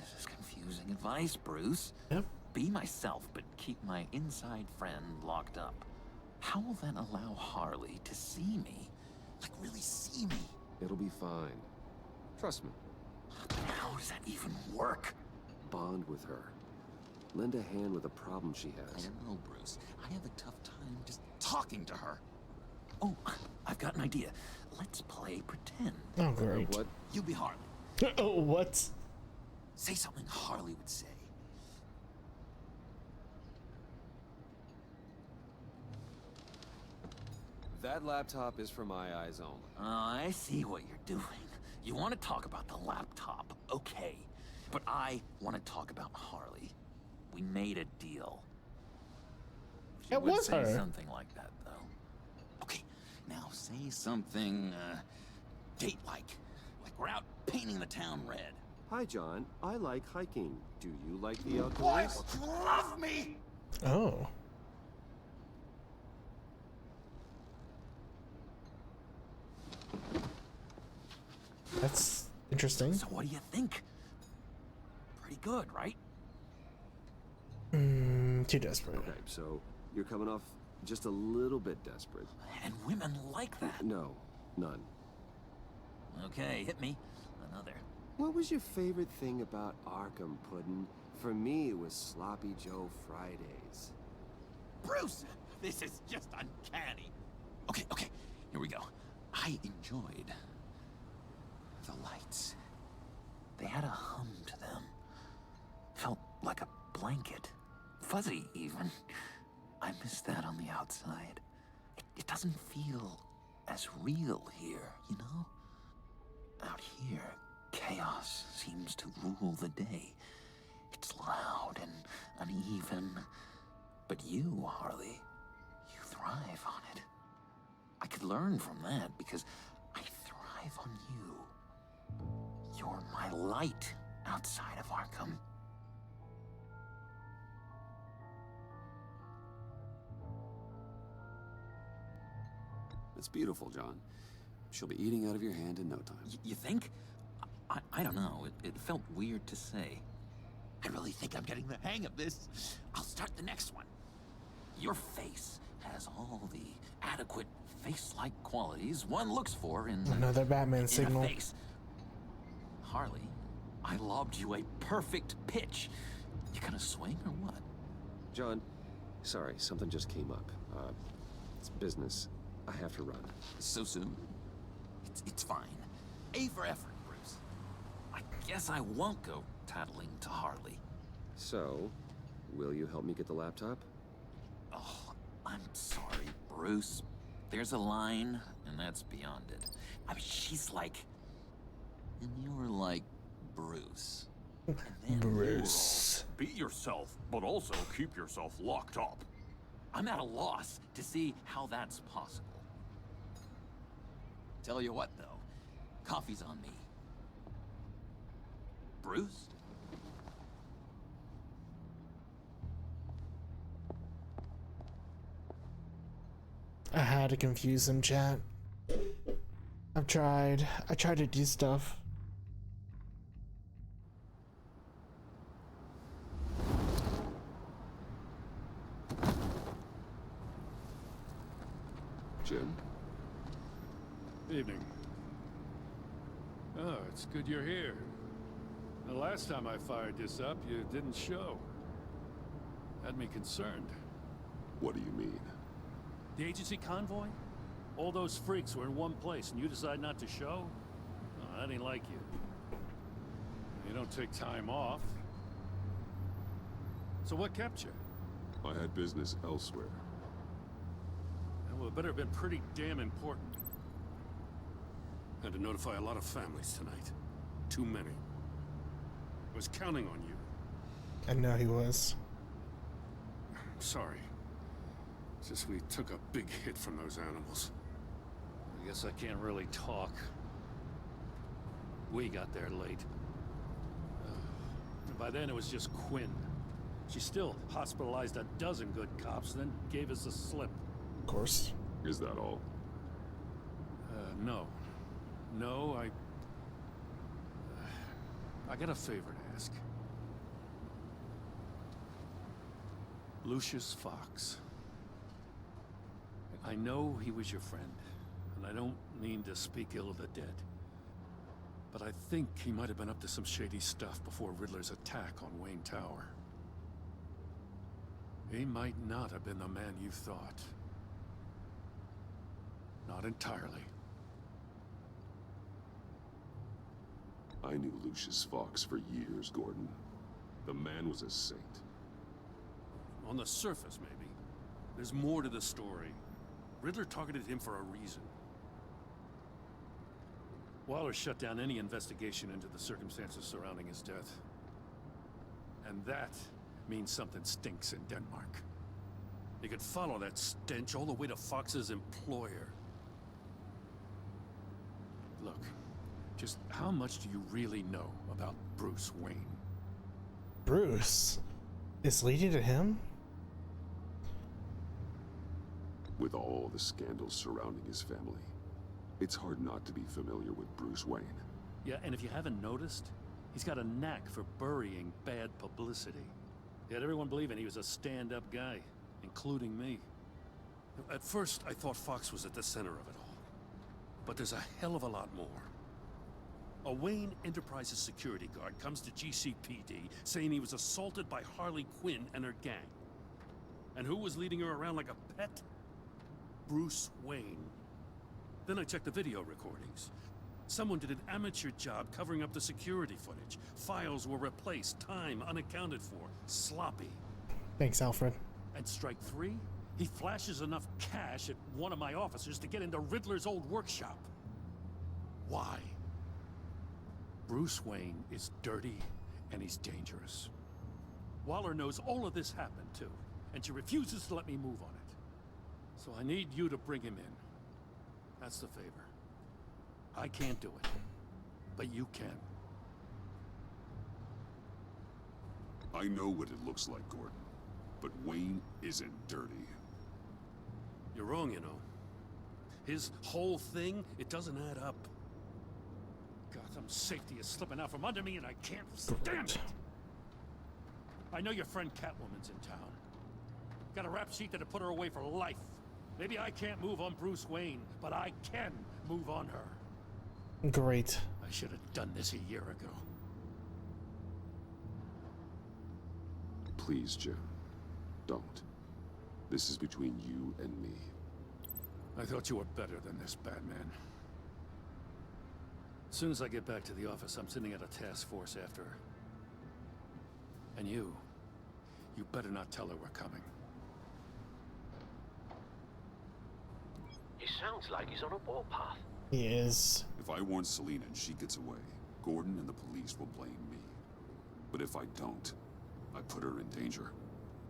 This is confusing advice, Bruce. Yep. Be myself, but keep my inside friend locked up. How will that allow Harley to see me? Like, really see me? It'll be fine. Trust me. But how does that even work? Bond with her. Lend a hand with a problem she I has. don't know, Bruce. I have a tough time just talking to her. Oh, I've got an idea. Let's play pretend. Oh, great. What? You be Harley. Oh, what? Say something Harley would say. That laptop is for my eyes only. I see what you're doing. You want to talk about the laptop, okay. But I want to talk about Harley. We made a deal. She It would was say her. something like that, though. Okay, now say something, date-like. Like we're out painting the town red. Hi, John. I like hiking. Do you like the outdoors? You love me! Oh. That's interesting. So what do you think? Pretty good, right? Too desperate. Okay, so you're coming off just a little bit desperate. And women like that. No, none. Okay, hit me. Another. What was your favorite thing about Arkham, Puddin'? For me, it was Sloppy Joe Fridays. Bruce! This is just uncanny. Okay, here we go. I enjoyed the lights. They had a hum to them. Felt like a blanket. Fuzzy, even. I miss that on the outside. It doesn't feel as real here, you know? Out here, chaos seems to rule the day. It's loud and uneven. But you, Harley, you thrive on it. I could learn from that because I thrive on you. You're my light outside of Arkham. It's beautiful, John. She'll be eating out of your hand in no time. You think? I don't know. It felt weird to say. I really think I'm getting the hang of this. I'll start the next one. Your face has all the adequate face-like qualities one looks for in Another Batman in signal. a face. Harley, I lobbed you a perfect pitch. You gonna swing or what? John, sorry, something just came up. It's business. I have to run. So soon? It's fine. A for effort, Bruce. I guess I won't go tattling to Harley. So, will you help me get the laptop? Oh, I'm sorry, Bruce. There's a line, and that's beyond it. I mean, she's like... And you're like Bruce. And then Bruce. Be yourself, but also keep yourself locked up. I'm at a loss to see how that's possible. Tell you what, though. Coffee's on me. Bruce? I had to confuse him, chat. I tried to do stuff. Jim? Evening. Oh, it's good you're here. The last time I fired this up, you didn't show. Had me concerned. What do you mean? The agency convoy? All those freaks were in one place and you decide not to show? Oh, that ain't like you. You don't take time off. So what kept you? I had business elsewhere. Well, it better have been pretty damn important. Had to notify a lot of families tonight. Too many. I was counting on you. I know he was. Sorry. It's just we took a big hit from those animals. I guess I can't really talk. We got there late. By then it was just Quinn. She still hospitalized a dozen good cops, then gave us the slip. Of course. Is that all? No. No, I got a favor to ask. Lucius Fox. I know he was your friend, and I don't mean to speak ill of the dead. But I think he might have been up to some shady stuff before Riddler's attack on Wayne Tower. He might not have been the man you thought. Not entirely. I knew Lucius Fox for years, Gordon. The man was a saint. On the surface, maybe. There's more to the story. Riddler targeted him for a reason. Waller shut down any investigation into the circumstances surrounding his death. And that means something stinks in Denmark. You could follow that stench all the way to Fox's employer. Look, just how much do you really know about Bruce Wayne? Bruce? Is leading to him? With all the scandals surrounding his family, it's hard not to be familiar with Bruce Wayne. Yeah, and if you haven't noticed, he's got a knack for burying bad publicity. He had everyone believing he was a stand-up guy, including me. At first, I thought Fox was at the center of it all. But there's a hell of a lot more. A Wayne Enterprises security guard comes to GCPD saying he was assaulted by Harley Quinn and her gang. And who was leading her around like a pet? Bruce Wayne. Then I checked the video recordings. Someone did an amateur job covering up the security footage. Files were replaced, time unaccounted for, sloppy. Thanks, Alfred. And strike three, he flashes enough cash at one of my officers to get into Riddler's old workshop. Why? Bruce Wayne is dirty and he's dangerous. Waller knows all of this happened too, and she refuses to let me move on it. So I need you to bring him in. That's the favor. I can't do it, but you can. I know what it looks like, Gordon, but Wayne isn't dirty. You're wrong, you know. His whole thing, it doesn't add up. Gotham's safety is slipping out from under me and I can't stand it. I know your friend Catwoman's in town. Got a rap sheet that'll put her away for life. Maybe I can't move on Bruce Wayne, but I can move on her. Great. I should have done this a year ago. Please, Jim. Don't. This is between you and me. I thought you were better than this, Batman. As soon as I get back to the office, I'm sending out a task force after her. And you better not tell her we're coming. He sounds like he's on a warpath. He is. If I warn Selina and she gets away, Gordon and the police will blame me. But if I don't, I put her in danger.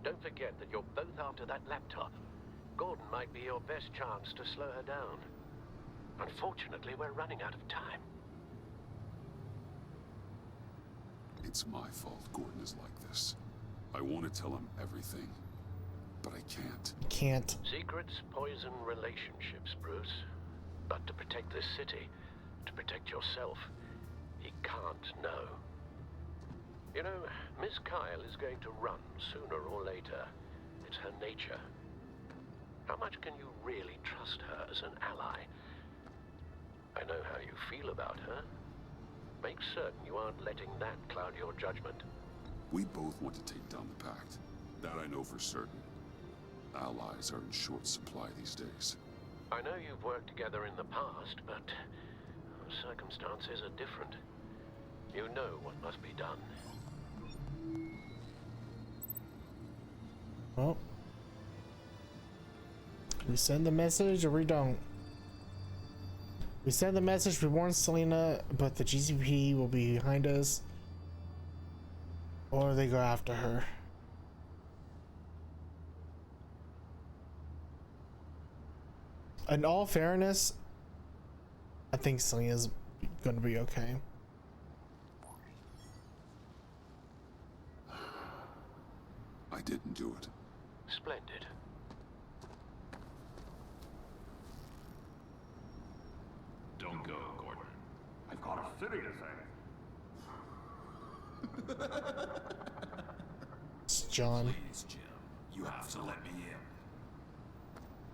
Don't forget that you're both after that laptop. Gordon might be your best chance to slow her down. Unfortunately, we're running out of time. It's my fault Gordon is like this. I want to tell him everything, but I can't. Can't. Secrets poison relationships, Bruce. But to protect this city, to protect yourself, he can't know. You know, Miss Kyle is going to run sooner or later. It's her nature. How much can you really trust her as an ally? I know how you feel about her. Make certain you aren't letting that cloud your judgment. We both want to take down the Pact. That I know for certain. Allies are in short supply these days. I know you've worked together in the past, but circumstances are different. You know what must be done. Well, we send the message or we don't. We send the message, we warn Selena, but the GCP will be behind us. Or they go after her. In all fairness, I think Selena's gonna be okay. I didn't do it. Splendid. Don't go, Gordon. I've got a city to save. It's John. Please, Jim. You have to let me in.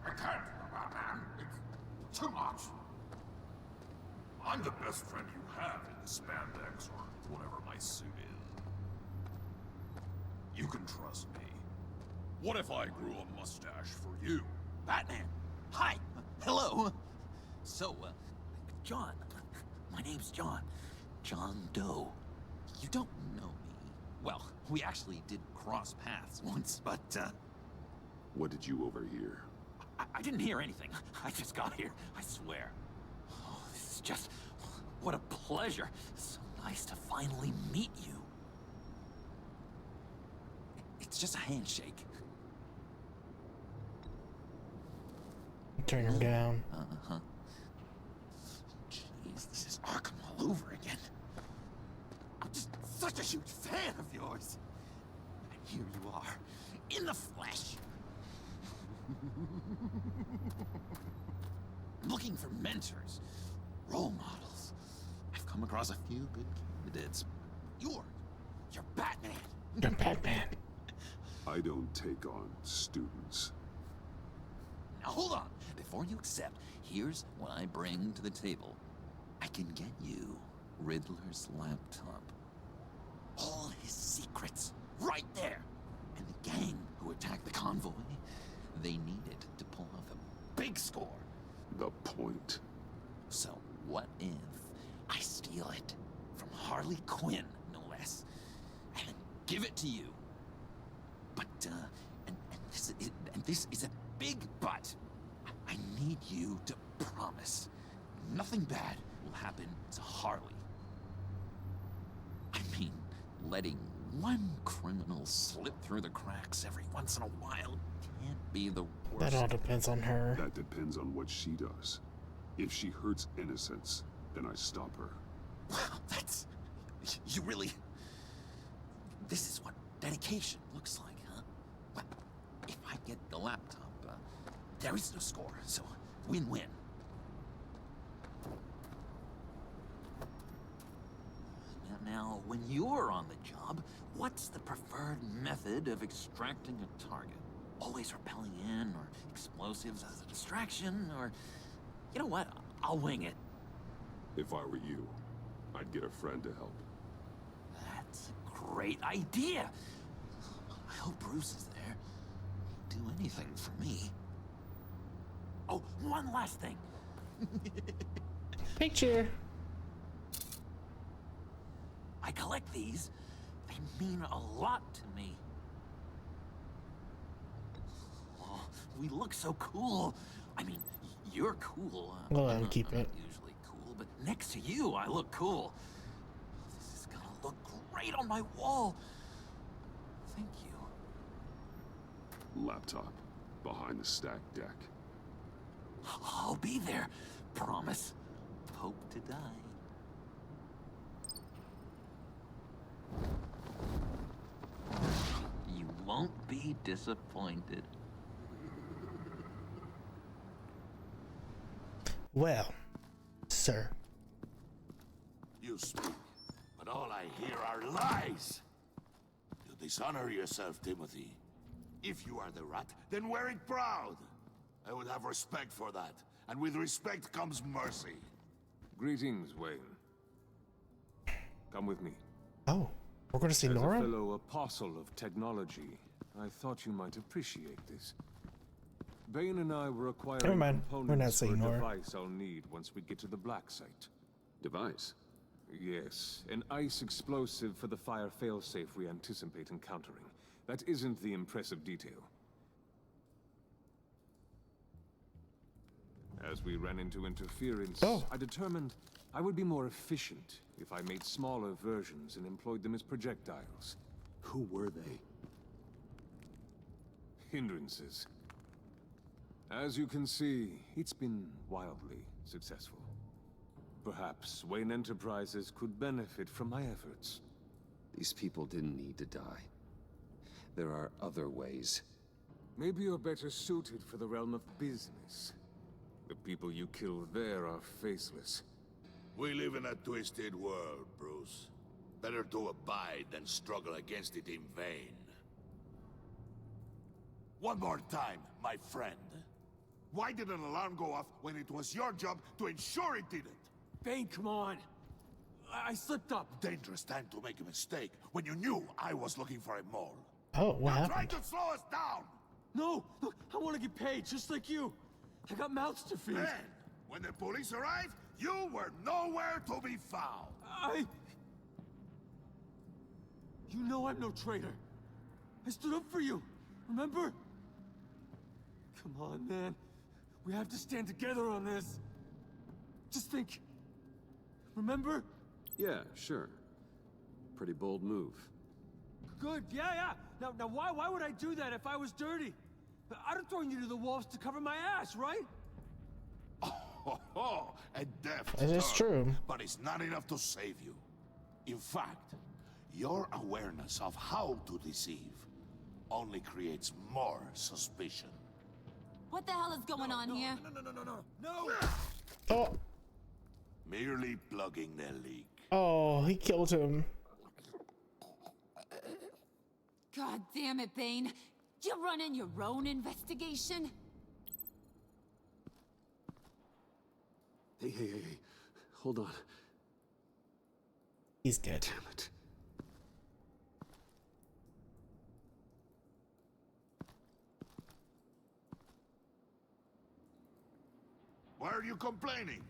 I can't, Batman. It's too much. I'm the best friend you have in the spandex or whatever my suit is. You can trust me. What if I grew a mustache for you? Batman. Hi. Hello. So, John. My name's John. John Doe. You don't know me. Well, we actually did cross paths once, but, What did you overhear? I didn't hear anything. I just got here, I swear. Oh, this is just... what a pleasure. So nice to finally meet you. It's just a handshake. Turn him down. Uh-huh. Jeez, this is Arkham all over again. I'm just such a huge fan of yours. And here you are, in the flesh. I'm looking for mentors, role models. I've come across a few good candidates. You're Batman. You're Batman. I don't take on students. Now hold on. Before you accept, here's what I bring to the table. I can get you Riddler's laptop. All his secrets, right there. And the gang who attacked the convoy, they needed to pull off a big score. The point. So what if I steal it from Harley Quinn, no less, and give it to you? But, and this is a big but. I need you to promise nothing bad will happen to Harley. I mean, letting one criminal slip through the cracks every once in a while can't be the worst. That all depends on her. That depends on what she does. If she hurts innocents, then I stop her. Wow, that's... you really... This is what dedication looks like, huh? Well, if I get the laptop, there is no score, so win-win. Now, when you're on the job, what's the preferred method of extracting a target? Always rappelling in, or explosives as a distraction, or... You know what? I'll wing it. If I were you, I'd get a friend to help. That's a great idea. I hope Bruce is there. He'd do anything for me. Oh, one last thing. Picture. I collect these. They mean a lot to me. Oh, we look so cool. I mean, you're cool. Well, I'll keep it. Usually cool, but next to you, I look cool. This is gonna look great on my wall. Thank you. Laptop. Behind the stacked deck. I'll be there. Promise. Hope to die. You won't be disappointed. Well, sir. You speak, but all I hear are lies. You dishonor yourself, Timothy. If you are the rat, then wear it proud. I would have respect for that, and with respect comes mercy. Greetings, Wayne. Come with me. Oh, we're going to see As Nora? a fellow apostle of technology, I thought you might appreciate this. Bane and I were acquiring Never mind. We're not components for seeing a Nora. device I'll need once we get to the black site. Device? Yes, an ice explosive for the fire failsafe we anticipate encountering. That isn't the impressive detail. As we ran into interference, I determined I would be more efficient if I made smaller versions and employed them as projectiles. Who were they? Hindrances. As you can see, it's been wildly successful. Perhaps Wayne Enterprises could benefit from my efforts. These people didn't need to die. There are other ways. Maybe you're better suited for the realm of business. The people you kill there are faceless. We live in a twisted world, Bruce. Better to abide than struggle against it in vain. One more time, my friend. Why did an alarm go off when it was your job to ensure it didn't? Bane, come on. I slipped up. Dangerous time to make a mistake when you knew I was looking for a mole. Oh, what You're happened? trying to slow us down! No, look, I want to get paid just like you. I got mouths to feed. Then, when the police arrived, you were nowhere to be found. You know I'm no traitor. I stood up for you, remember? Come on, man. We have to stand together on this. Just think. Remember? Yeah, sure. Pretty bold move. Good, yeah. Now why would I do that if I was dirty? I'd have thrown you to the wolves to cover my ass, right? Oh, a deft That is turn, true. but it's not enough to save you. In fact, your awareness of how to deceive only creates more suspicion. What the hell is going on here? No! Oh, Merely plugging the leak. oh, he killed him. God damn it, Bane. You're running your own investigation? Hey. Hold on. He's dead. Damn it. Why are you complaining?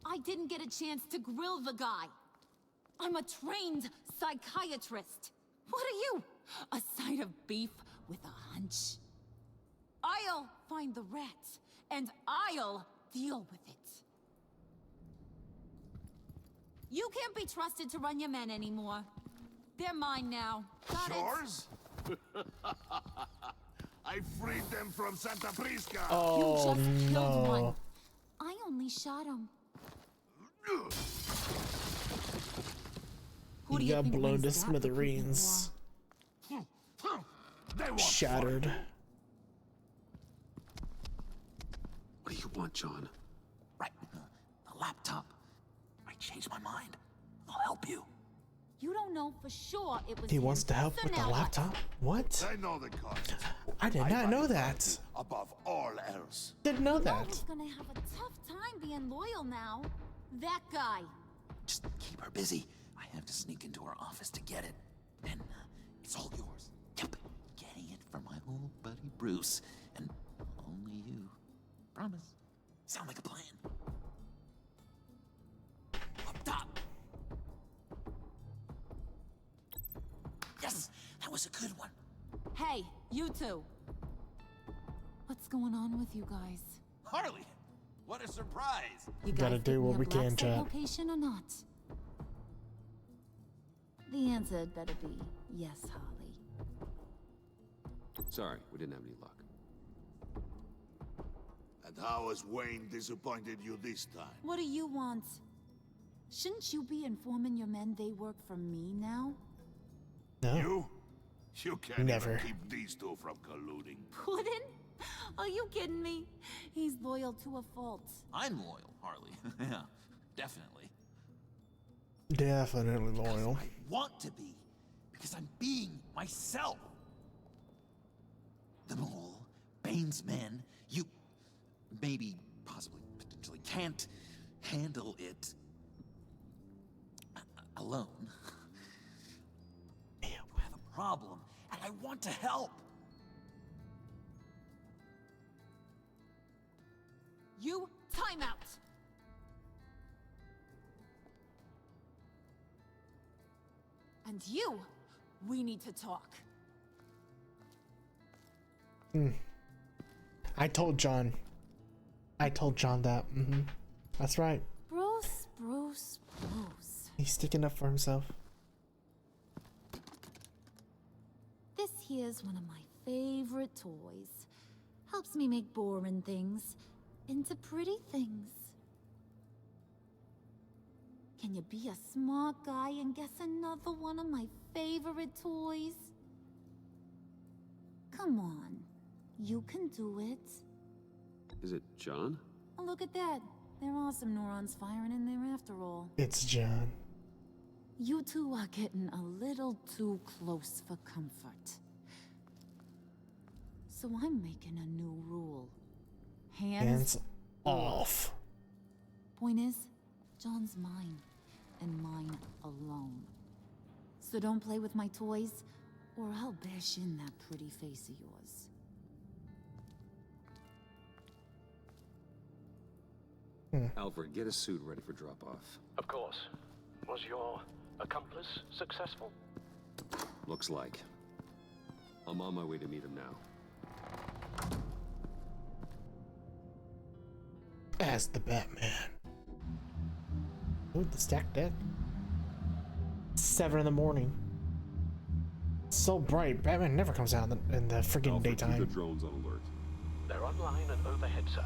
I didn't get a chance to grill the guy. I'm a trained psychiatrist. What are you? A side of beef with a hunch? I'll find the rat, and I'll deal with it. You can't be trusted to run your men anymore. They're mine now. Got it? Yours? I freed them from Santa Prisca. Oh, You just killed one. no. I only shot him. Who do He you got think blown to wins that smithereens. They won't Shattered. What do you want, John? Right. The laptop. I changed my mind. I'll help you. You don't know for sure it was He him. wants to help So with the now what? laptop? What? I know the cost. I did not know that. Above all else. Didn't know You know that. who's gonna have a tough time being loyal now? That guy. Just keep her busy. I have to sneak into her office to get it. Then it's all yours. Yep. Getting it from my old buddy Bruce. And only you. Promise. Sound like a plan. Up top. Yes, that was a good one. Hey, you two. What's going on with you guys? Harley, what a surprise. You Gotta guys do give me what a we black can, site chat. location or not? The answer had better be yes, Holly. Sorry, we didn't have any luck. And how has Wayne disappointed you this time? What do you want? Shouldn't you be informing your men they work for me now? No. You can't Never. even keep these two from colluding. Puddin'? Are you kidding me? He's loyal to a fault. I'm loyal, Harley. Yeah, definitely. Definitely loyal. I want to be, because I'm being myself. The mole, Bane's men, you maybe, possibly, potentially can't handle it alone. I have a problem, and I want to help. You, time out! And you, we need to talk. I told John that. That's right. Bruce. He's sticking up for himself. This here's one of my favorite toys. Helps me make boring things into pretty things. Can you be a smart guy and guess another one of my favorite toys? Come on, you can do it. Is it John? Oh, look at that. There are some neurons firing in there after all. It's John. You two are getting a little too close for comfort. So I'm making a new rule. Hands off. Point is, John's mine, and mine alone. So don't play with my toys, or I'll bash in that pretty face of yours. Alfred, get a suit ready for drop-off. Of course. Was your accomplice successful? Looks like. I'm on my way to meet him now. As the Batman. Ooh, the stacked deck. 7 in the morning. So bright. Batman never comes out in the freaking daytime. Keep the drones on alert. They're online and overhead, sir.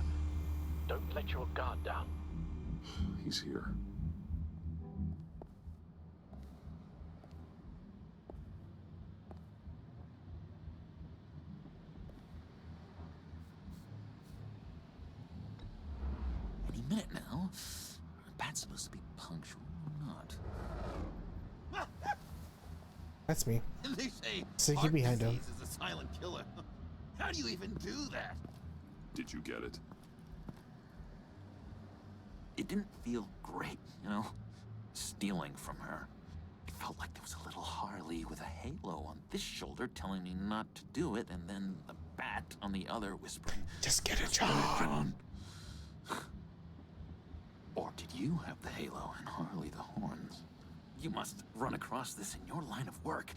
Don't let your guard down. He's here. Any minute now. Bat's supposed to be punctual or not? That's me. They say Sneaky heart behind him. disease is a silent killer. How do you even do that? Did you get it? It didn't feel great, you know? Stealing from her. It felt like there was a little Harley with a halo on this shoulder telling me not to do it, and then the bat on the other whispering, "Just get it, John." Or did you have the halo and Harley the horns? You must run across this in your line of work.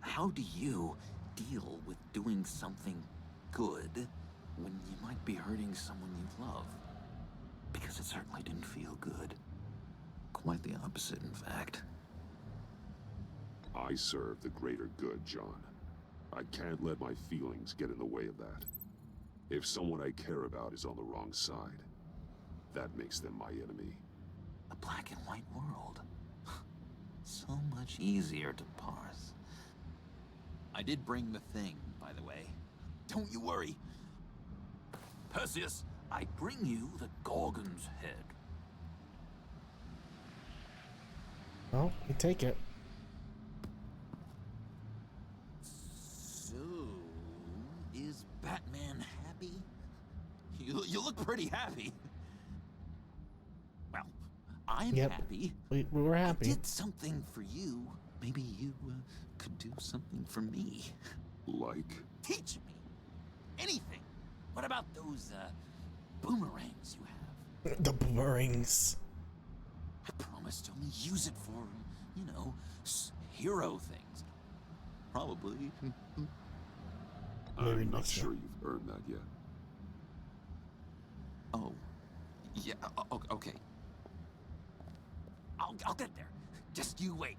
How do you deal with doing something good when you might be hurting someone you love? Because it certainly didn't feel good. Quite the opposite, in fact. I serve the greater good, John. I can't let my feelings get in the way of that. If someone I care about is on the wrong side, that makes them my enemy. A black and white world. So much easier to parse. I did bring the thing, by the way. Don't you worry. Perseus, I bring you the Gorgon's head. Well, you take it. So, is Batman happy? You look pretty happy. Well, I'm happy. We were happy. I did something for you. Maybe you could do something for me. Like? Teach me. Anything. What about those boomerangs you have? The boomerangs. I promised to only use it for, you know, hero things. Probably. I'm not sure you've earned that yet. Oh. Yeah, okay. I'll get there. Just you wait.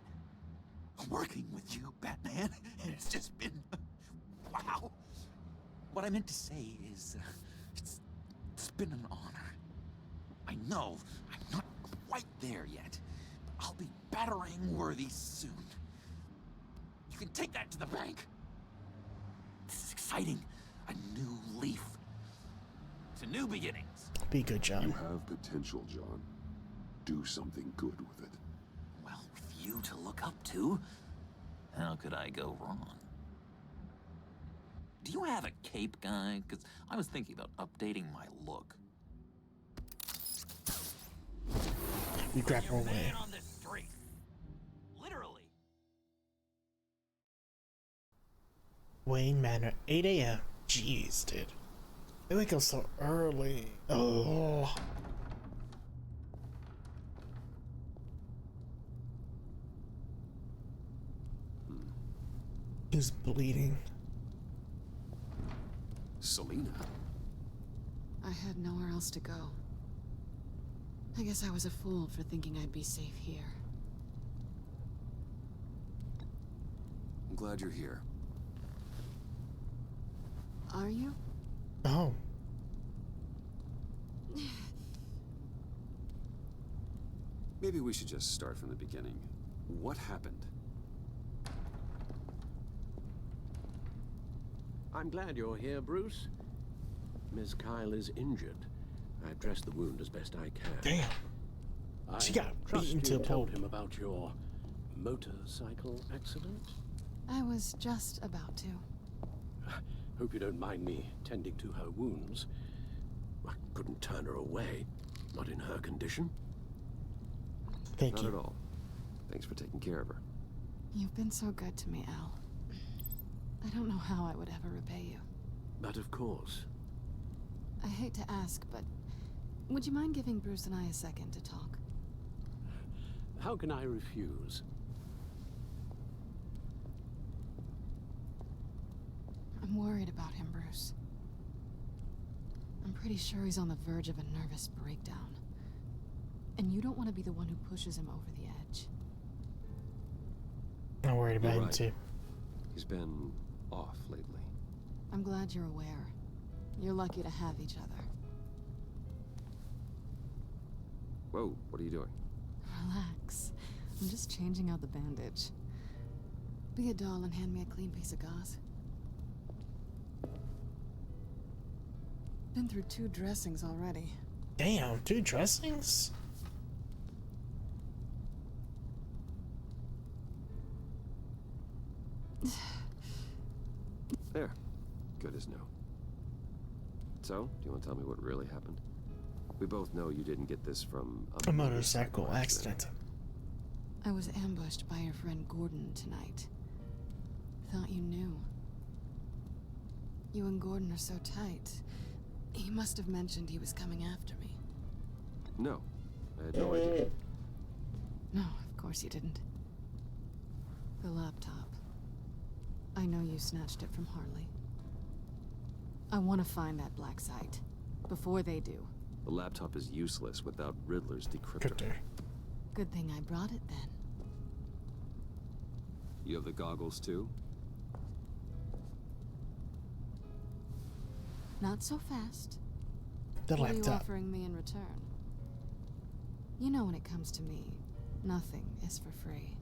Working with you, Batman, it's just been... wow. What I meant to say is, it's been an honor. I know I'm not quite there yet, but I'll be battering worthy soon. You can take that to the bank. This is exciting. A new leaf. To new beginnings. Be good, John. You have potential, John. Do something good with it. Well, with you to look up to, how could I go wrong? Do you have a cape, guy? Because I was thinking about updating my look. You grab her away. On the street. Wayne Manor, 8 a.m. Jeez, dude. They wake up so early. Oh. He's bleeding. Selina? I had nowhere else to go. I guess I was a fool for thinking I'd be safe here. I'm glad you're here. Are you? Oh. Maybe we should just start from the beginning. What happened? I'm glad you're here, Bruce. Ms. Kyle is injured. I've dressed the wound as best I can. Damn. She got beaten to a told pulp. him about your motorcycle accident. I was just about to. Hope you don't mind me tending to her wounds. I couldn't turn her away, not in her condition. Not at all. Thanks for taking care of her. You've been so good to me, Al. I don't know how I would ever repay you. But of course. I hate to ask, but would you mind giving Bruce and I a second to talk? How can I refuse? I'm worried about him, Bruce. I'm pretty sure he's on the verge of a nervous breakdown. And you don't want to be the one who pushes him over the edge. I'm worried about You're him right. too. He's been off lately. I'm glad you're aware. You're lucky to have each other. Whoa, what are you doing? Relax. I'm just changing out the bandage. Be a doll and hand me a clean piece of gauze. Been through 2 dressings already. Damn, 2 dressings? There. Good as new. So, do you want to tell me what really happened? We both know you didn't get this from A motorcycle accident. I was ambushed by your friend Gordon tonight. Thought you knew. You and Gordon are so tight. He must have mentioned he was coming after me. No, I had no idea. No, of course you didn't. The laptop. I know you snatched it from Harley. I want to find that black site. Before they do. The laptop is useless without Riddler's decryptor. Good thing I brought it then. You have the goggles too? Not so fast. The What are you laptop. offering me in return? You know when it comes to me, nothing is for free.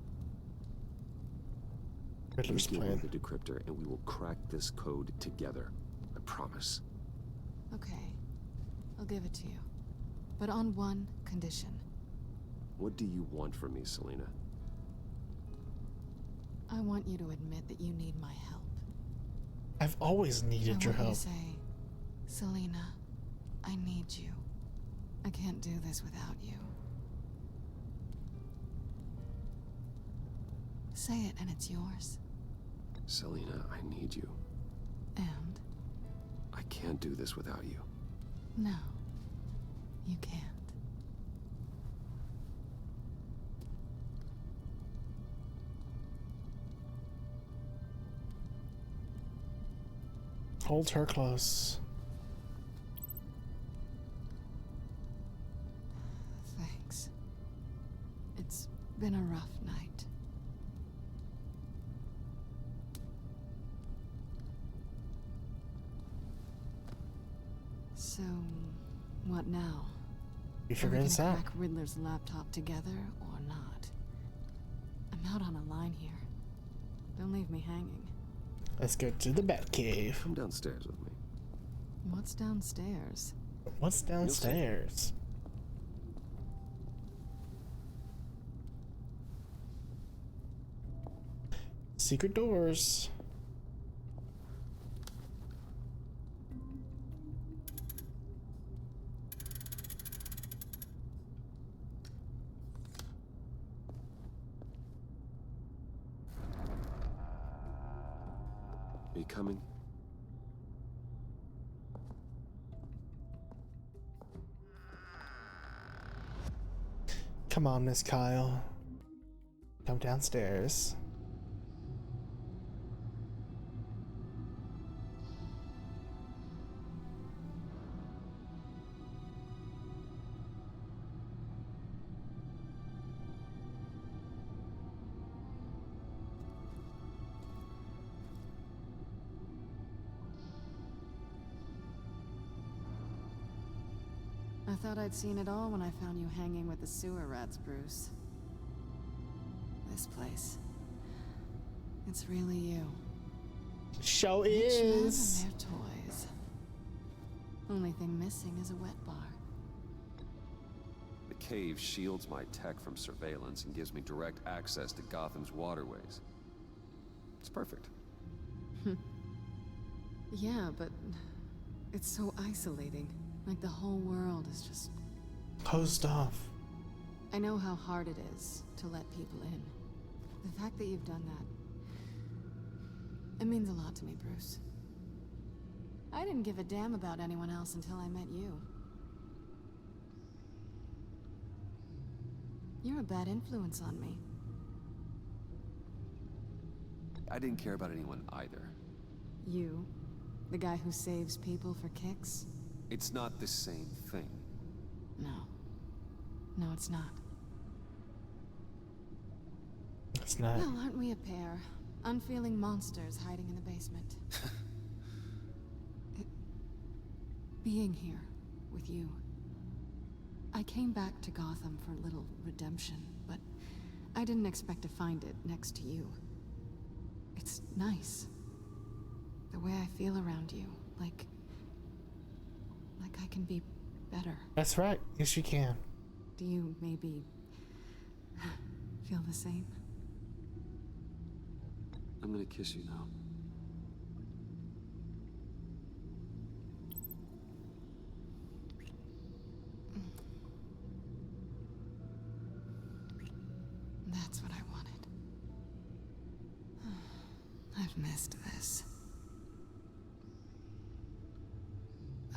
Riddler's Give me plan. the decryptor and we will crack this code together. I promise. Okay, I'll give it to you. But on one condition. What do you want from me, Selina? I want you to admit that you need my help. I've always needed your I want help. you to say, Selina, I need you. I can't do this without you. Say it and it's yours. Selina, I need you. And? I can't do this without you. No, you can't. Hold her close. Thanks. It's been a rough night. So, what now? You Are we figure this gonna out. crack Riddler's laptop together or not? I'm out on a line here. Don't leave me hanging. Let's go to the Batcave. Come downstairs with me. What's downstairs? What's downstairs? Secret doors. Are you coming? Come on, Miss Kyle. Come downstairs. I thought I'd seen it all when I found you hanging with the sewer rats, Bruce. This place. It's really you. Show Rich men and is. their toys. Only thing missing is a wet bar. The cave shields my tech from surveillance and gives me direct access to Gotham's waterways. It's perfect. Yeah, but it's so isolating. Like the whole world is just Closed off. I know how hard it is to let people in. The fact that you've done that, it means a lot to me, Bruce. I didn't give a damn about anyone else until I met you. You're a bad influence on me. I didn't care about anyone either. You? The guy who saves people for kicks? It's not the same thing. No. No, it's not. It's not. Well, aren't we a pair? Unfeeling monsters hiding in the basement. Being here with you. I came back to Gotham for a little redemption, but I didn't expect to find it next to you. It's nice. The way I feel around you, like I can be better. That's right. Yes, you can. Do you maybe feel the same? I'm gonna kiss you now. That's what I wanted. I've missed this.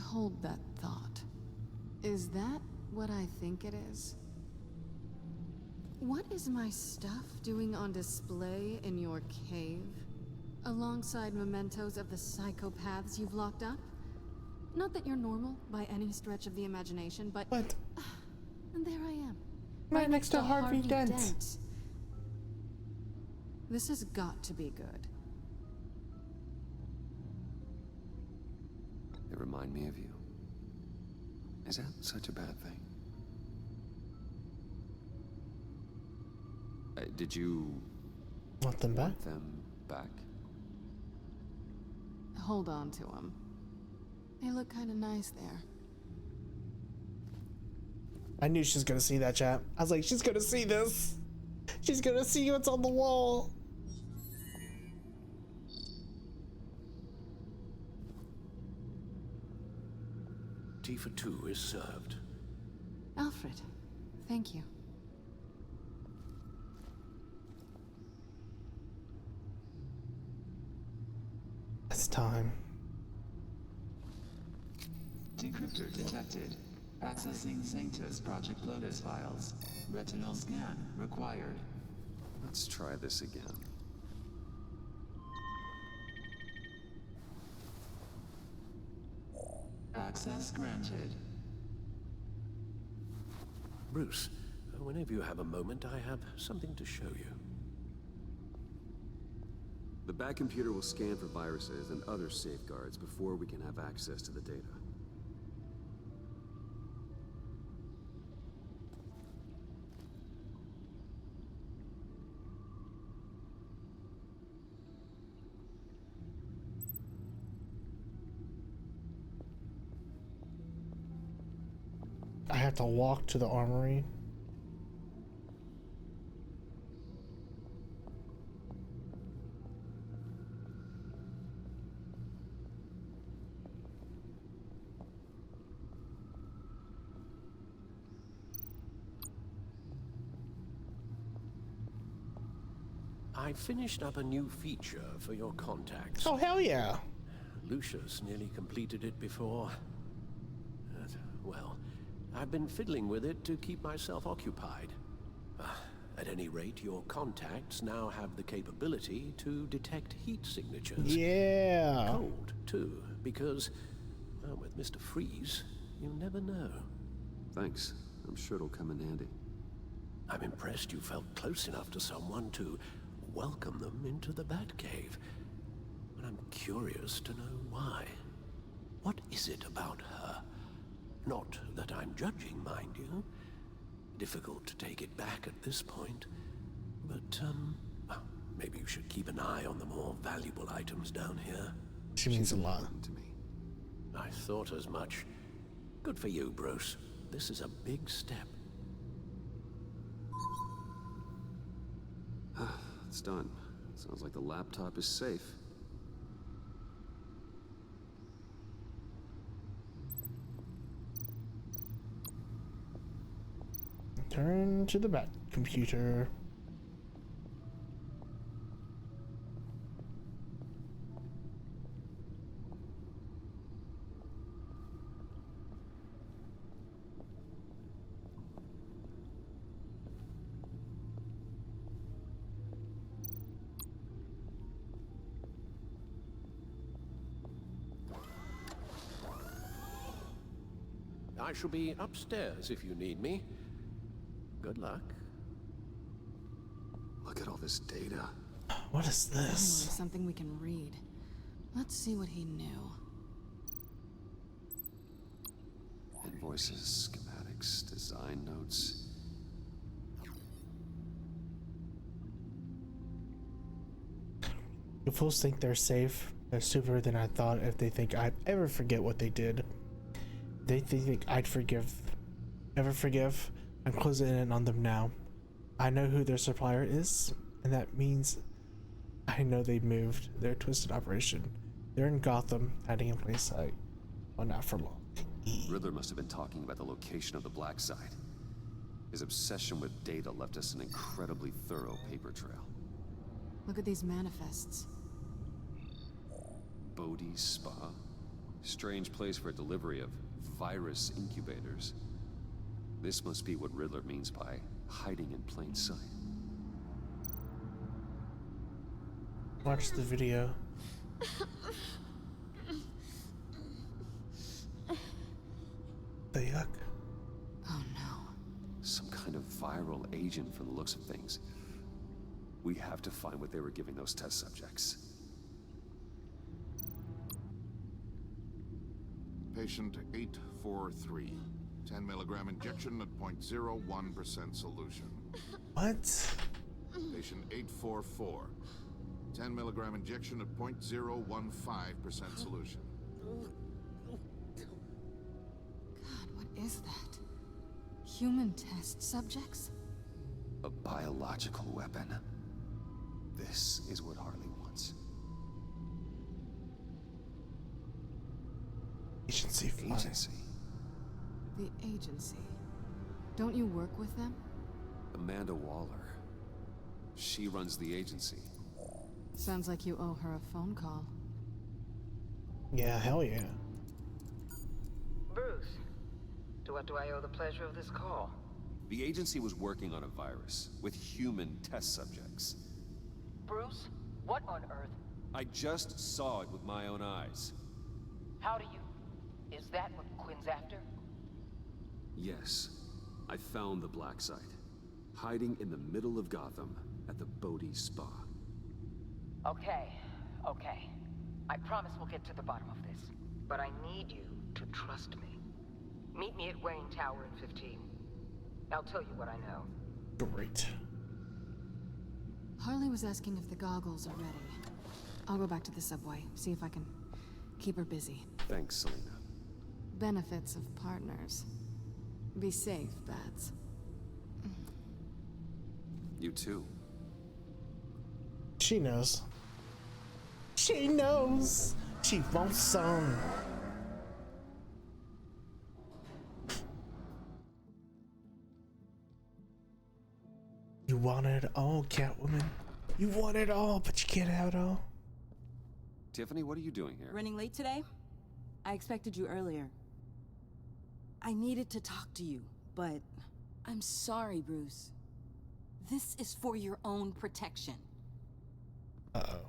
Hold that thought. Is that what I think it is? What is my stuff doing on display in your cave? Alongside mementos of the psychopaths you've locked up? Not that you're normal by any stretch of the imagination, but... What? And there I am. Right next to Harvey Dent. This has got to be good. They remind me of you. Is that such a bad thing? Did you... Want them back? Want them back? Hold on to them. They look kind of nice there. I knew she was gonna see that, chat. I was like, she's gonna see this. She's gonna see what's on the wall. Tea for two is served. Alfred, thank you. It's time. Decryptor detected. Accessing Sanctus Project Lotus files. Retinal scan required. Let's try this again. Access granted. Bruce, whenever you have a moment, I have something to show you. The back computer will scan for viruses and other safeguards before we can have access to the data. I have to walk to the armory. I finished up a new feature for your contacts. Oh, hell yeah. Lucius nearly completed it before. Well, I've been fiddling with it to keep myself occupied. At any rate, your contacts now have the capability to detect heat signatures. Yeah. Cold, too, because, well, with Mr. Freeze, you never know. Thanks. I'm sure it'll come in handy. I'm impressed you felt close enough to someone to welcome them into the Batcave. But I'm curious to know why. What is it about her? Not that I'm judging, mind you. Difficult to take it back at this point. But, well, maybe you should keep an eye on the more valuable items down here. She means a lot to me. I thought as much. Good for you, Bruce. This is a big step. It's done. Sounds like the laptop is safe. Turn to the back computer. I shall be upstairs if you need me. Good luck. Look at all this data. What is this? Finally, something we can read. Let's see what he knew. Invoices, schematics, design notes. If fools think they're safe, they're stupider than I thought. If they think I'd ever forget what they did, they think I'd ever forgive. I'm closing in on them now. I know who their supplier is, and that means I know they moved their twisted operation. They're in Gotham, hiding in plain sight. Well, not for long. Riddler must have been talking about the location of the black site. His obsession with data left us an incredibly thorough paper trail. Look at these manifests. Bodhi's Spa? Strange place for delivery of virus incubators. This must be what Riddler means by hiding in plain sight. Watch the video. The yuck. Oh no. Some kind of viral agent from the looks of things. We have to find what they were giving those test subjects. Patient 843. 10 milligram injection at 0.01% solution. What? Patient 844. 10 milligram injection at 0.015% solution. God, what is that? Human test subjects? A biological weapon. This is what Harley wants. Agency. Agency? The agency. Don't you work with them? Amanda Waller. She runs the agency. Sounds like you owe her a phone call. Yeah, hell yeah. Bruce, to what do I owe the pleasure of this call? The agency was working on a virus with human test subjects. Bruce, what on earth? I just saw it with my own eyes. How do you... Is that what Quinn's after? Yes, I found the black site, hiding in the middle of Gotham at the Bodhi Spa. Okay. I promise we'll get to the bottom of this. But I need you to trust me. Meet me at Wayne Tower in 15. I'll tell you what I know. Great. Harley was asking if the goggles are ready. I'll go back to the subway, see if I can keep her busy. Thanks, Selena. Benefits of partners. Be safe, Bats. You too. She knows. She knows. She wants some. You want it all, Catwoman. You want it all, but you can't have it all. Tiffany, what are you doing here? Running late today? I expected you earlier. I needed to talk to you, but I'm sorry, Bruce. This is for your own protection. Uh-oh.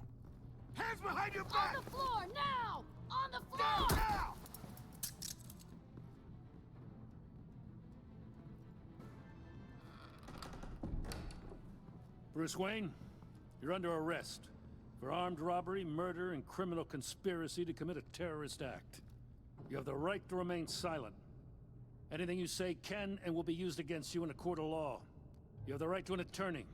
Hands behind your back! On the floor, now! On the floor! Now! Bruce Wayne, you're under arrest for armed robbery, murder, and criminal conspiracy to commit a terrorist act. You have the right to remain silent. Anything you say can and will be used against you in a court of law. You have the right to an attorney.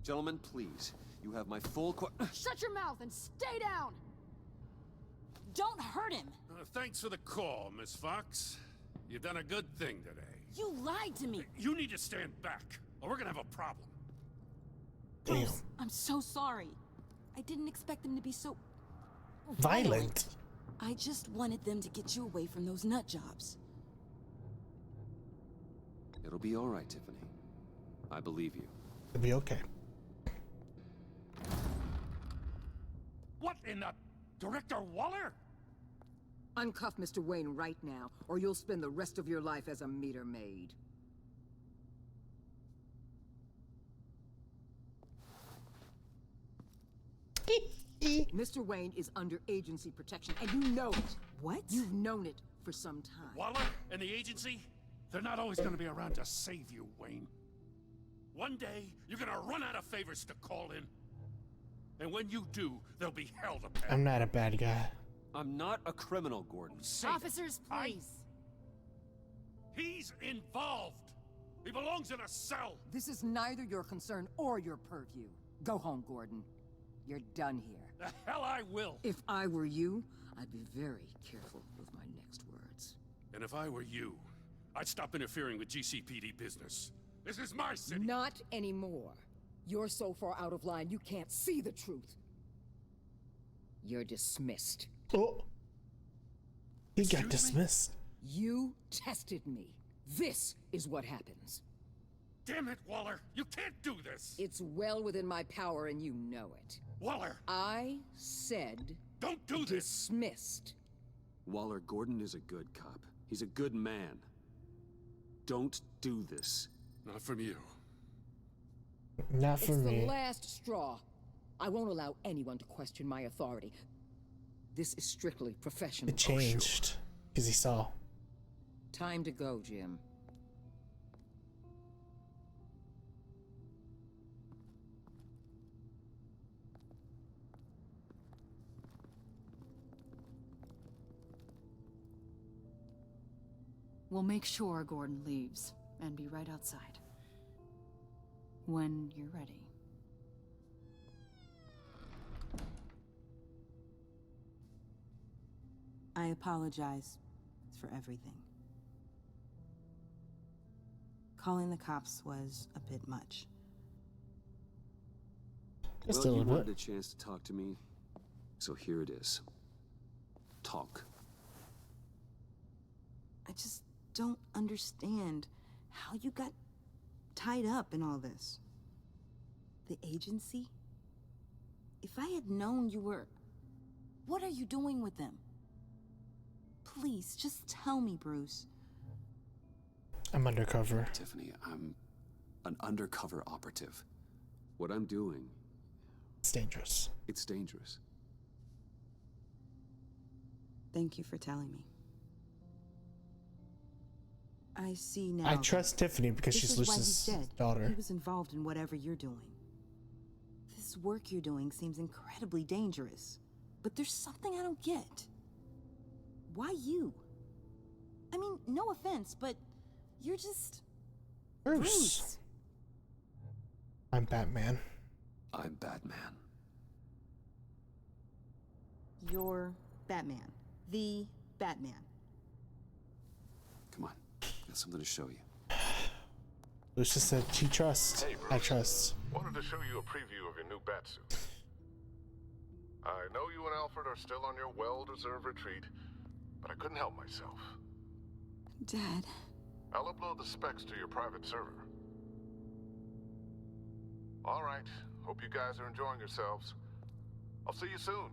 Gentlemen, please. You have my full Shut your mouth and stay down! Don't hurt him! Thanks for the call, Miss Fox. You've done a good thing today. You lied to me! You need to stand back, or we're gonna have a problem. Bruce, I'm so sorry. I didn't expect them to be so... Violent. I just wanted them to get you away from those nut jobs. It'll be all right, Tiffany. I believe you. It'll be okay. What in the... Director Waller? Uncuff Mr. Wayne right now, or you'll spend the rest of your life as a meter maid. Mr. Wayne is under agency protection, and you know it. What? You've known it for some time. Waller and the agency? They're not always gonna be around to save you, Wayne. One day, you're gonna run out of favors to call in. And when you do, there'll be hell to pay. I'm not a bad guy. I'm not a criminal, Gordon. Officers, please. He's involved. He belongs in a cell. This is neither your concern or your purview. Go home, Gordon. You're done here. The hell I will. If I were you, I'd be very careful with my next words. And if I were you, I'd stop interfering with GCPD business. This is my city. Not anymore. You're so far out of line, you can't see the truth. You're dismissed. Oh. He got dismissed. You tested me. This is what happens. Damn it, Waller! You can't do this! It's well within my power and you know it. Waller! I said... Don't do this! Dismissed. Waller, Gordon is a good cop. He's a good man. Don't do this. Not from you. Not from me. It's the last straw. I won't allow anyone to question my authority. This is strictly professional. It changed because he saw. Time to go, Jim. We'll make sure Gordon leaves and be right outside. When you're ready. I apologize for everything. Calling the cops was a bit much. Just well, a you little wanted bit. a chance to talk to me, so here it is. Talk. I just don't understand how you got tied up in all this. The agency? If I had known you were... What are you doing with them? Please, just tell me, Bruce. I'm undercover. Tiffany, I'm an undercover operative. What I'm doing... It's dangerous. It's dangerous. Thank you for telling me. I see now. I trust Tiffany because This she's is why Lucy's he's dead. daughter. He was involved in whatever you're doing. This work you're doing seems incredibly dangerous. But there's something I don't get. Why you? I mean, no offense, but you're just... Bruce. I'm Batman. I'm Batman. You're Batman. The Batman. Come on. Got something to show you. Lucy said she trusts. Hey, I Bruce. trust. Wanted to show you a preview of your new batsuit. I know you and Alfred are still on your well-deserved retreat, but I couldn't help myself. Dad. I'll upload the specs to your private server. All right, Hope you guys are enjoying yourselves. I'll see you soon.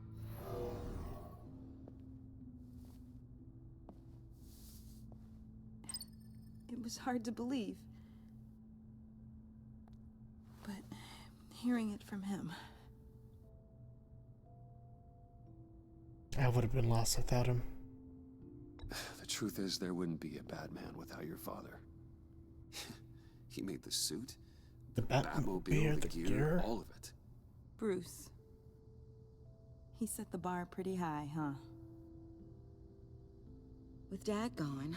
It was hard to believe. But hearing it from him... I would have been lost without him. The truth is, there wouldn't be a Batman without your father. He made the suit, the Batmobile, the gear, all of it. Bruce. He set the bar pretty high, huh? With Dad gone,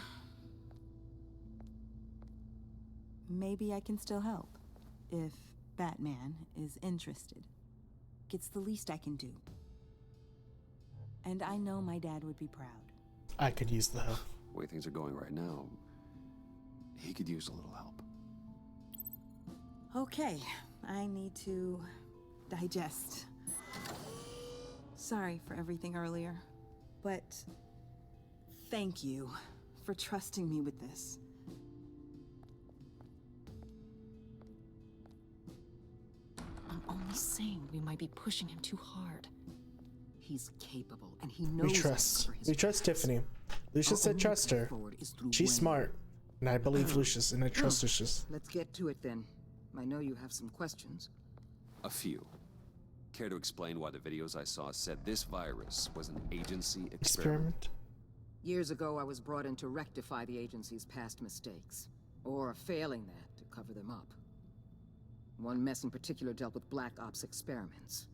maybe I can still help. If Batman is interested. It's the least I can do. And I know my dad would be proud. I could use the help. The way things are going right now, he could use a little help. Okay, I need to digest. Sorry for everything earlier, but thank you for trusting me with this. I'm only saying we might be pushing him too hard. He's capable, and he knows We trust Tiffany. Lucius said trust her. She's smart, and I believe Lucius, and I trust Lucius. Let's get to it then. I know you have some questions. A few. Care to explain why the videos I saw said this virus was an agency experiment? Years ago, I was brought in to rectify the agency's past mistakes. Or failing that, to cover them up. One mess in particular dealt with Black Ops experiments.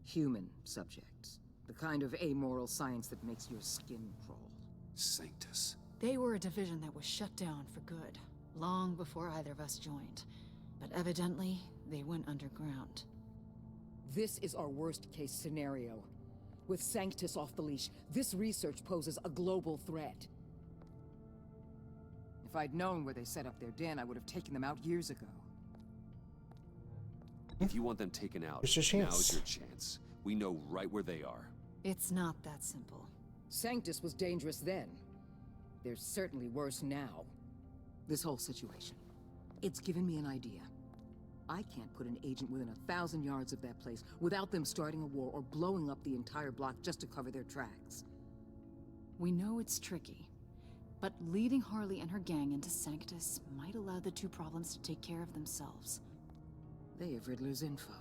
Human subjects. The kind of amoral science that makes your skin crawl. Sanctus. They were a division that was shut down for good, long before either of us joined. But evidently, they went underground. This is our worst-case scenario. With Sanctus off the leash, this research poses a global threat. If I'd known where they set up their den, I would have taken them out years ago. If you want them taken out, It's your chance. now's your chance. We know right where they are. It's not that simple. Sanctus was dangerous then. They're certainly worse now. This whole situation. It's given me an idea. I can't put an agent within 1,000 yards of that place without them starting a war or blowing up the entire block just to cover their tracks. We know it's tricky, but leading Harley and her gang into Sanctus might allow the two problems to take care of themselves. They have Riddler's info.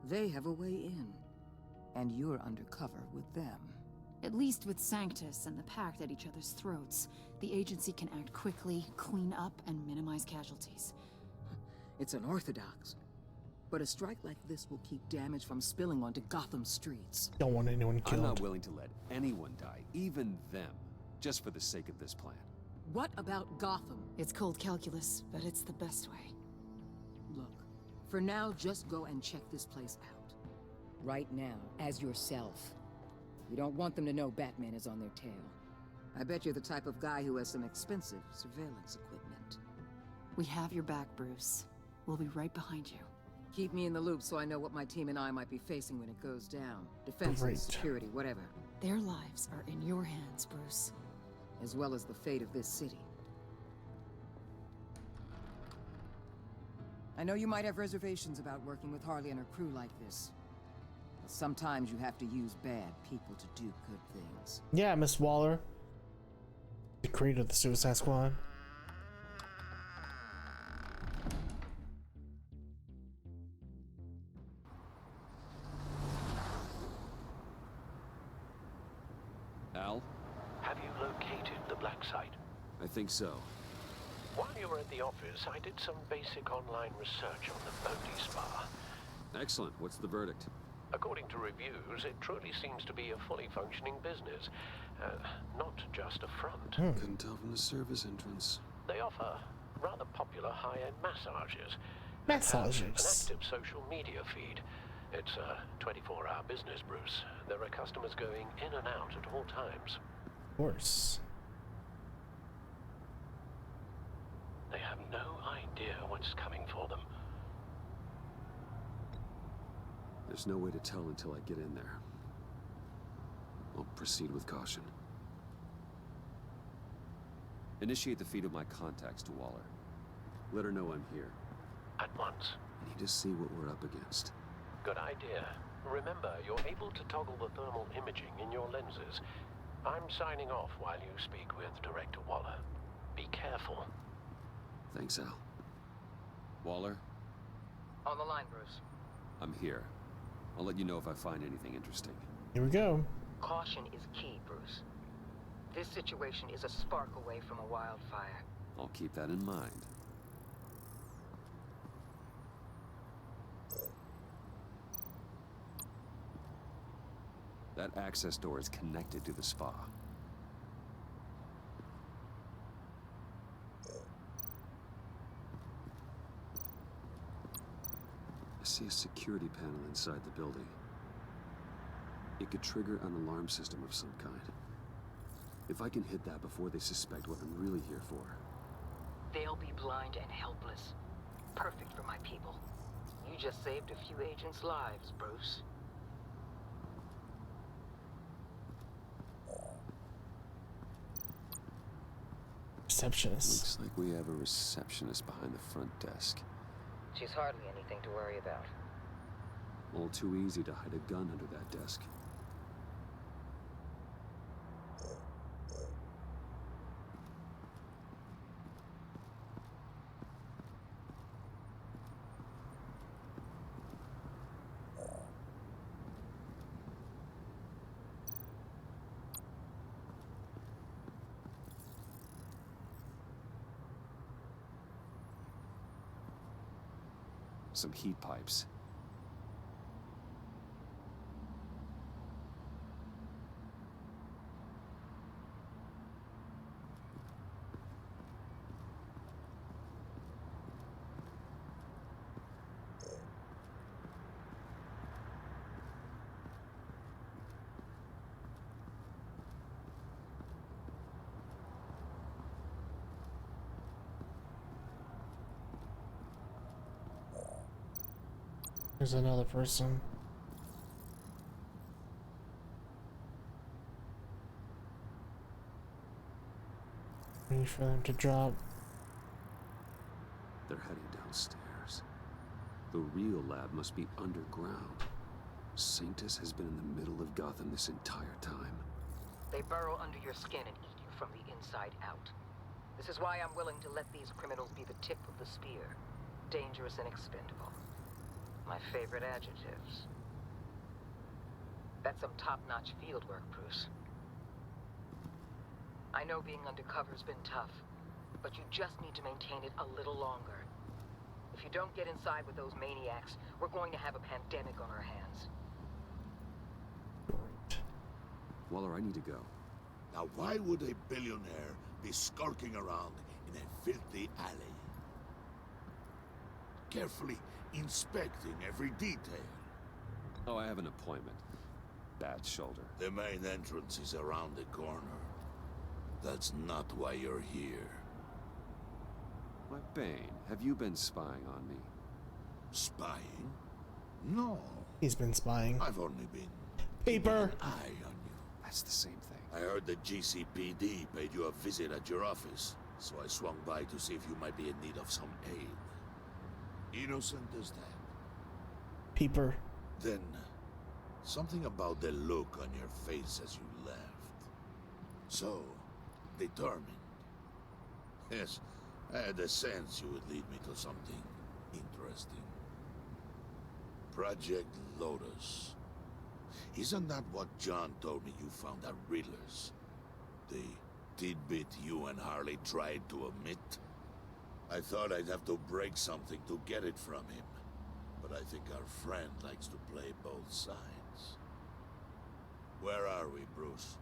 They have a way in. And you're undercover with them. At least with Sanctus and the Pact at each other's throats, the agency can act quickly, clean up, and minimize casualties. It's unorthodox. But a strike like this will keep damage from spilling onto Gotham streets. Don't want anyone killed. I'm not willing to let anyone die, even them, just for the sake of this plan. What about Gotham? It's cold calculus, but it's the best way. Look, for now, just go and check this place out. Right now, as yourself. We don't want them to know Batman is on their tail. I bet you're the type of guy who has some expensive surveillance equipment. We have your back, Bruce. We'll be right behind you. Keep me in the loop so I know what my team and I might be facing when it goes down. Defense, security, whatever. Their lives are in your hands, Bruce. As well as the fate of this city. I know you might have reservations about working with Harley and her crew like this. But sometimes you have to use bad people to do good things. Yeah, Miss Waller. The creator of the Suicide Squad. Al? Have you located the black site? I think so. While you were at the office, I did some basic online research on the VOD spa. Excellent. What's the verdict? According to reviews, it truly seems to be a fully functioning business. Not just a front. Couldn't tell from the service entrance. They offer rather popular high-end massages. Massages. An active social media feed. It's a 24-hour business, Bruce. There are customers going in and out at all times. Of course. They have no idea what's coming for them. There's no way to tell until I get in there. I'll proceed with caution. Initiate the feed of my contacts to Waller. Let her know I'm here. At once. Need to see what we're up against. Good idea. Remember, you're able to toggle the thermal imaging in your lenses. I'm signing off while you speak with Director Waller. Be careful. Thanks, Al. Waller? On the line, Bruce. I'm here. I'll let you know if I find anything interesting. Here we go. Caution is key, Bruce. This situation is a spark away from a wildfire. I'll keep that in mind. That access door is connected to the spa. I see a security panel inside the building. It could trigger an alarm system of some kind. If I can hit that before they suspect what I'm really here for. They'll be blind and helpless. Perfect for my people. You just saved a few agents' lives, Bruce. Receptionist. Looks like we have a receptionist behind the front desk. She's hardly anything to worry about. All too easy to hide a gun under that desk. Some heat pipes. There's another person. Waiting for them to drop. They're heading downstairs. The real lab must be underground. Sanctus has been in the middle of Gotham this entire time. They burrow under your skin and eat you from the inside out. This is why I'm willing to let these criminals be the tip of the spear. Dangerous and expendable. My favorite adjectives. That's some top-notch field work, Bruce. I know being undercover's been tough, but you just need to maintain it a little longer. If you don't get inside with those maniacs, we're going to have a pandemic on our hands. Waller, I need to go. Now why would a billionaire be skulking around in a filthy alley? Carefully inspecting every detail. Oh, I have an appointment. Bad shoulder. The main entrance is around the corner. That's not why you're here. Why, Bane, have you been spying on me? Spying? No. He's been spying. I've only been Paper. keeping an eye on you. That's the same thing. I heard the GCPD paid you a visit at your office, so I swung by to see if you might be in need of some aid. Innocent as that. Peeper. Then, something about the look on your face as you left. So, determined. Yes, I had a sense you would lead me to something interesting. Project Lotus. Isn't that what John told me you found at Riddler's? The tidbit you and Harley tried to omit? I thought I'd have to break something to get it from him. But I think our friend likes to play both sides. Where are we, Bruce?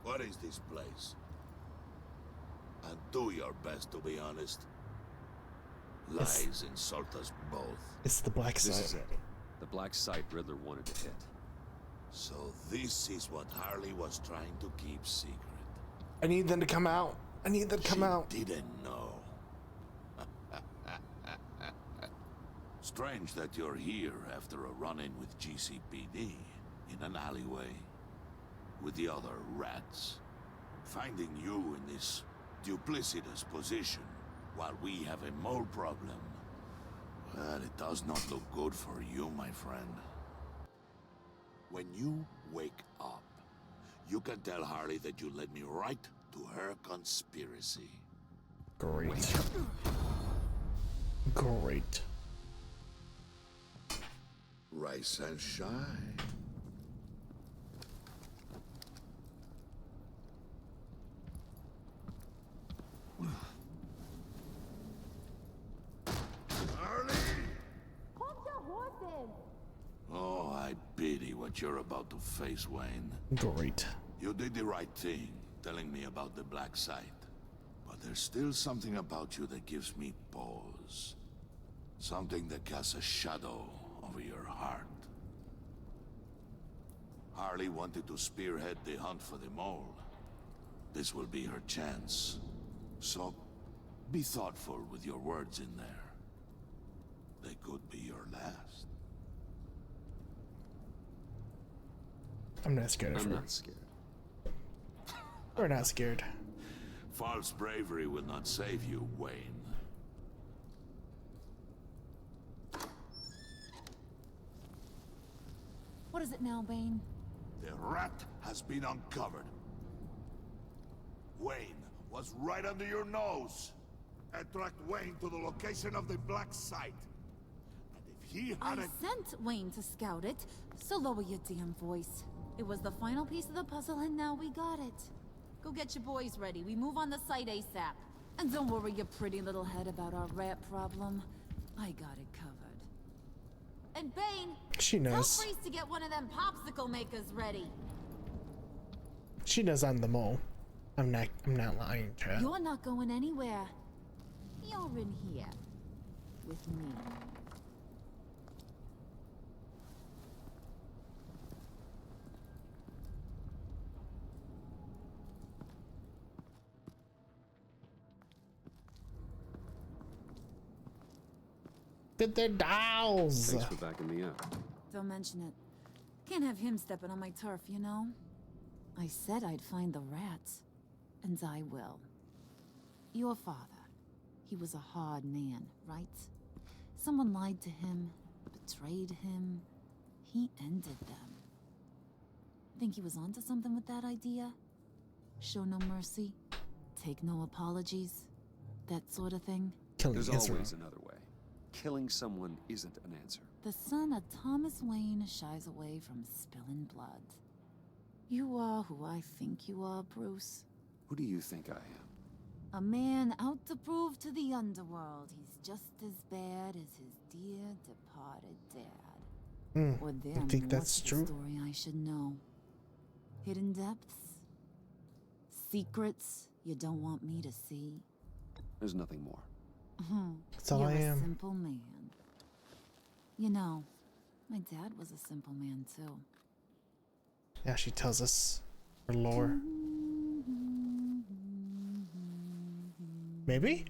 What is this place? And do your best to be honest. Lies insult us both. It's the black This is site. it. The black site Riddler wanted to hit. So this is what Harley was trying to keep secret. I need them to come out. I need them to come out. Didn't know. Strange that you're here after a run-in with GCPD in an alleyway with the other rats. Finding you in this duplicitous position while we have a mole problem. But it does not look good for you, my friend. When you wake up, you can tell Harley that you led me right to her conspiracy. Great. Great. Rise and shine. Oh, I pity what you're about to face, Wayne. Great. You did the right thing, telling me about the black site. But there's still something about you that gives me pause. Something that casts a shadow over your heart. Harley wanted to spearhead the hunt for the mole. This will be her chance. So, be thoughtful with your words in there. They could be your last. I'm not scared of her. I'm not scared. We're not scared. False bravery will not save you, Wayne. What is it now, Bane? The rat has been uncovered. Wayne was right under your nose. I tracked Wayne to the location of the black site. And if he I hadn't... sent Wayne to scout it, so lower your damn voice. It was the final piece of the puzzle, and now we got it. Go get your boys ready. We move on the site ASAP. And don't worry your pretty little head about our rat problem. I got it covered. And Bane, She knows. tell Freeze to get one of them popsicle makers ready. She knows I'm the mole. I'm not lying to her. You're not going anywhere. You're in here. With me. Did their dolls. Thanks for backing me up. Don't mention it. Can't have him stepping on my turf, you know? I said I'd find the rats. And I will. Your father. He was a hard man, right? Someone lied to him, betrayed him. He ended them. Think he was onto something with that idea? Show no mercy? Take no apologies? That sort of thing? There's always another way. Killing someone isn't an answer. The son of Thomas Wayne shies away from spilling blood. You are who I think you are, Bruce. Who do you think I am? A man out to prove to the underworld he's just as bad as his dear departed dad. Or there I think more that's to the true. story I should know. Hidden depths? Secrets you don't want me to see? There's nothing more. That's all You're I a am. simple man. You know, my dad was a simple man too. Yeah, she tells us her lore. Maybe?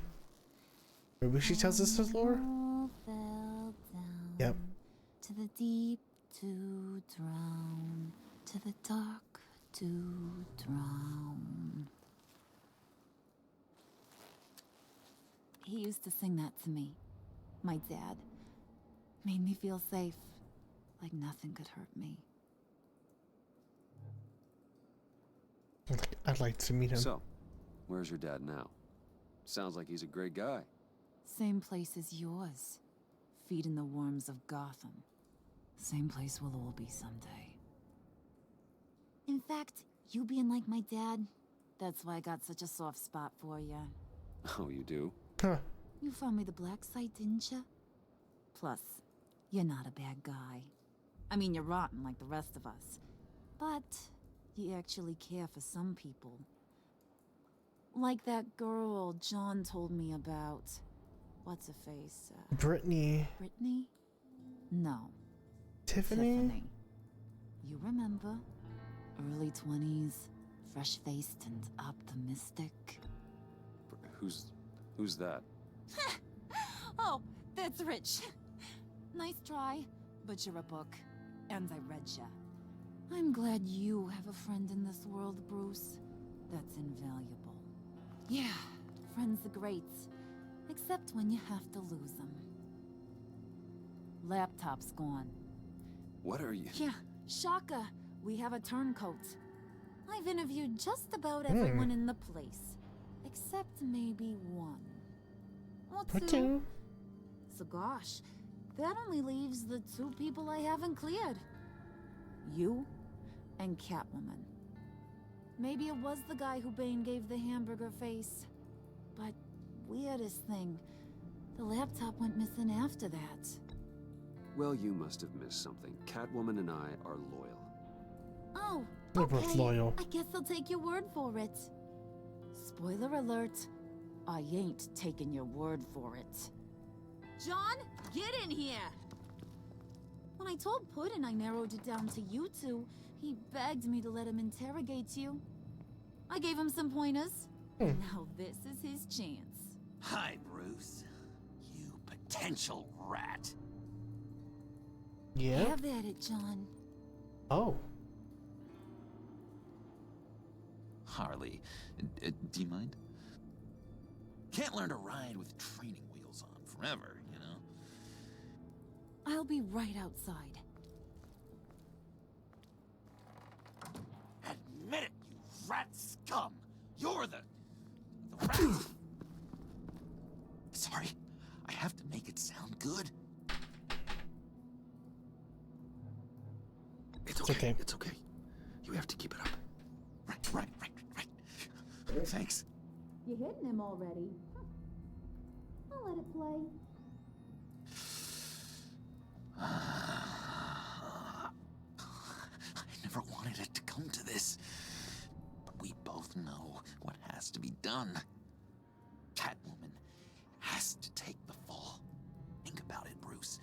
Maybe she tells us her lore? All fell down Yep. to the deep to drown, to the dark to drown. He used to sing that to me. My dad. Made me feel safe. Like nothing could hurt me. I'd like to meet him. So, where's your dad now? Sounds like he's a great guy. Same place as yours. Feeding the worms of Gotham. Same place we'll all be someday. In fact, you being like my dad, that's why I got such a soft spot for you. Oh, you do? Huh. You found me the black site, didn't you? Plus, you're not a bad guy. I mean, you're rotten like the rest of us. But you actually care for some people. Like that girl John told me about. What's her face? Brittany. Brittany? No. Tiffany? You remember? Early 20s, fresh-faced and optimistic. Who's that? Oh, that's Rich. Nice try, but you're a book, and I read ya. I'm glad you have a friend in this world, Bruce. That's invaluable. Yeah, friends are great, except when you have to lose them. Laptop's gone. What are you? Yeah, Shaka. We have a turncoat. I've interviewed just about everyone in the place. Except maybe one. Or two. So gosh, that only leaves the two people I haven't cleared. You and Catwoman. Maybe it was the guy who Bane gave the hamburger face. But weirdest thing, the laptop went missing after that. Well, you must have missed something. Catwoman and I are loyal. Oh, They're both loyal. I guess I'll take your word for it. Spoiler alert, I ain't taking your word for it. John, get in here! When I told Puddin' I narrowed it down to you two, he begged me to let him interrogate you. I gave him some pointers. Now this is his chance. Hi, Bruce. You potential rat. Yeah? Have at it, John. Oh. Harley, do you mind? Can't learn to ride with training wheels on forever, you know? I'll be right outside. Admit it, you rat scum! You're the rat! Sorry, I have to make it sound good. It's okay. It's okay. You have to keep it up. Right. Thanks. You're hitting him already. I'll let it play. I never wanted it to come to this. But we both know what has to be done. Catwoman has to take the fall. Think about it, Bruce.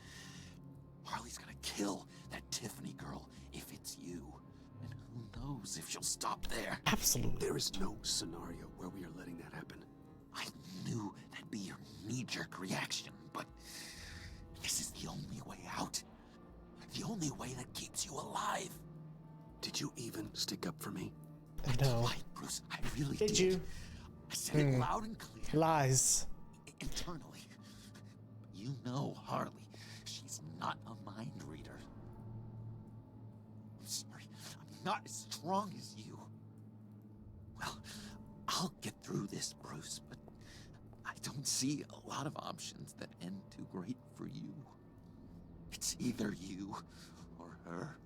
Harley's gonna kill that Tiffany girl if it's you. And who knows if she'll stop there. Absolutely. There is no scenario where we are letting that happen. I knew that'd be your knee-jerk reaction, but this is the only way out. The only way that keeps you alive. Did you even stick up for me? No. Right, Bruce, I really Did you? I said it loud and clear. Lies. Internally. You know Harley. She's not a mind reader. I'm sorry. I'm not as strong as you. Well, I'll get through this, Bruce, but I don't see a lot of options that end too great for you. It's either you or her.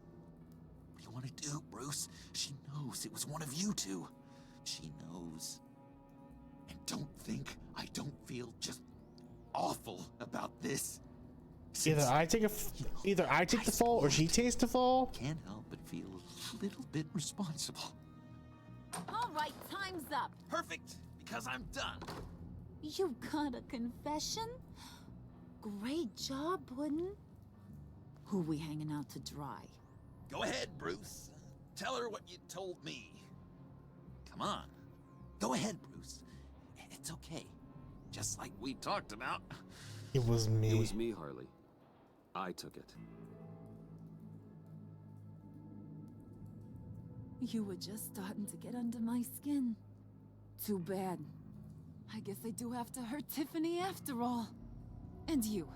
What do you want to do, Bruce? She knows it was one of you two. She knows. And don't think I don't feel just awful about this. Either I take the fall or she takes the fall. Can't help but feel a little bit responsible. All right, time's up. Perfect, because I'm done. You got a confession? Great job, Puddin'. Who we hanging out to dry? Go ahead, Bruce. Tell her what you told me. Come on. Go ahead, Bruce. It's okay. Just like we talked about. It was me. It was me, Harley. I took it. You were just starting to get under my skin. Too bad. I guess I do have to hurt Tiffany after all. And you,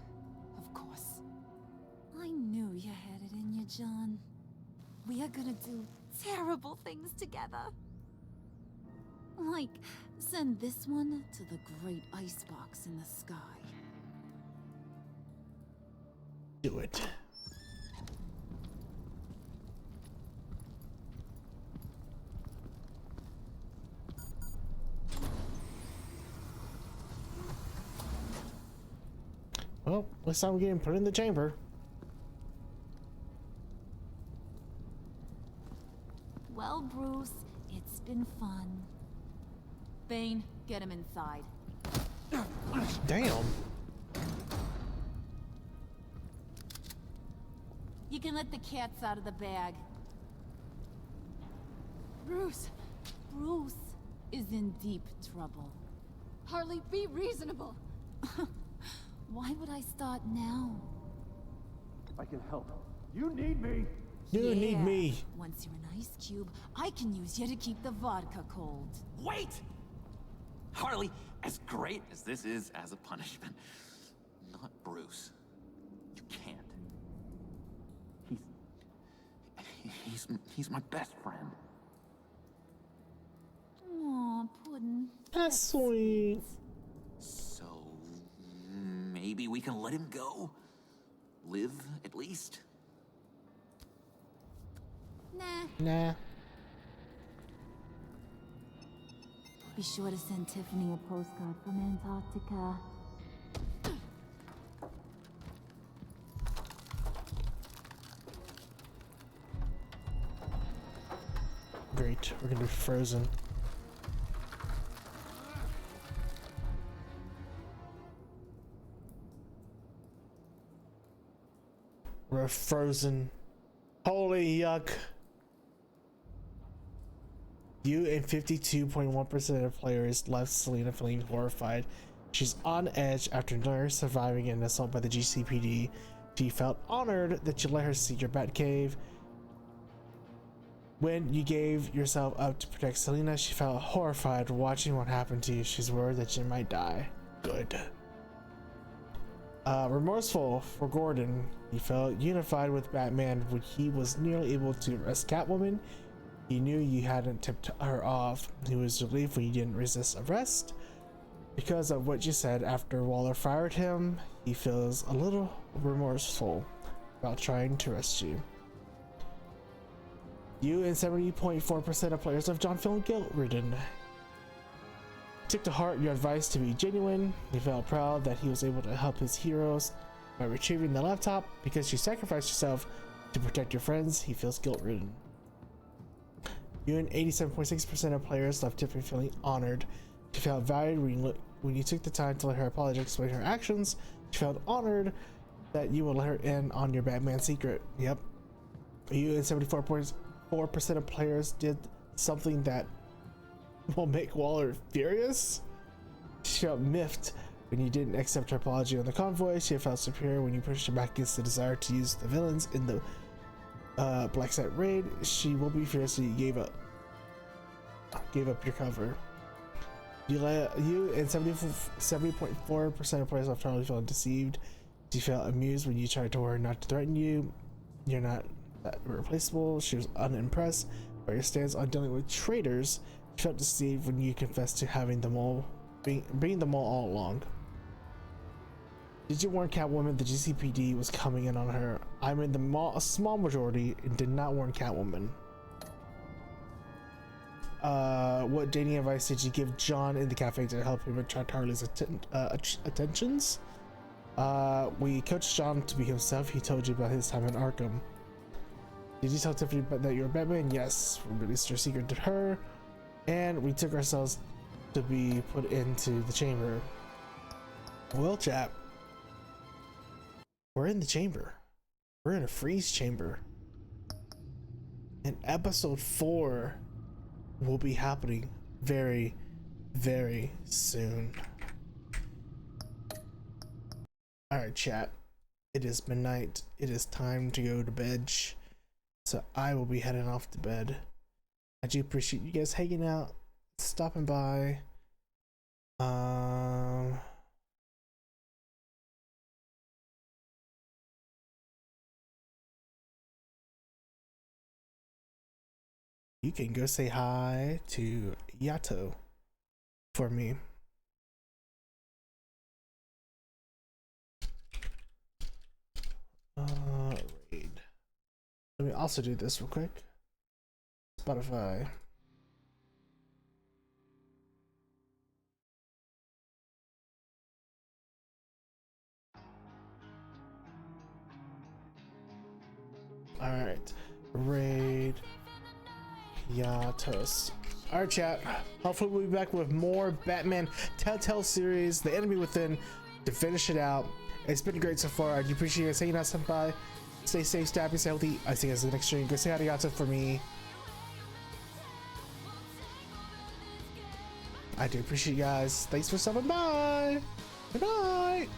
of course. I knew you had it in you, John. We are gonna do terrible things together. Like, send this one to the great icebox in the sky. Do it. Well, looks like I'm getting put in the chamber. Well, Bruce, it's been fun. Bane, get him inside. Damn. You can let the cats out of the bag. Bruce! Bruce is in deep trouble. Harley, be reasonable! Why would I start now? I can help. You need me! You need me. Once you're an ice cube, I can use you to keep the vodka cold. Wait! Harley, as great as this is as a punishment, not Bruce. You can't. He's my best friend. Aw, Puddin'. That's sweet. So maybe we can let him go? Live, at least? Nah. Be sure to send Tiffany a postcard from Antarctica. Great, we're gonna be frozen. We're frozen. Holy yuck. You and 52.1% of players left Selena feeling horrified. She's on edge after nearly surviving an assault by the GCPD. She felt honored that you let her see your bat cave. When you gave yourself up to protect Selena, she felt horrified watching what happened to you. She's worried that you might die. Good. Remorseful for Gordon. He felt unified with Batman when he was nearly able to arrest Catwoman. He knew you hadn't tipped her off. He was relieved when you didn't resist arrest. Because of what you said after Waller fired him, he feels a little remorseful about trying to arrest you. You and 70.4% of players left John feeling guilt-ridden. Took to heart your advice to be genuine. He felt proud that he was able to help his heroes by retrieving the laptop. Because you sacrificed yourself to protect your friends, he feels guilt-ridden. You and 87.6% of players left Tiffany feeling honored. She felt valued when you took the time to let her apologize and explain her actions. She felt honored that you would let her in on your Batman secret. Yep. You and 74.4% of players did something that will make Waller furious. She felt miffed when you didn't accept her apology on the convoy. She felt superior when you pushed her back against the desire to use the villains in the Black Site raid. She will be furious that you gave up your cover. You and 70.4% of players left Charlie feeling deceived. She felt amused when you tried to warn her not to threaten you. You're not that irreplaceable. She was unimpressed by your stance on dealing with traitors. She felt deceived when you confessed to having them all being the mole all along. Did you warn Catwoman the GCPD was coming in on her? I'm in a small majority and did not warn Catwoman. What dating advice did you give John in the cafe to help him attract Harley's attentions? We coached John to be himself. He told you about his time in Arkham. Did you tell Tiffany that you were Batman? Yes. We released your secret to her, and we took ourselves to be put into the chamber. Well, chat, we're in the chamber. We're in a freeze chamber. And episode 4 will be happening very, very soon. Alright, chat. It is midnight. It is time to go to bed. So I will be heading off to bed. I do appreciate you guys hanging out, stopping by. You can go say hi to Yato for me. Raid. Let me also do this real quick. Spotify. Alright. Raid. Yatos. Alright, chat. Hopefully we'll be back with more Batman Telltale series, The Enemy Within, to finish it out. It's been great so far. I do appreciate you guys hanging out, senpai. Stay safe, stay happy, stay healthy. I see you guys in the next stream. Go say arigato for me. I do appreciate you guys. Thanks for stopping by. Good night.